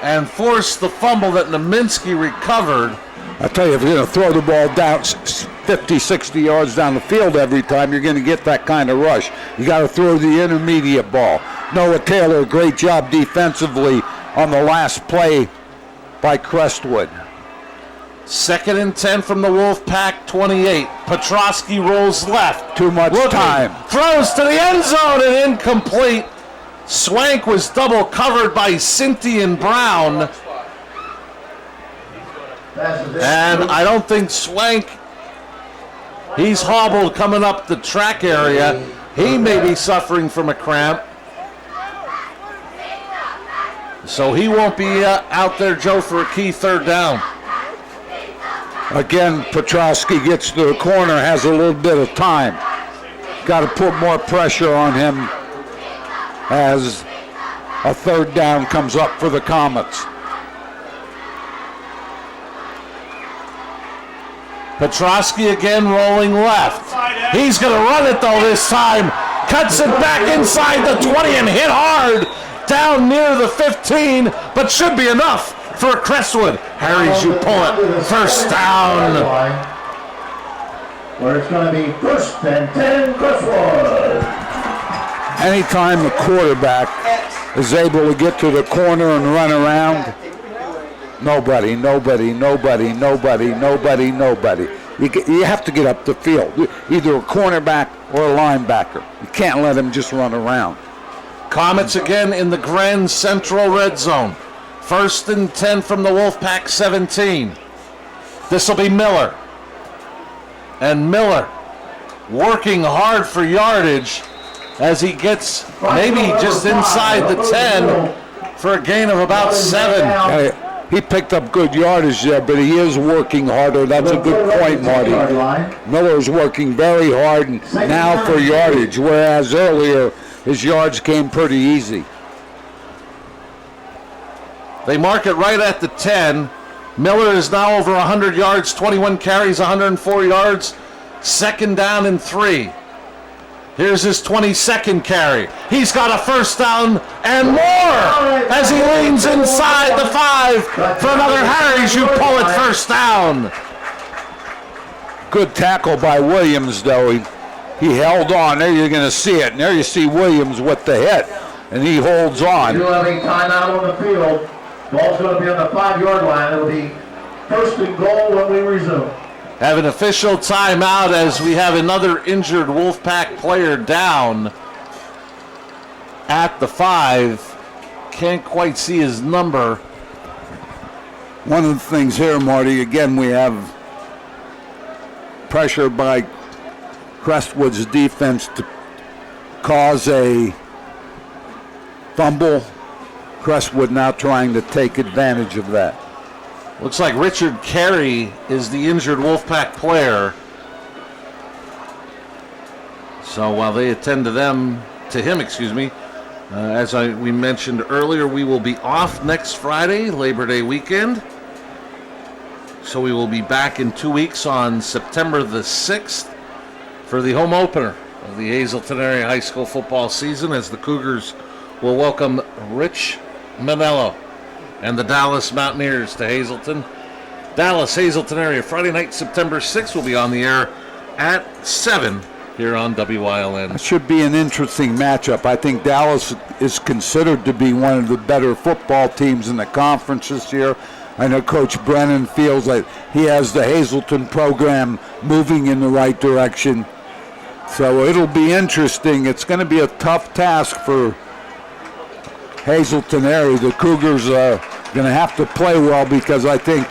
and forced the fumble that Naminsky recovered. I tell you, if you're going to throw the ball down 50, 60 yards down the field every time, you're going to get that kind of rush. You got to throw the intermediate ball. Noah Taylor, great job defensively on the last play by Crestwood. 2nd and 10 from the Wolfpack 28. Petrosky rolls left. Too much time. Throws to the end zone and incomplete. Swank was double covered by Cynthia Brown. And I don't think Swank, he's hobbled coming up the track area. He may be suffering from a cramp. So he won't be out there, Joe, for a key third down. Again, Petrosky gets to the corner, has a little bit of time. Got to put more pressure on him as a third down comes up for the Comets. Petrosky again rolling left. He's going to run it though this time. Cuts it back inside the 20 and hit hard down near the 15, but should be enough for Crestwood. Harry's, you pull it. First down. Where it's going to be 1st and 10, Crestwood. Anytime the quarterback is able to get to the corner and run around, nobody. You have to get up the field, either a cornerback or a linebacker. You can't let him just run around. Comets again in the Grand Central red zone. 1st and 10 from the Wolfpack 17. This will be Miller. And Miller working hard for yardage as he gets maybe just inside the 10 for a gain of about 7. He picked up good yardage there, but he is working harder. That's a good point, Marty. Miller's working very hard now for yardage, whereas earlier his yards came pretty easy. They mark it right at the 10. Miller is now over 100 yards, 21 carries, 104 yards. 2nd down and 3. Here's his 22nd carry. He's got a first down and more as he leans inside the 5 for another Harry's. You pull it, first down. Good tackle by Williams, though. He held on. There you're going to see it. And there you see Williams with the hit. And he holds on. You have a timeout on the field. Ball's going to be on the 5-yard line. It'll be 1st and goal when we resume. Have an official timeout as we have another injured Wolfpack player down at the 5. Can't quite see his number. One of the things here, Marty, again, we have pressure by Crestwood's defense to cause a fumble. Crestwood now trying to take advantage of that. Looks like Richard Carey is the injured Wolfpack player. So while they attend to him, as we mentioned earlier, we will be off next Friday, Labor Day weekend. So we will be back in 2 weeks on September the 6th for the home opener of the Hazleton Area High School football season, as the Cougars will welcome Rich Manello and the Dallas Mountaineers to Hazleton. Dallas, Hazleton area, Friday night, September 6th, will be on the air at 7 here on WILN. It should be an interesting matchup. I think Dallas is considered to be one of the better football teams in the conference this year. I know Coach Brennan feels like he has the Hazleton program moving in the right direction. So it'll be interesting. It's going to be a tough task for Hazleton area. The Cougars are going to have to play well because I think,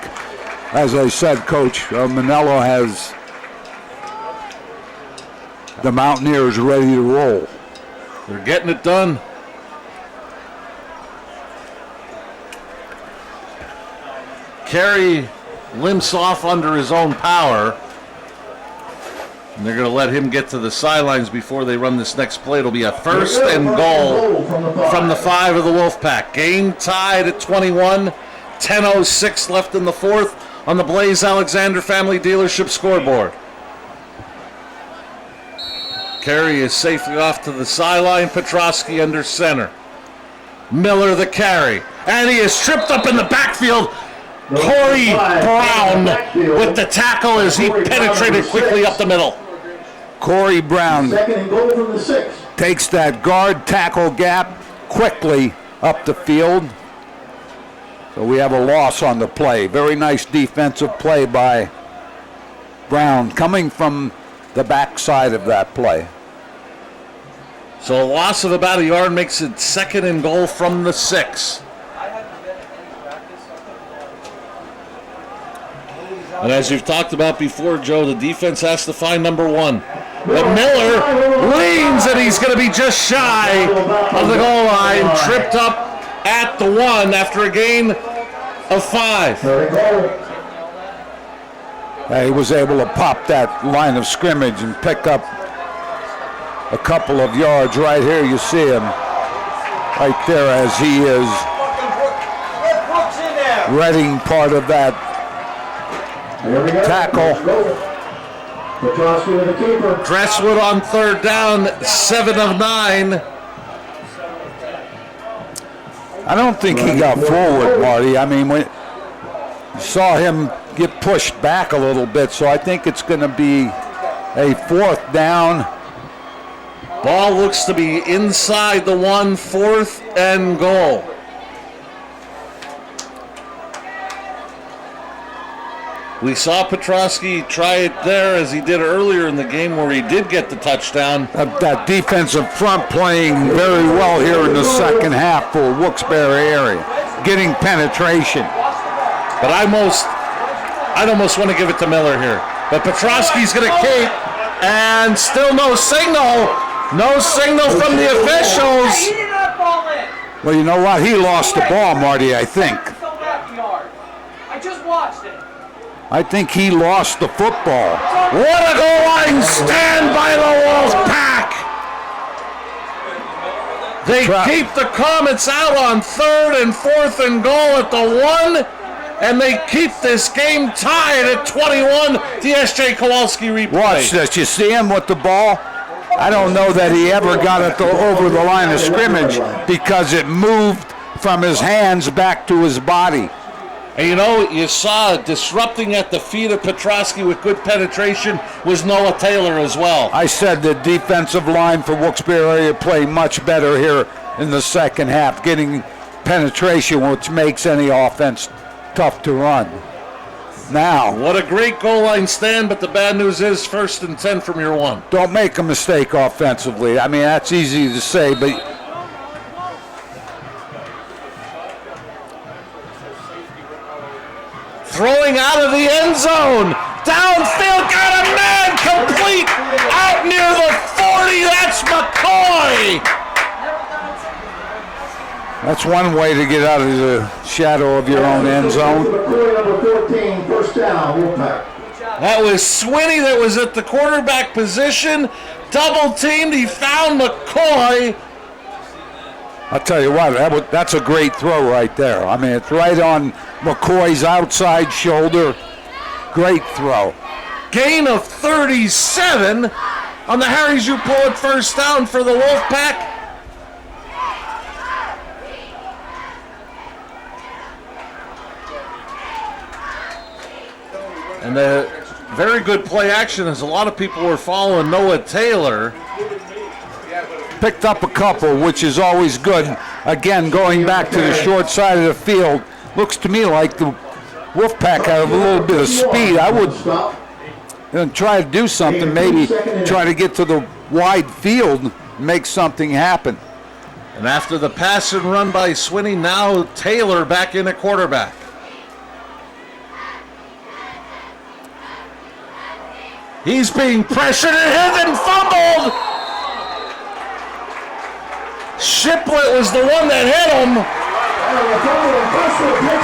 as I said, Coach Manello has the Mountaineers ready to roll. They're getting it done. Carey limps off under his own power. And they're going to let him get to the sidelines before they run this next play. It'll be a 1st and goal from the 5 of the Wolfpack. Game tied at 21. 10:06 left in the 4th on the Blaze Alexander Family Dealership scoreboard. Carey is safely off to the sideline. Petrosky under center. Miller the carry. And he is tripped up in the backfield. Corey Brown with the tackle as he penetrated quickly up the middle. Corey Brown 2nd and goal from the 6. takes that guard tackle gap quickly up the field. So we have a loss on the play. Very nice defensive play by Brown coming from the backside of that play. So a loss of about a yard makes it 2nd and goal from the 6. And as you've talked about before, Joe, the defense has to find number 1. But Miller leans, and he's going to be just shy of the goal line, tripped up at the 1 after a gain of 5. He was able to pop that line of scrimmage and pick up a couple of yards. Right here, you see him right there as he is reading part of that tackle. Crestwood on 3rd down, 7 of 9. I don't think he got forward, Marty. I mean, we saw him get pushed back a little bit, so I think it's going to be a 4th down. Ball looks to be inside the 1, 4th and goal. We saw Petrosky try it there as he did earlier in the game where he did get the touchdown. That defensive front playing very well here in the second half for Wilkes-Barre area, getting penetration. But I'd almost want to give it to Miller here. But Petrosky's going to keep, and still no signal. No signal from the officials. Well, you know what? He lost the ball, Marty, I think. I just watched it. I think he lost the football. What a goal line stand by the Wolfpack! They keep the Comets out on 3rd and 4th and goal at the 1, and they keep this game tied at 21. The S.J. Kowalski replay. Watch this. You see him with the ball? I don't know that he ever got it over the line of scrimmage because it moved from his hands back to his body. And you know, you saw disrupting at the feet of Petrosky with good penetration was Noah Taylor as well. I said the defensive line for Wilkes-Barre area play much better here in the second half, getting penetration, which makes any offense tough to run. Now, what a great goal line stand, but the bad news is 1st and 10 from your 1. Don't make a mistake offensively. I mean, that's easy to say, but throwing out of the end zone. Downfield, got a man complete out near the 40. That's McCoy. That's one way to get out of the shadow of your own end zone. That was Swinney that was at the quarterback position. Double teamed. He found McCoy. I'll tell you what, that's a great throw right there. I mean, it's right on McCoy's outside shoulder. Great throw. Gain of 37 on the Harry's You Pull It 1st down for the Wolfpack. And the very good play action as a lot of people were following Noah Taylor. Picked up a couple, which is always good. Again, going back to the short side of the field, looks to me like the Wolfpack had a little bit of speed. I would try to do something, maybe try to get to the wide field, make something happen. And after the pass and run by Swinney, now Taylor back in at quarterback. He's being pressured and hit and fumbled. Shiplet was the one that hit him.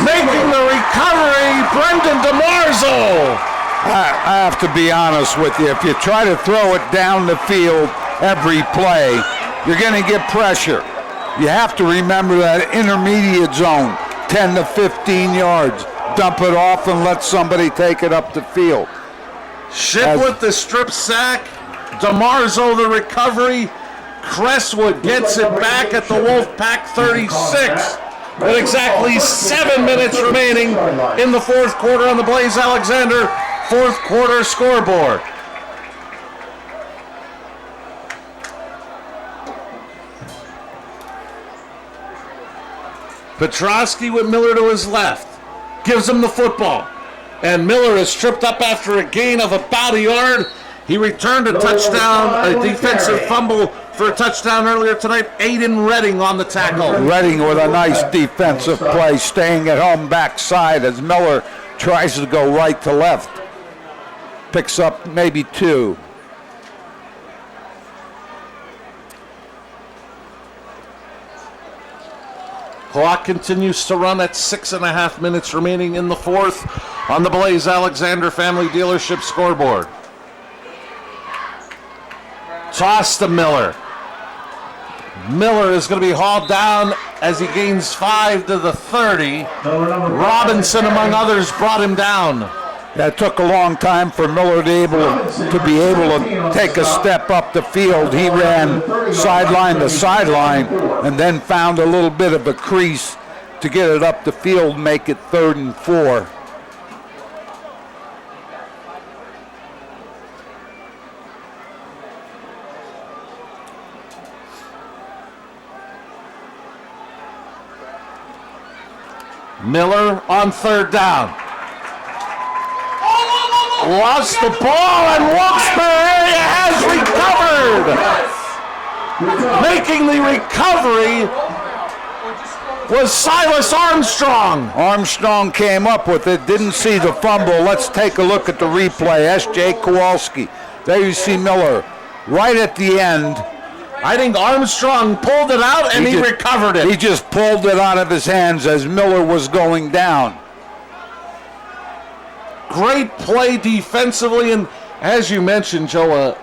Making the recovery, Brendan DeMarzo. I have to be honest with you. If you try to throw it down the field every play, you're going to get pressure. You have to remember that intermediate zone, 10 to 15 yards. Dump it off and let somebody take it up the field. Shiplet the strip sack, DeMarzo the recovery, Crestwood gets it back at the Wolfpack 36. With exactly 7 minutes remaining in the 4th quarter on the Blaze Alexander 4th quarter scoreboard. Petrosky with Miller to his left, gives him the football. And Miller is tripped up after a gain of about a yard. He returned a touchdown, a defensive fumble for a touchdown earlier tonight. Aiden Redding on the tackle. Redding with a nice defensive play, staying at home backside as Miller tries to go right to left. Picks up maybe 2. Clock continues to run at 6.5 minutes remaining in the fourth on the Blaze Alexander Family Dealership scoreboard. Toss to Miller. Miller is going to be hauled down as he gains 5 to the 30. Robinson, among others, brought him down. That took a long time for Miller to be able to take a step up the field. He ran sideline to sideline and then found a little bit of a crease to get it up the field, make it 3rd and 4. Miller on 3rd down. Lost the ball, and Wilkes-Barre has recovered. Making the recovery was Silas Armstrong. Armstrong came up with it, didn't see the fumble. Let's take a look at the replay. S.J. Kowalski. There you see Miller right at the end. I think Armstrong pulled it out and he recovered it. He just pulled it out of his hands as Miller was going down. Great play defensively, and as you mentioned, Joe, a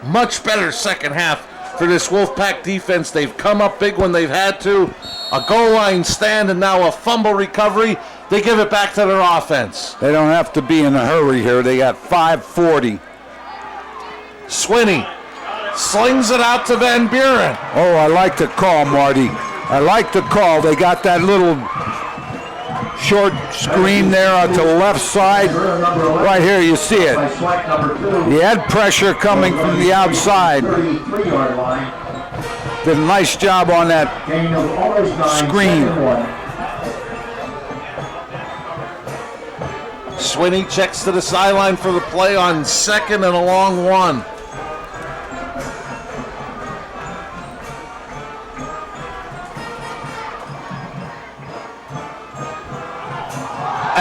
much better second half for this Wolfpack defense. They've come up big when they've had to. A goal line stand and now a fumble recovery. They give it back to their offense. They don't have to be in a hurry here. They got 5:40. Swinney slings it out to Van Buren. Oh, I like the call, Marty. I like the call. They got that little short screen there on the left side. Right here, you see it. He had pressure coming from the outside. Did a nice job on that screen. Swinney checks to the sideline for the play on 2nd and a long one.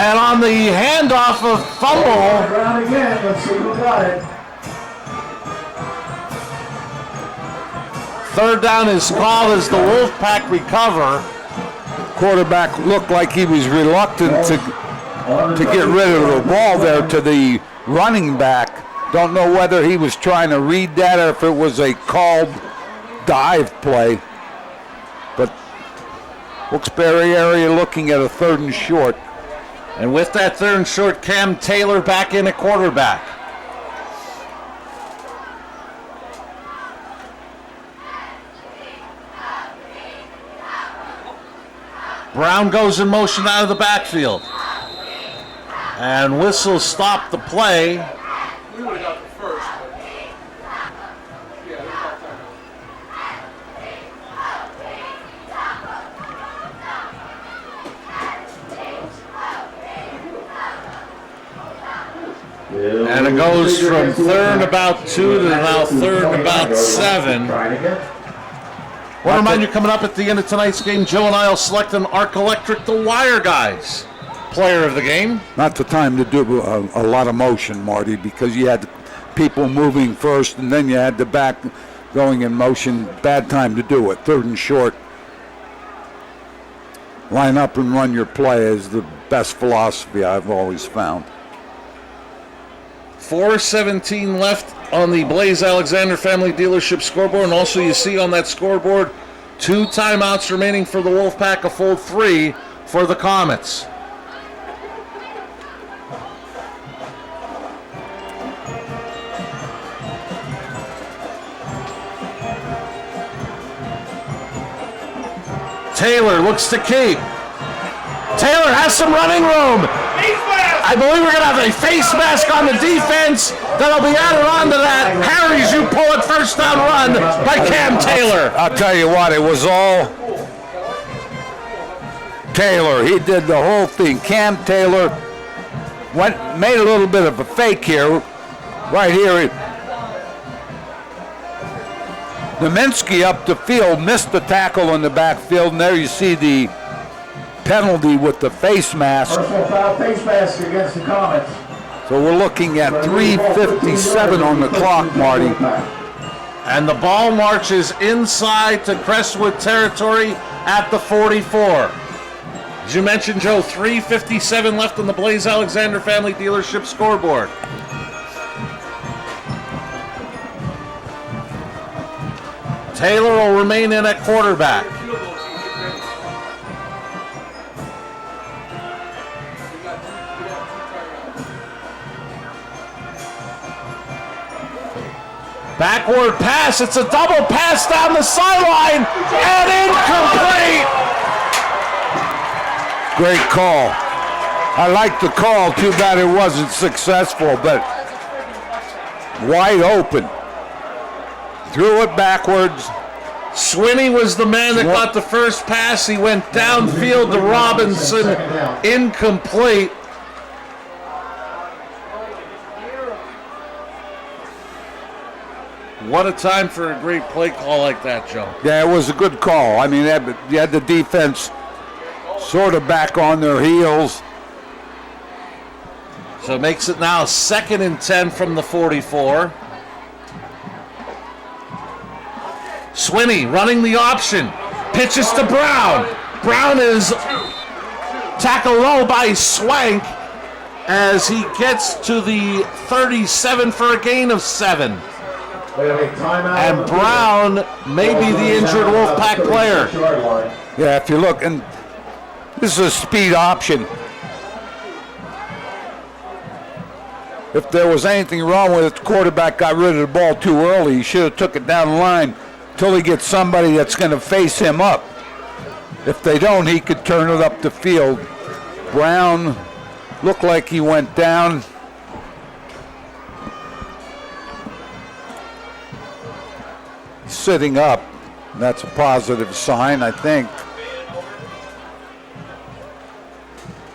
And on the handoff of fumble. Again. Let's see who got it. 3rd down is called as the Wolfpack recover. Quarterback looked like he was reluctant to get rid of the ball there to the running back. Don't know whether he was trying to read that or if it was a called dive play. But Wilkes-Barre area looking at a 3rd and short. And with that 3rd and short, Cam Taylor back in at quarterback. Brown goes in motion out of the backfield. And whistle stopped the play. We would have got the first, but yeah, they called And it goes from 3rd and about 2 to now 3rd and about 7. I want to remind you, coming up at the end of tonight's game, Joe and I will select an Arc Electric, the Wire Guys player of the game. Not the time to do a lot of motion, Marty, because you had people moving first and then you had the back going in motion. Bad time to do it. 3rd and short. Line up and run your play is the best philosophy I've always found. 4:17 left on the Blaze Alexander Family Dealership scoreboard, and also you see on that scoreboard 2 timeouts remaining for the Wolfpack, a full 3 for the Comets. Taylor looks to keep. Taylor has some running room. I believe we're going to have a face mask on the defense that'll be added on to that. Harry's you pull it, 1st down run by Cam Taylor. I'll tell you what, it was all Taylor. He did the whole thing. Cam Taylor made a little bit of a fake here. Right here. Naminsky up the field, missed the tackle in the backfield, and there you see the penalty with the face mask. Personal foul, face mask against the Comets. So we're looking at 3:57 on the clock, Marty. And the ball marches inside to Crestwood territory at the 44. As you mentioned, Joe, 3:57 left on the Blaze Alexander Family Dealership scoreboard. Taylor will remain in at quarterback. Backward pass, it's a double pass down the sideline, and incomplete! Great call. I like the call, too bad it wasn't successful, but wide open. Threw it backwards. Swinney was the man that got the first pass. He went downfield to Robinson, incomplete. What a time for a great play call like that, Joe. Yeah, it was a good call. I mean, you had the defense sort of back on their heels. So it makes it now 2nd and 10 from the 44. Swinney running the option. Pitches to Brown. Brown is tackled low by Swank as he gets to the 37 for a gain of 7. And Brown may be the injured Wolfpack player. Yeah, if you look, and this is a speed option. If there was anything wrong with it, the quarterback got rid of the ball too early. He should have took it down the line until he gets somebody that's going to face him up. If they don't, he could turn it up the field. Brown looked like he went down. Sitting up. That's a positive sign, I think.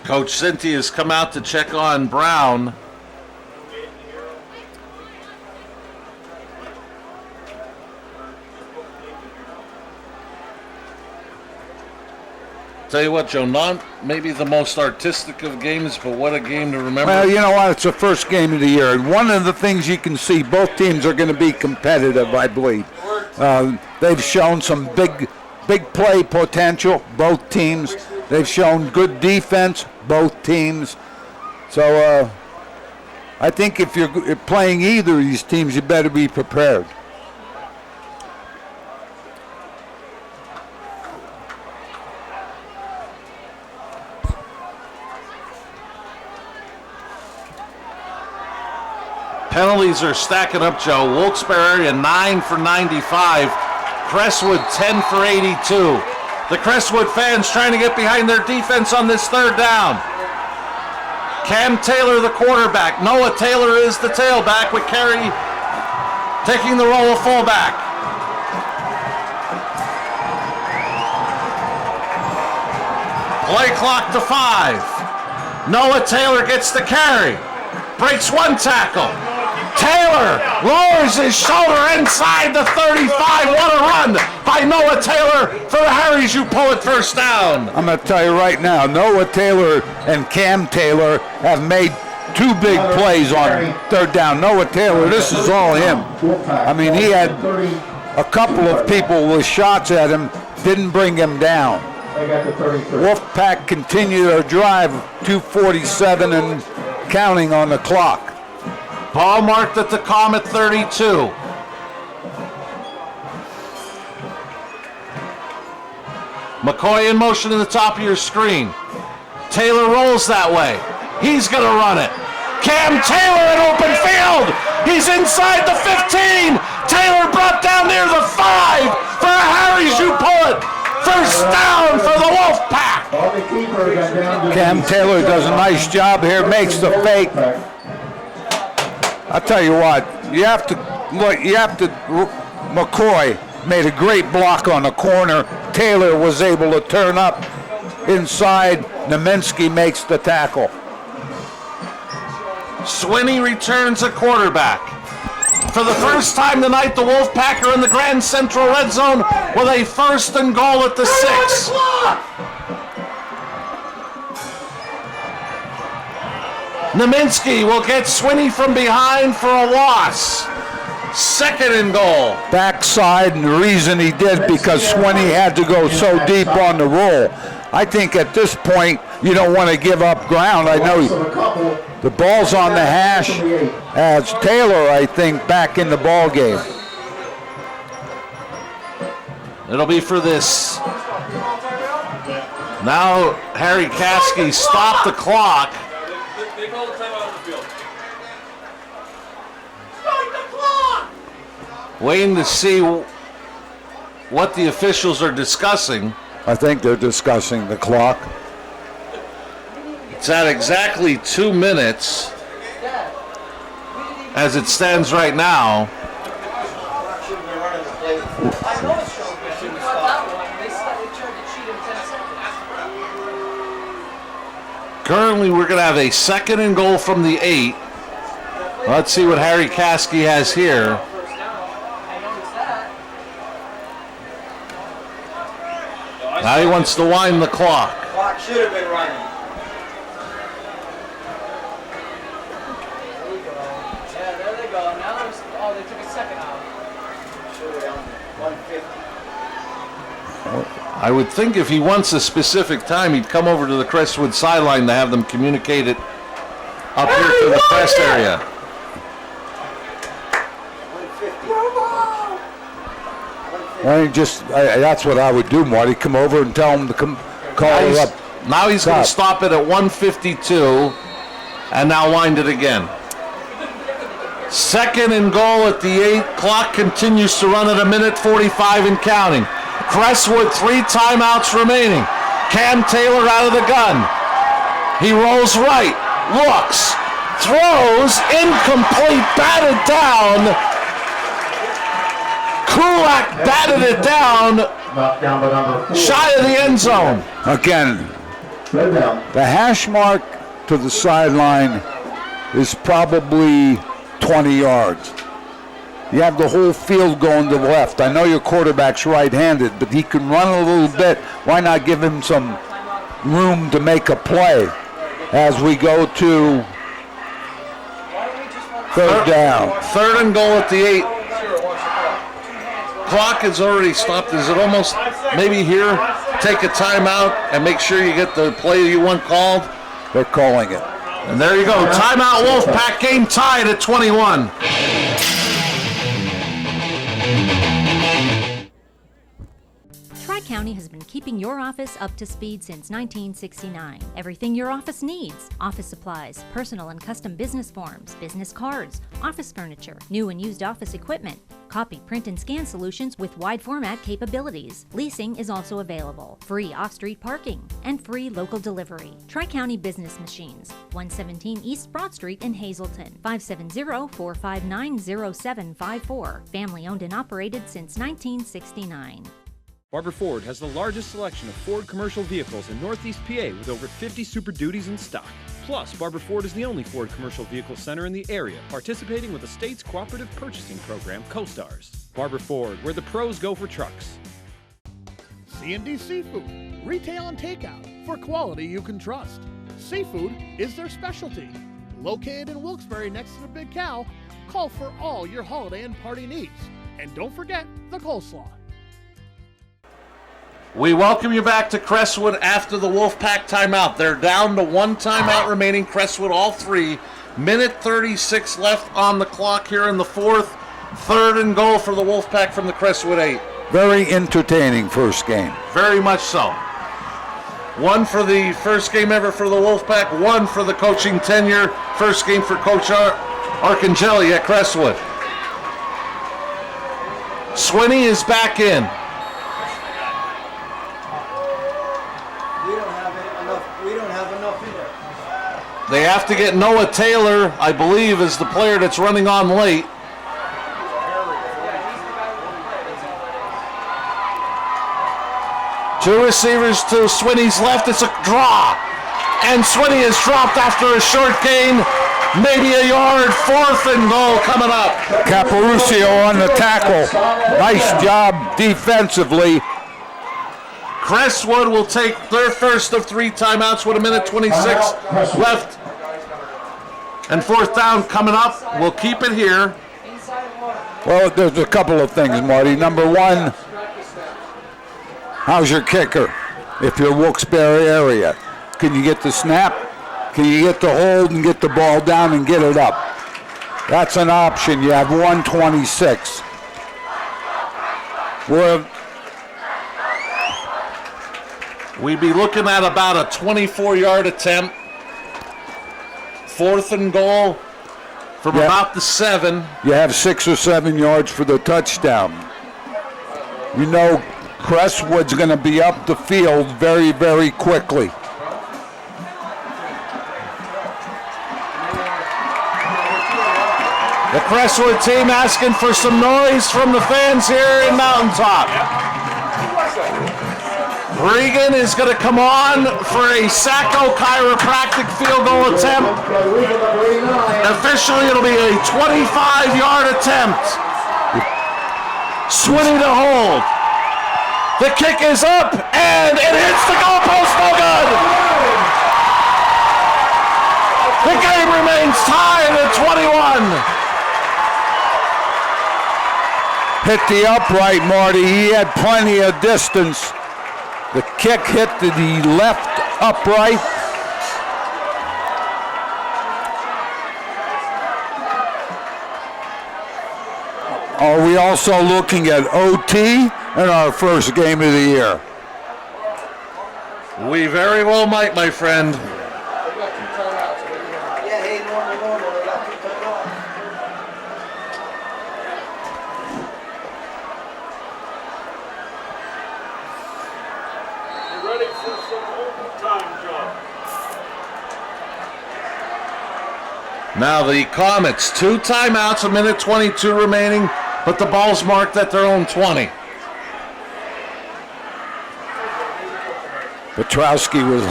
Coach Cynthia has come out to check on Brown. Tell you what, Joe, not maybe the most artistic of games, but what a game to remember. Well, you know what? It's the first game of the year, and one of the things you can see, both teams are going to be competitive, I believe. They've shown some big play potential, both teams. They've shown good defense, both teams. So I think if you're playing either of these teams, you better be prepared. Penalties are stacking up, Joe. Wilkes-Barre 9 for 95. Crestwood 10 for 82. The Crestwood fans trying to get behind their defense on this 3rd down. Cam Taylor, the quarterback. Noah Taylor is the tailback with Carey taking the role of fullback. Play clock to 5. Noah Taylor gets the carry. Breaks one tackle. Taylor lowers his shoulder inside the 35. What a run by Noah Taylor for the Harry's You Pull It first down. I'm going to tell you right now, Noah Taylor and Cam Taylor have made 2 big plays on 3rd down. Noah Taylor, this is all him. I mean, he had a couple of people with shots at him, didn't bring him down. Wolfpack continued their drive, 2:47 and counting on the clock. Ball marked at the Comet 32. McCoy in motion in the top of your screen. Taylor rolls that way. He's going to run it. Cam Taylor in open field. He's inside the 15. Taylor brought down near the 5 for a Harry's You Pull It. First down for the Wolfpack. Cam Taylor does a nice job here, makes the fake. I'll tell you what, McCoy made a great block on the corner. Taylor was able to turn up inside. Naminsky makes the tackle. Swinney returns a quarterback. For the first time tonight, the Wolfpack are in the Grand Central Red Zone with a 1st and goal at the 6. Naminsky will get Swinney from behind for a loss. 2nd and goal. Backside, and the reason he did because Swinney had to go so deep on the roll. I think at this point you don't want to give up ground. I know the ball's on the hash as Taylor, I think, back in the ball game. It'll be for this. Now Harry Caskey stopped the clock. They call the timeout on the field. Waiting to see what the officials are discussing. I think they're discussing the clock. It's at exactly 2 minutes as it stands right now. Currently, we're going to have a 2nd and goal from the 8. Let's see what Harry Caskey has here. Now he wants to wind the clock. Clock should have been running. There you go. Yeah, there they go. Now there's, oh, they took a second out. Should have been 150. I would think if he wants a specific time, he'd come over to the Crestwood sideline to have them communicate it up here to the press area. That's what I would do, Marty. Come over and tell him to call it up. Now he's going to stop it at 1:52 and now wind it again. 2nd and goal at the 8. Clock continues to run at 1:45 and counting. Crestwood, 3 timeouts remaining. Cam Taylor out of the gun. He rolls right, looks, throws, incomplete, batted down. Kulak batted it down, shy of the end zone. Again, the hash mark to the sideline is probably 20 yards. You have the whole field going to the left. I know your quarterback's right-handed, but he can run a little bit. Why not give him some room to make a play as we go to 3rd down? 3rd and goal at the 8. Clock is already stopped. Is it almost maybe here? Take a timeout and make sure you get the play you want called. They're calling it. And there you go. Timeout Wolfpack, game tied at 21. Tri-County has been keeping your office up to speed since 1969. Everything your office needs: office supplies, personal and custom business forms, business cards, office furniture, new and used office equipment, copy, print, and scan solutions with wide format capabilities. Leasing is also available, free off-street parking, and free local delivery. Tri-County Business Machines, 117 East Broad Street in Hazleton, 570-459-0754. Family owned and operated since 1969. Barber Ford has the largest selection of Ford commercial vehicles in Northeast PA with over 50 Super Duties in stock. Plus, Barber Ford is the only Ford commercial vehicle center in the area, participating with the state's cooperative purchasing program, CoStars. Barber Ford, where the pros go for trucks. C&D Seafood, retail and takeout for quality you can trust. Seafood is their specialty. Located in Wilkes-Barre next to the Big Cow, call for all your holiday and party needs. And don't forget the coleslaw. We welcome you back to Crestwood after the Wolfpack timeout. They're down to 1 timeout remaining. Crestwood all 3. Minute 36 left on the clock here in the 4th. 3rd and goal for the Wolfpack from the Crestwood 8. Very entertaining first game. Very much so. 1 for the first game ever for the Wolfpack. 1 for the coaching tenure. First game for Coach Arcangeli at Crestwood. Swinney is back in. They have to get Noah Taylor, I believe, is the player that's running on late. Two receivers to Swinney's left. It's a draw. And Swinney is dropped after a short gain. maybe a yard. 4th and goal coming up. Caparucio on the tackle. Nice job defensively. Crestwood will take their first of 3 timeouts with 1:26 left. And 4th down coming up. We'll keep it here. Well, there's a couple of things, Marty. Number one, how's your kicker if you're Wilkes-Barre area? Can you get the snap? Can you get the hold and get the ball down and get it up? That's an option. You have 1:26. We'd be looking at about a 24-yard attempt. 4th and goal from about the 7. You have 6 or 7 yards for the touchdown. You know Crestwood's going to be up the field very, very quickly. The Crestwood team asking for some noise from the fans here in Mountaintop. Regan is going to come on for a Sacco chiropractic field goal attempt. Officially, it'll be a 25-yard attempt. Swinney to hold. The kick is up, and it hits the goalpost. No good. The game remains tied at 21. Hit the upright, Marty. He had plenty of distance. The kick hit the left upright. Are we also looking at OT in our first game of the year? We very well might, my friend. Now the Comets, 2 timeouts, 1:22 remaining, but the ball's marked at their own 20. Petrowski was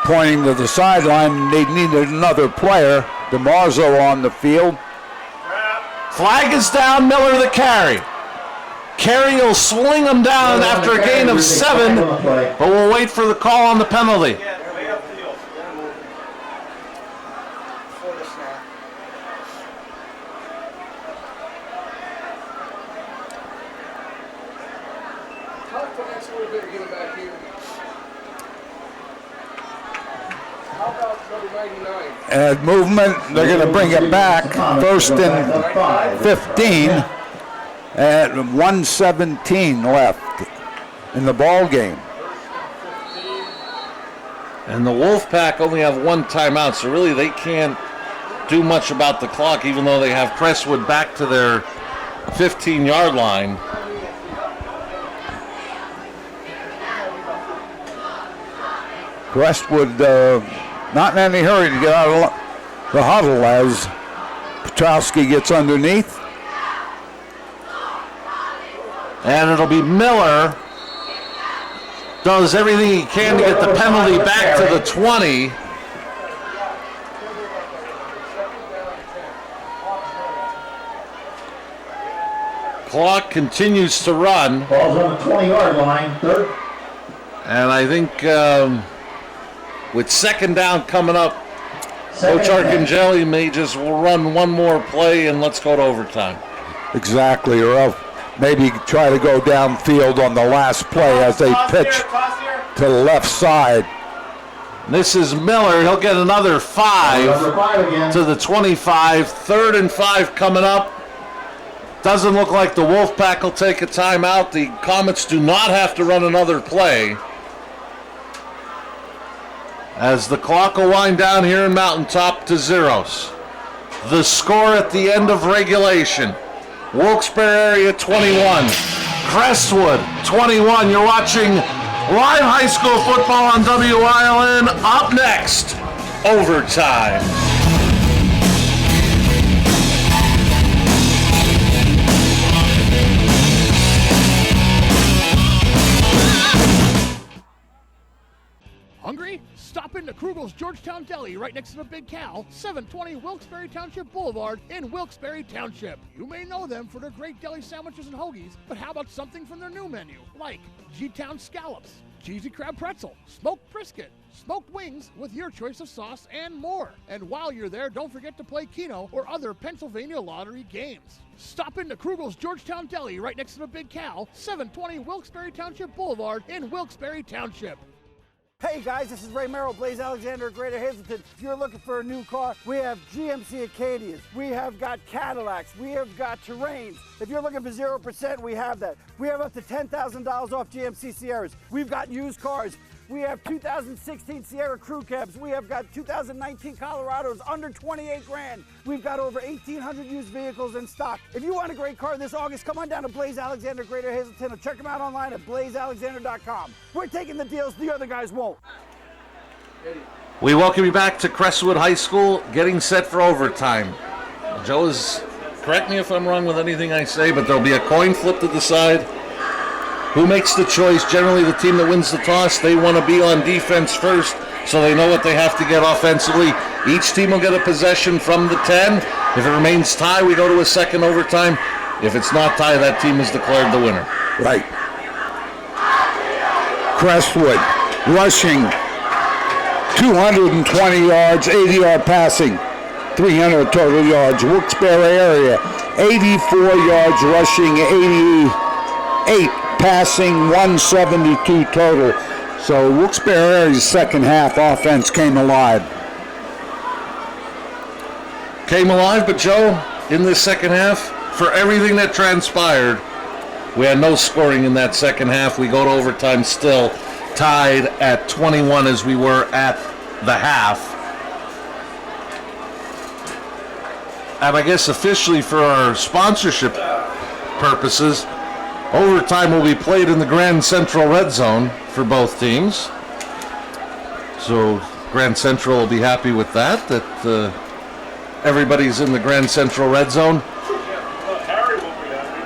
pointing to the sideline. They needed another player. DeMarzo on the field. Flag is down, Miller the carry. Carey will swing him down after a gain of 7, but we'll wait for the call on the penalty. And movement, they're going to bring it back. 1st and 15 at 1:17 left in the ball game. And the Wolfpack only have 1 timeout, so really they can't do much about the clock, even though they have Crestwood back to their 15-yard line. Crestwood not in any hurry to get out of the huddle as Petrowski gets underneath. And it'll be Miller. Does everything he can to get the penalty back to the 20. Clock continues to run. Ball's on the 20-yard line, 3rd. And I think with 2nd down coming up, Coach Arcangeli may just run one more play and let's go to overtime. Exactly, or else maybe try to go downfield on the last play as they pitch to the left side. This is Miller. He'll get another 5 to the 25. 3rd and 5 coming up. Doesn't look like the Wolfpack will take a timeout. The Comets do not have to run another play, as the clock will wind down here in Mountaintop to 0s. The score at the end of regulation: Wilkes-Barre area 21, Crestwood 21. You're watching live high school football on WILN. Up next, overtime. Hungry? Stop into Krugel's Georgetown Deli right next to the Big Cow, 720 Wilkes-Barre Township Boulevard in Wilkes-Barre Township. You may know them for their great deli sandwiches and hoagies, but how about something from their new menu, like G-Town Scallops, Cheesy Crab Pretzel, Smoked Brisket, smoked wings with your choice of sauce, and more. And while you're there, don't forget to play Keno or other Pennsylvania lottery games. Stop into Krugel's Georgetown Deli right next to the Big Cow, 720 Wilkes-Barre Township Boulevard in Wilkes-Barre Township. Hey guys, this is Ray Merrill, Blaze Alexander of Greater Hazleton. If you're looking for a new car, we have GMC Acadias, we have got Cadillacs, we have got Terrains. If you're looking for 0%, we have that. We have up to $10,000 off GMC Sierras. We've got used cars. We have 2016 Sierra Crew Cabs. We have got 2019 Colorados under 28 grand. We've got over 1,800 used vehicles in stock. If you want a great car this August, come on down to Blaze Alexander, Greater Hazleton, or check them out online at blazealexander.com. We're taking the deals the other guys won't. We welcome you back to Crestwood High School, getting set for overtime. Joe is, correct me if I'm wrong with anything I say, but there'll be a coin flip to decide who makes the choice. Generally, the team that wins the toss, they want to be on defense first, so they know what they have to get offensively. Each team will get a possession from the 10. If it remains tie, we go to a second overtime. If it's not tie, that team is declared the winner. Right. Crestwood rushing 220 yards, 80-yard passing, 300 total yards. Wilkes-Barre area, 84 yards rushing, 88 passing, 172 total. So Wilkes-Barre area's second half offense came alive. Came alive, but Joe, in this second half, for everything that transpired, we had no scoring in that second half. We go to overtime still, tied at 21 as we were at the half. And I guess officially for our sponsorship purposes, overtime will be played in the Grand Central Red Zone for both teams. So Grand Central will be happy with that everybody's in the Grand Central Red Zone.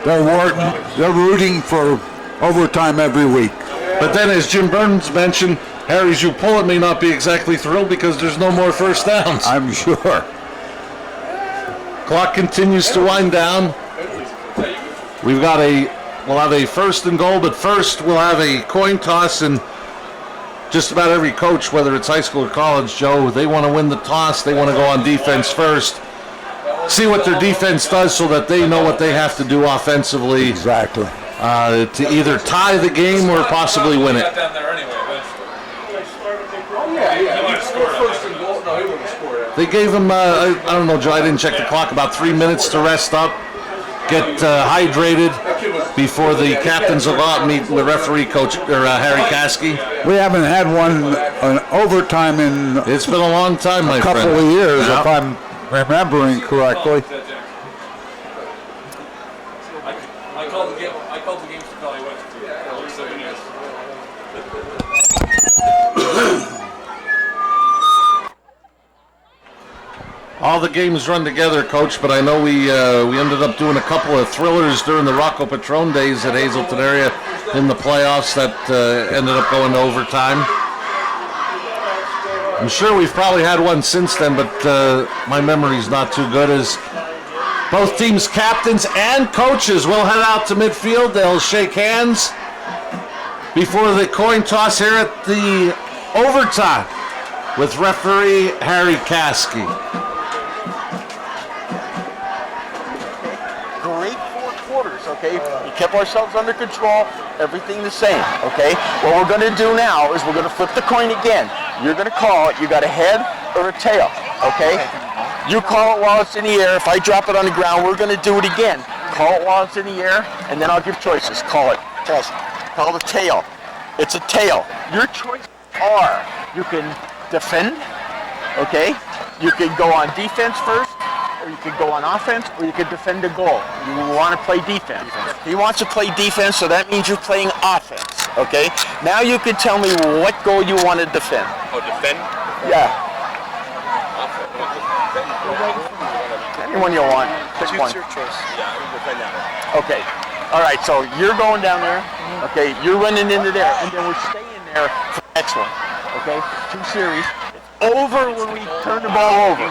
They're rooting for overtime every week. But then, as Jim Burns mentioned, Harry's you pull it may not be exactly thrilled because there's no more first downs. I'm sure. Clock continues to wind down. We'll have a first and goal, but first we'll have a coin toss, and just about every coach, whether it's high school or college, Joe, they want to win the toss. They want to go on defense first, see what their defense does so that they know what they have to do offensively. Exactly. To either tie the game or possibly win it. They gave him, I don't know, Joe, I didn't check the clock, about 3 minutes to rest up, get hydrated before the captains will go out and meet the referee, Coach Harry Caskey. We haven't had an overtime in it's been a long time, my friend. A couple of years, yeah. If I'm remembering correctly. I called the games to call you what to do. All the games run together, Coach, but I know we ended up doing a couple of thrillers during the Rocco Patron days at Hazleton area in the playoffs that ended up going to overtime. I'm sure we've probably had one since then, but my memory's not too good, as both teams' captains and coaches will head out to midfield. They'll shake hands before the coin toss here at the overtime with referee Harry Caskey. Great 4 quarters, okay? We kept ourselves under control, everything the same, okay? What we're going to do now is we're going to flip the coin again. You're going to call it. You got a head or a tail, okay? You call it while it's in the air. If I drop it on the ground, we're going to do it again. Call it while it's in the air, and then I'll give choices. Call it. Call the tail. It's a tail. Your choices are, you can defend, okay? You can go on defense first, or you can go on offense, or you can defend the goal. You want to play defense. He wants to play defense, so that means you're playing offense, okay? Now you can tell me what goal you want to defend. Oh, defend? Yeah. Anyone you want. Pick one. Choose your choice. Yeah, I'm going to defend that one. Okay. All right, so you're going down there. Okay, you're running into there, and then we're staying there for the next one. okay? 2 series. It's over when we turn the ball over.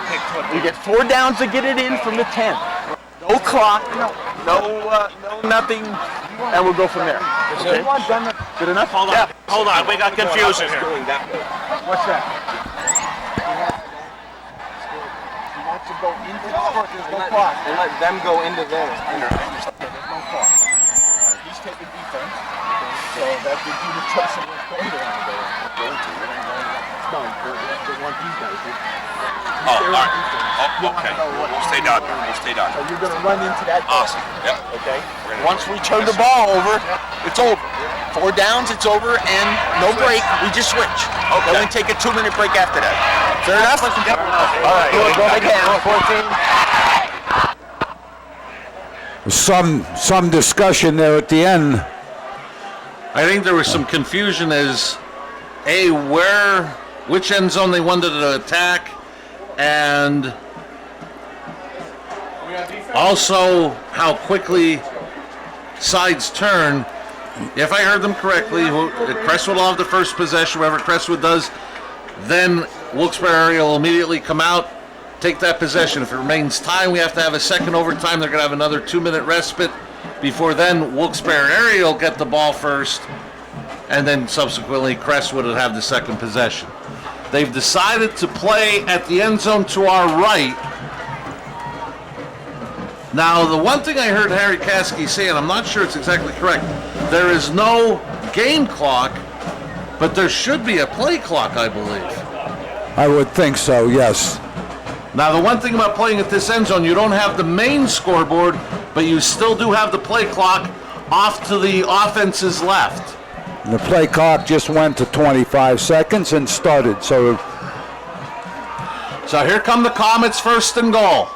We get 4 downs to get it in from the 10. No clock, no nothing, and we'll go from there. Okay? Good enough? Hold on. Yeah. Hold on. We got confusion here. What's that? He wants to go into the court. There's no clock. And let them go into there. There's no clock. He's taking defense, so that gives you the choice of what's going on there. No, they want these guys. Oh, all right. Oh, okay. We'll stay down there. We'll stay down So there. you're going to run into that. Awesome. Yep. Okay? Once we turn the ball over, it's over. 4 downs, it's over, and no break. We just switch. Okay. Then we take a 2-minute break after that. Fair enough? Yep. All right. Go again. 14. Some discussion there at the end. I think there was some confusion as which end zone they wanted to attack, and also how quickly sides turn. If I heard them correctly, Crestwood will have the first possession. Whatever Crestwood does, then Wilkes-Barre will immediately come out, take that possession. If it remains time, we have to have a second overtime. They're going to have another 2-minute respite. Before then, Wilkes-Barre will get the ball first, and then subsequently Crestwood would have the second possession. They've decided to play at the end zone to our right. Now, the one thing I heard Harry Caskey say, and I'm not sure it's exactly correct, there is no game clock, but there should be a play clock, I believe. I would think so, yes. Now, the one thing about playing at this end zone, you don't have the main scoreboard, but you still do have the play clock off to the offense's left. The play clock just went to 25 seconds and started. So here come the Comets, 1st and goal.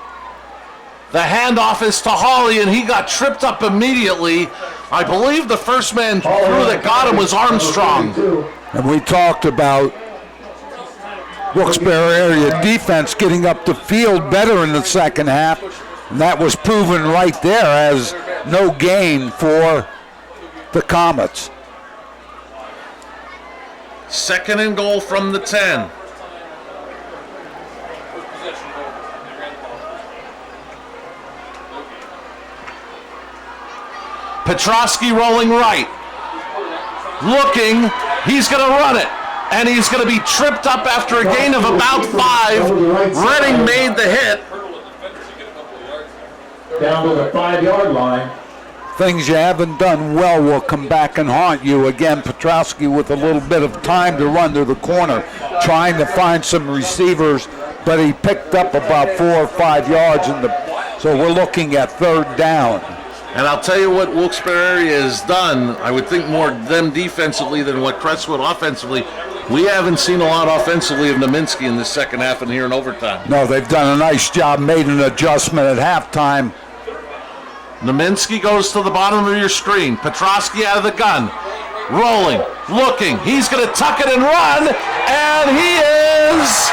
The handoff is to Hawley, and he got tripped up immediately. I believe the first man through that got him was Armstrong. And we talked about Wilkes-Barre area defense getting up the field better in the second half, and that was proven right there as no gain for the Comets. 2nd and goal from the 10. Petrosky rolling right. Looking, he's going to run it. And he's going to be tripped up after a gain of about 5. Redding made the hit. Down to the 5-yard line. Things you haven't done well will come back and haunt you again. Petrosky with a little bit of time to run to the corner, trying to find some receivers, but he picked up about 4 or 5 yards, so we're looking at 3rd down. And I'll tell you what Wilkes-Barre has done, I would think more them defensively than what Crestwood offensively. We haven't seen a lot offensively of Naminsky in the second half and here in overtime. No, they've done a nice job, made an adjustment at halftime. Naminsky goes to the bottom of your screen. Petrosky out of the gun. Rolling, looking. He's going to tuck it and run. And he is...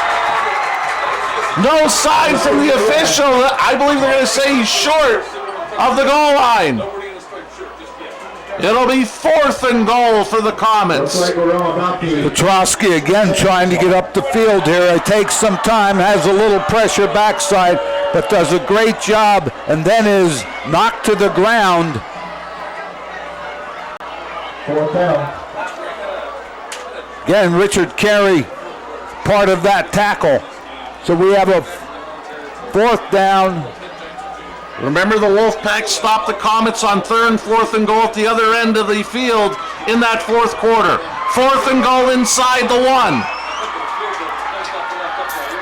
No sign from the official. I believe they're going to say he's short of the goal line. It'll be 4th and goal for the Comets. Petrosky again trying to get up the field here. It takes some time, has a little pressure backside, but does a great job, and then is knocked to the ground. 4th down. Again, Richard Carey, part of that tackle. So we have a 4th down. Remember, the Wolfpack stopped the Comets on 3rd and 4th and goal at the other end of the field in that 4th quarter. 4th and goal inside the 1.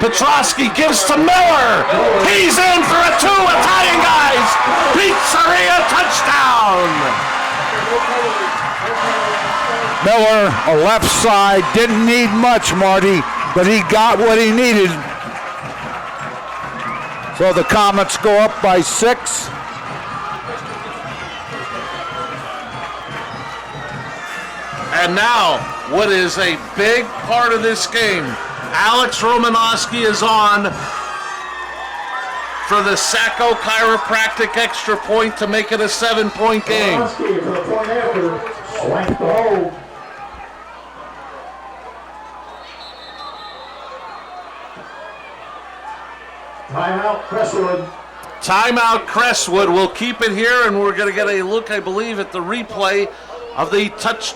Petrosky gives to Miller. He's in for a 2, Italian guys. Pizzeria touchdown. Miller, a left side, didn't need much, Marty, but he got what he needed. So the Comets go up by 6. And now, what is a big part of this game, Alex Romanowski is on for the Sacco Chiropractic extra point to make it a 7-point game. Romanowski for the point after. Swank the hole. Timeout, Crestwood. Timeout, Crestwood. We'll keep it here, and we're going to get a look, I believe, at the replay of the touch.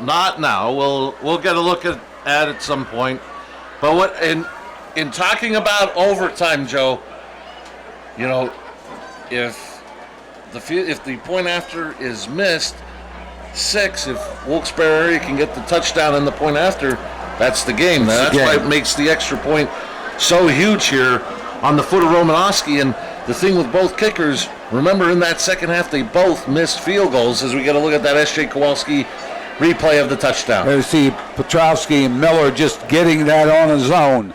Not now. We'll get a look at some point. But what in talking about overtime, Joe, you know, if the point after is missed, 6, if Wilkes-Barre area can get the touchdown and the point after, that's the game. That's why it makes the extra point so huge here on the foot of Romanowski. And the thing with both kickers, remember in that second half they both missed field goals, as we get a look at that S.J. Kowalski replay of the touchdown. You see Petrowski and Miller just getting that on his own.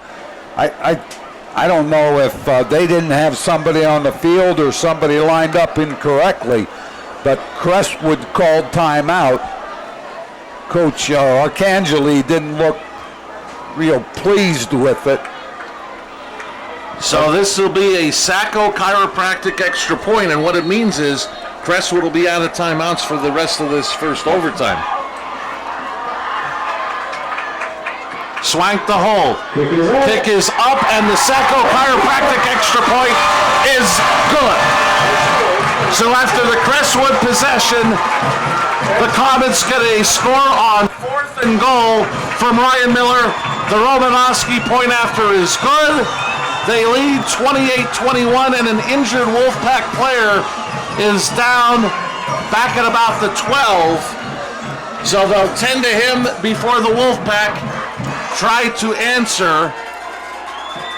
I don't know if they didn't have somebody on the field or somebody lined up incorrectly, but Crestwood called timeout. Coach Arcangeli didn't look real pleased with it. So this will be a Sacco chiropractic extra point, and what it means is Crestwood will be out of timeouts for the rest of this first overtime. Swank the hole. Kick is up, and the Sacco chiropractic extra point is good. So after the Crestwood possession, the Comets get a score on 4th and goal from Ryan Miller. The Romanowski point after is good. They lead 28-21, and an injured Wolfpack player is down back at about the 12. So they'll tend to him before the Wolfpack try to answer.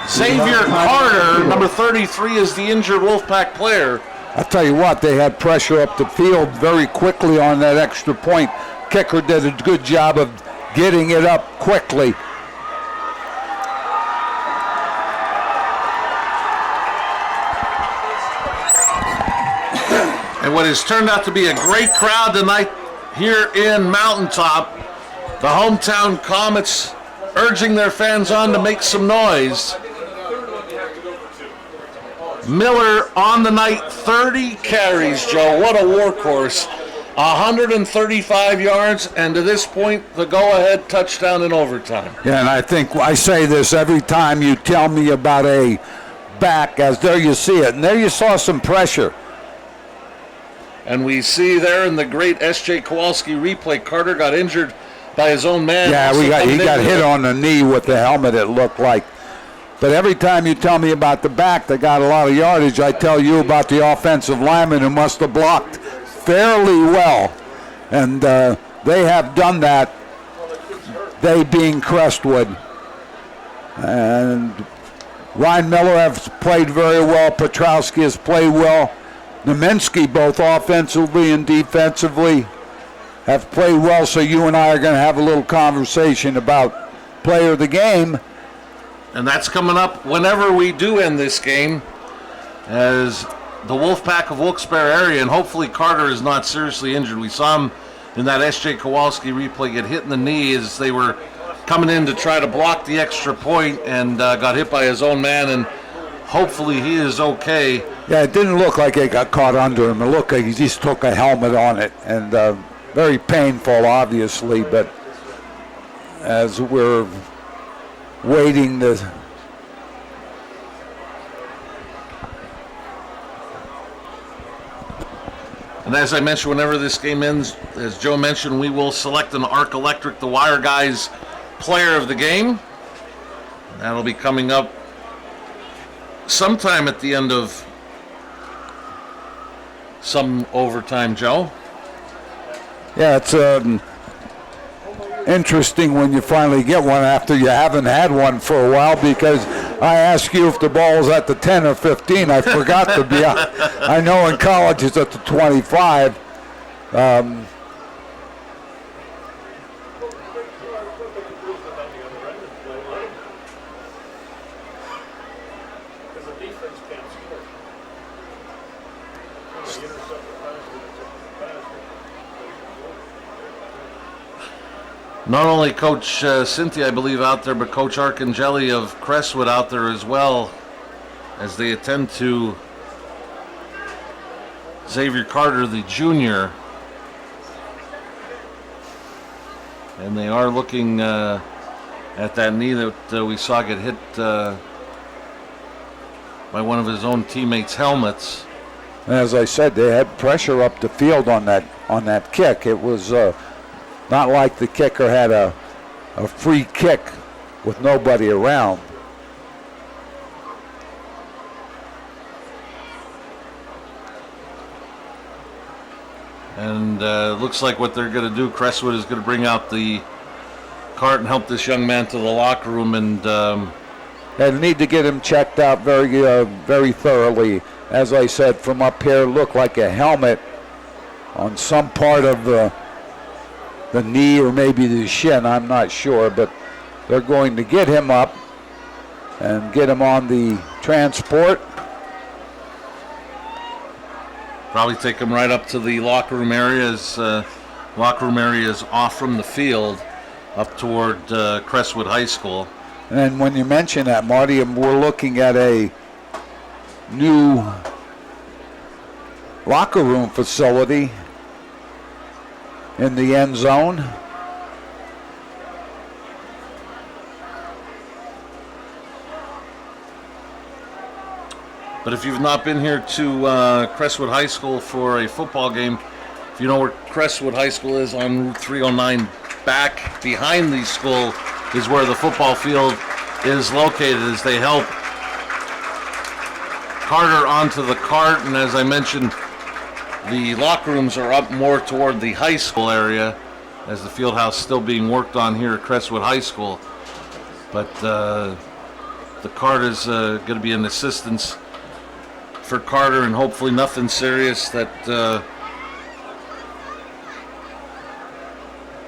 Xavier Carter, number 33, is the injured Wolfpack player. I'll tell you what, they had pressure up the field very quickly on that extra point. Kicker did a good job of getting it up quickly. And what has turned out to be a great crowd tonight here in Mountaintop, the hometown Comets urging their fans on to make some noise. Miller on the night, 30 carries, Joe. What a workhorse. 135 yards, and to this point, the go-ahead touchdown in overtime. Yeah, and I think I say this every time you tell me about a back, as there you see it, and there you saw some pressure. And we see there in the great S.J. Kowalski replay, Carter got injured by his own man. Yeah, he got hit on the knee with the helmet, it looked like. But every time you tell me about the back that got a lot of yardage, I tell you about the offensive lineman who must have blocked fairly well. And they have done that, they being Crestwood. And Ryan Miller has played very well. Petrowski has played well. Naminsky, both offensively and defensively, have played well. So you and I are going to have a little conversation about player of the game. And that's coming up whenever we do end this game, as the Wolfpack of Wilkes-Barre area, and hopefully Carter is not seriously injured. We saw him in that S.J. Kowalski replay get hit in the knee as they were coming in to try to block the extra point, and got hit by his own man, and hopefully he is okay. Yeah, it didn't look like it got caught under him. It looked like he just took a helmet on it, and very painful, obviously, but as we're waiting to... And as I mentioned, whenever this game ends, as Joe mentioned, we will select an Arc Electric, the Wire Guys player of the game. That'll be coming up sometime at the end of some overtime, Joe. Yeah, it's interesting when you finally get one after you haven't had one for a while, because I asked you if the ball was at the 10 or 15. I forgot to be honest. I know in college it's at the 25. Not only Coach Cynthia, I believe, out there, but Coach Arcangeli of Crestwood out there as well, as they attend to Xavier Carter, the junior. And they are looking at that knee that we saw get hit by one of his own teammates' helmets. And as I said, they had pressure up the field on that kick. It was not like the kicker had a free kick with nobody around. And looks like what they're going to do, Crestwood is going to bring out the cart and help this young man to the locker room. And they need to get him checked out very thoroughly. As I said, from up here, looked like a helmet on some part of the knee or maybe the shin. I'm not sure, but they're going to get him up and get him on the transport. Probably take him right up to the locker room area. Locker room area is off from the field up toward Crestwood High School. And when you mention that, Marty, we're looking at a new locker room facility in the end zone. But if you've not been here to Crestwood High School for a football game, if you know where Crestwood High School is on Route 309, back behind the school is where the football field is located as they help Carter onto the cart. And as I mentioned, the locker rooms are up more toward the high school area as the field house is still being worked on here at Crestwood High School. But the cart is going to be an assistance for Carter, and hopefully nothing serious. That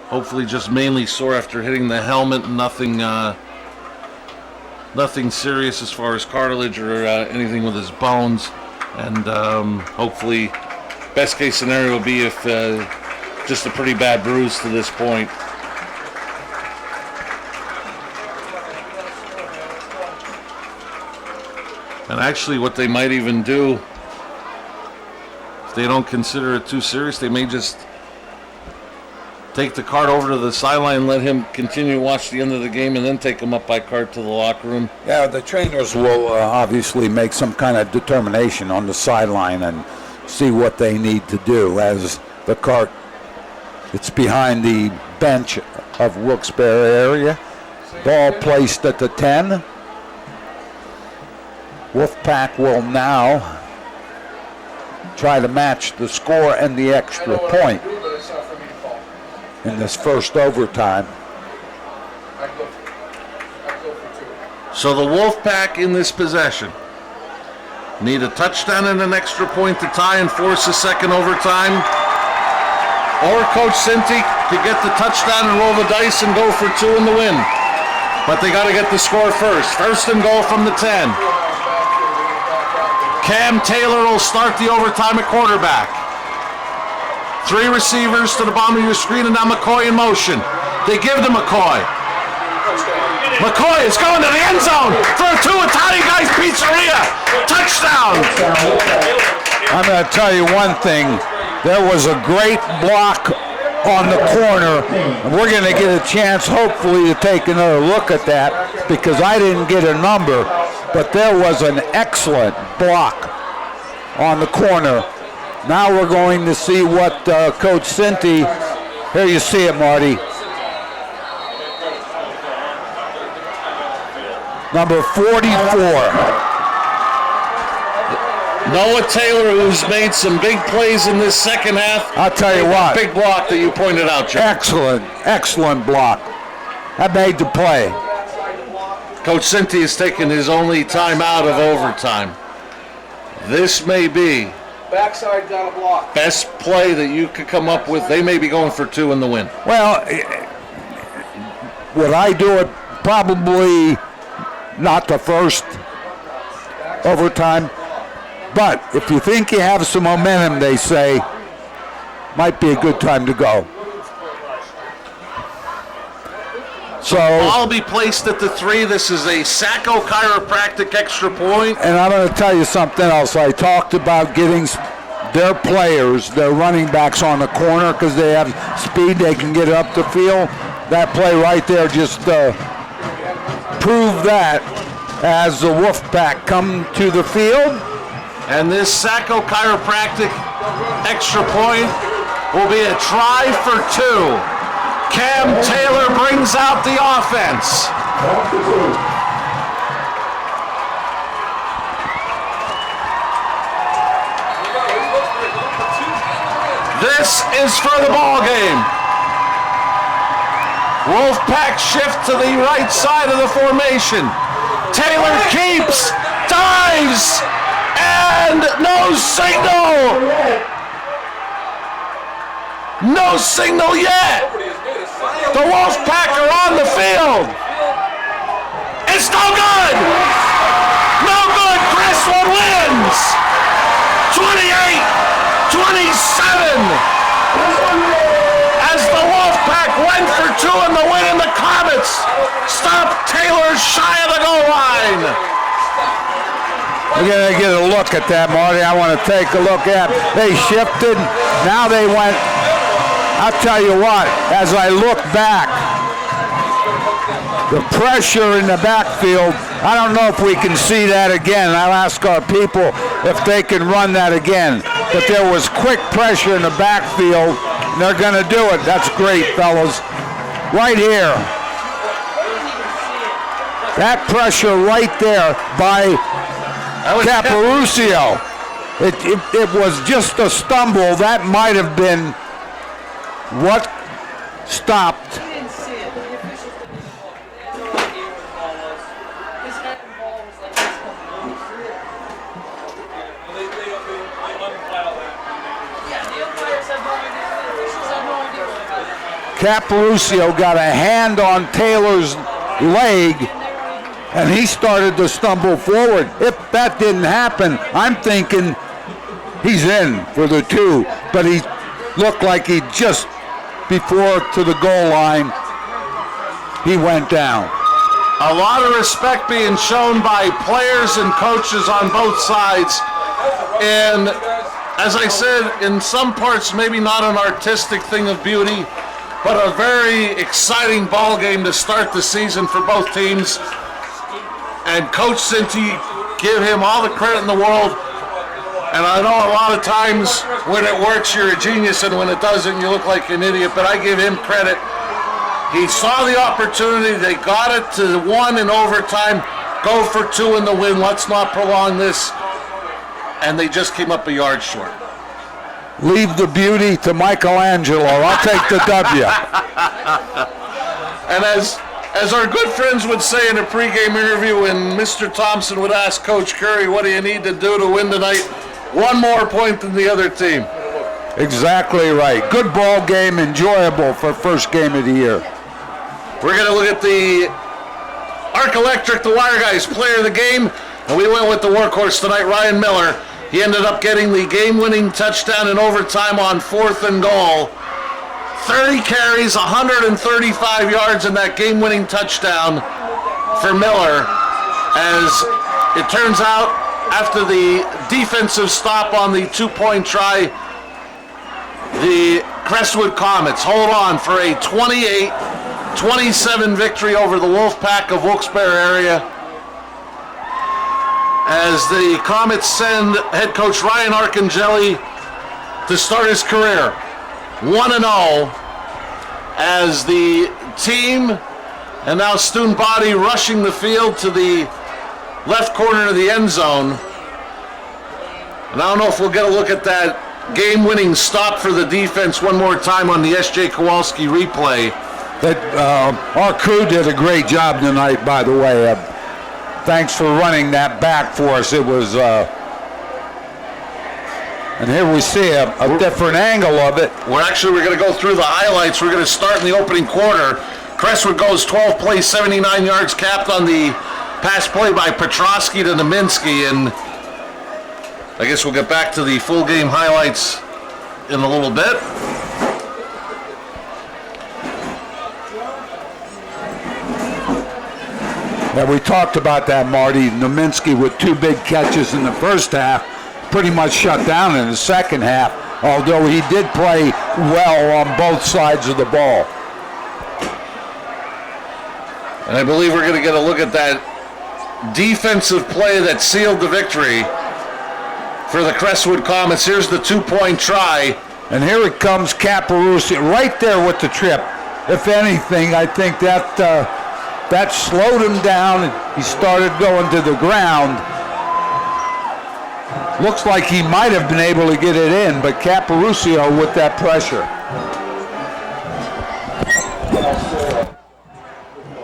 hopefully just mainly sore after hitting the helmet. Nothing serious as far as cartilage or anything with his bones. And hopefully, best case scenario would be if just a pretty bad bruise to this point. And actually what they might even do, if they don't consider it too serious, they may just take the cart over to the sideline, let him continue to watch the end of the game, and then take him up by cart to the locker room. Yeah, the trainers will obviously make some kind of determination on the sideline and see what they need to do as the cart, it's behind the bench of Wilkes-Barre area. Ball placed at the 10. Wolfpack will now try to match the score and the extra point in this first overtime. So the Wolfpack in this possession need a touchdown and an extra point to tie and force a second overtime. Or Coach Cinti could get the touchdown and roll the dice and go for 2 in the win. But they got to get the score first. First and goal from the 10. Cam Taylor will start the overtime at quarterback. 3 receivers to the bottom of your screen, and now McCoy in motion. They give to McCoy. McCoy is going to the end zone for a 2 Italian Guys Pizzeria. Touchdown! I'm going to tell you one thing. There was a great block on the corner, and we're going to get a chance, hopefully, to take another look at that because I didn't get a number, but there was an excellent block on the corner. Now we're going to see what Coach Cinti, here you see it, Marty. Number 44. Noah Taylor, who's made some big plays in this second half. I'll tell you what. Big block that you pointed out, Joe. Excellent block. That made the play. Coach Cinti has taken his only time out of overtime. This may be backside down a block. Best play that you could come up with. They may be going for 2 in the win. Well, would I do it? Probably not the first overtime. But if you think you have some momentum, they say, might be a good time to go. So I'll be placed at the 3. This is a Sacco Chiropractic extra point. And I'm going to tell you something else. I talked about getting their players, their running backs on the corner because they have speed. They can get up the field. That play right there just proved that. as the Wolfpack come to the field. And this Sacco Chiropractic extra point will be a try for 2. Cam Taylor brings out the offense. This is for the ball game. Wolfpack shift to the right side of the formation. Taylor keeps, dives, and no signal. No signal yet. The Wolfpack are on the field. It's no good. No good. Crestwood wins. 28-27. As the Wolfpack went for 2 in the win, and the Comets stopped Taylor shy of the goal line. We're going to get a look at that, Marty. I want to take a look at. They shifted. Now they went. I'll tell you what, as I look back, the pressure in the backfield, I don't know if we can see that again. I'll ask our people if they can run that again. But there was quick pressure in the backfield, and they're going to do it. That's great, fellas. Right here. That pressure right there by Caparucio. It was just a stumble. That might have been what stopped. Caparucio got a hand on Taylor's leg, and he started to stumble forward. If that didn't happen, I'm thinking he's in for the 2, but he looked like he just before to the goal line, he went down. A lot of respect being shown by players and coaches on both sides. And as I said, in some parts, maybe not an artistic thing of beauty, but a very exciting ball game to start the season for both teams. And Coach Cinti, give him all the credit in the world. And I know a lot of times when it works, you're a genius, and when it doesn't, you look like an idiot, but I give him credit. He saw the opportunity. They got it to 1 in overtime. Go for 2 in the win. Let's not prolong this. And they just came up a yard short. Leave the beauty to Michelangelo. I'll take the W. And as our good friends would say in a pregame interview, when Mr. Thompson would ask Coach Curry, what do you need to do to win tonight? 1 more point than the other team. Exactly right. Good ball game, enjoyable for first game of the year. We're going to look at the Arc Electric, the Wire Guys player of the game, and we went with the workhorse tonight, Ryan Miller. He ended up getting the game-winning touchdown in overtime on 4th and goal. 30 carries, 135 yards in that game-winning touchdown for Miller. As it turns out, after the defensive stop on the 2-point try, the Crestwood Comets hold on for a 28-27 victory over the Wolfpack of Wilkes-Barre area, as the Comets send head coach Ryan Arcangeli to start his career 1-0, as the team and now student body rushing the field to the left corner of the end zone. And I don't know if we'll get a look at that game-winning stop for the defense one more time on the S.J. Kowalski replay. Our crew did a great job tonight, by the way. Thanks for running that back for us. It was, and here we see a different angle of it. We're going to go through the highlights. We're going to start in the opening quarter. Crestwood goes 12 plays, 79 yards, capped on the pass play by Petrosky to Naminsky, and I guess we'll get back to the full game highlights in a little bit. Yeah, we talked about that, Marty. Naminsky with 2 big catches in the first half, pretty much shut down in the second half, although he did play well on both sides of the ball. And I believe we're going to get a look at that defensive play that sealed the victory for the Crestwood Comets. Here's the 2-point try. And here it comes, Caparusi, right there with the trip. If anything, I think that slowed him down. He started going to the ground. Looks like he might have been able to get it in, but Caparusi with that pressure.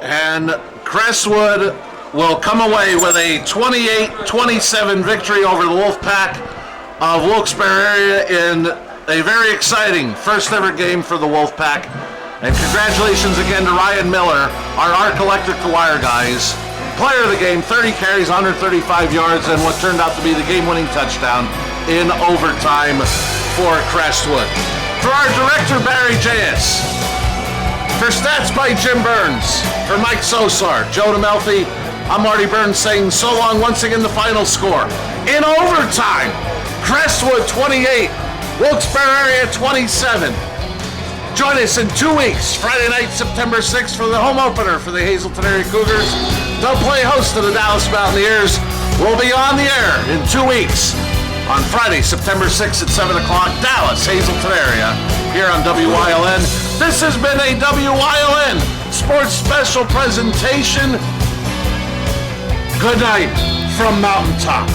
And Crestwood will come away with a 28-27 victory over the Wolfpack of Wilkes-Barre area in a very exciting first ever game for the Wolfpack. And congratulations again to Ryan Miller, our Arc Electrical Wire guys. Player of the game, 30 carries, 135 yards, and what turned out to be the game-winning touchdown in overtime for Crestwood. For our director, Barry J.S., for stats by Jim Burns, for Mike Sosar, Joe DeMelfi, I'm Marty Burns saying so long. Once again, the final score. In overtime, Crestwood 28, Wilkes-Barre area 27. Join us in 2 weeks, Friday night, September 6th, for the home opener for the Hazelton area Cougars. They'll play host to the Dallas Mountaineers. We'll be on the air in 2 weeks on Friday, September 6th at 7 o'clock, Dallas, Hazelton area, here on WYLN. This has been a WYLN Sports Special presentation. Good night from Mountaintop.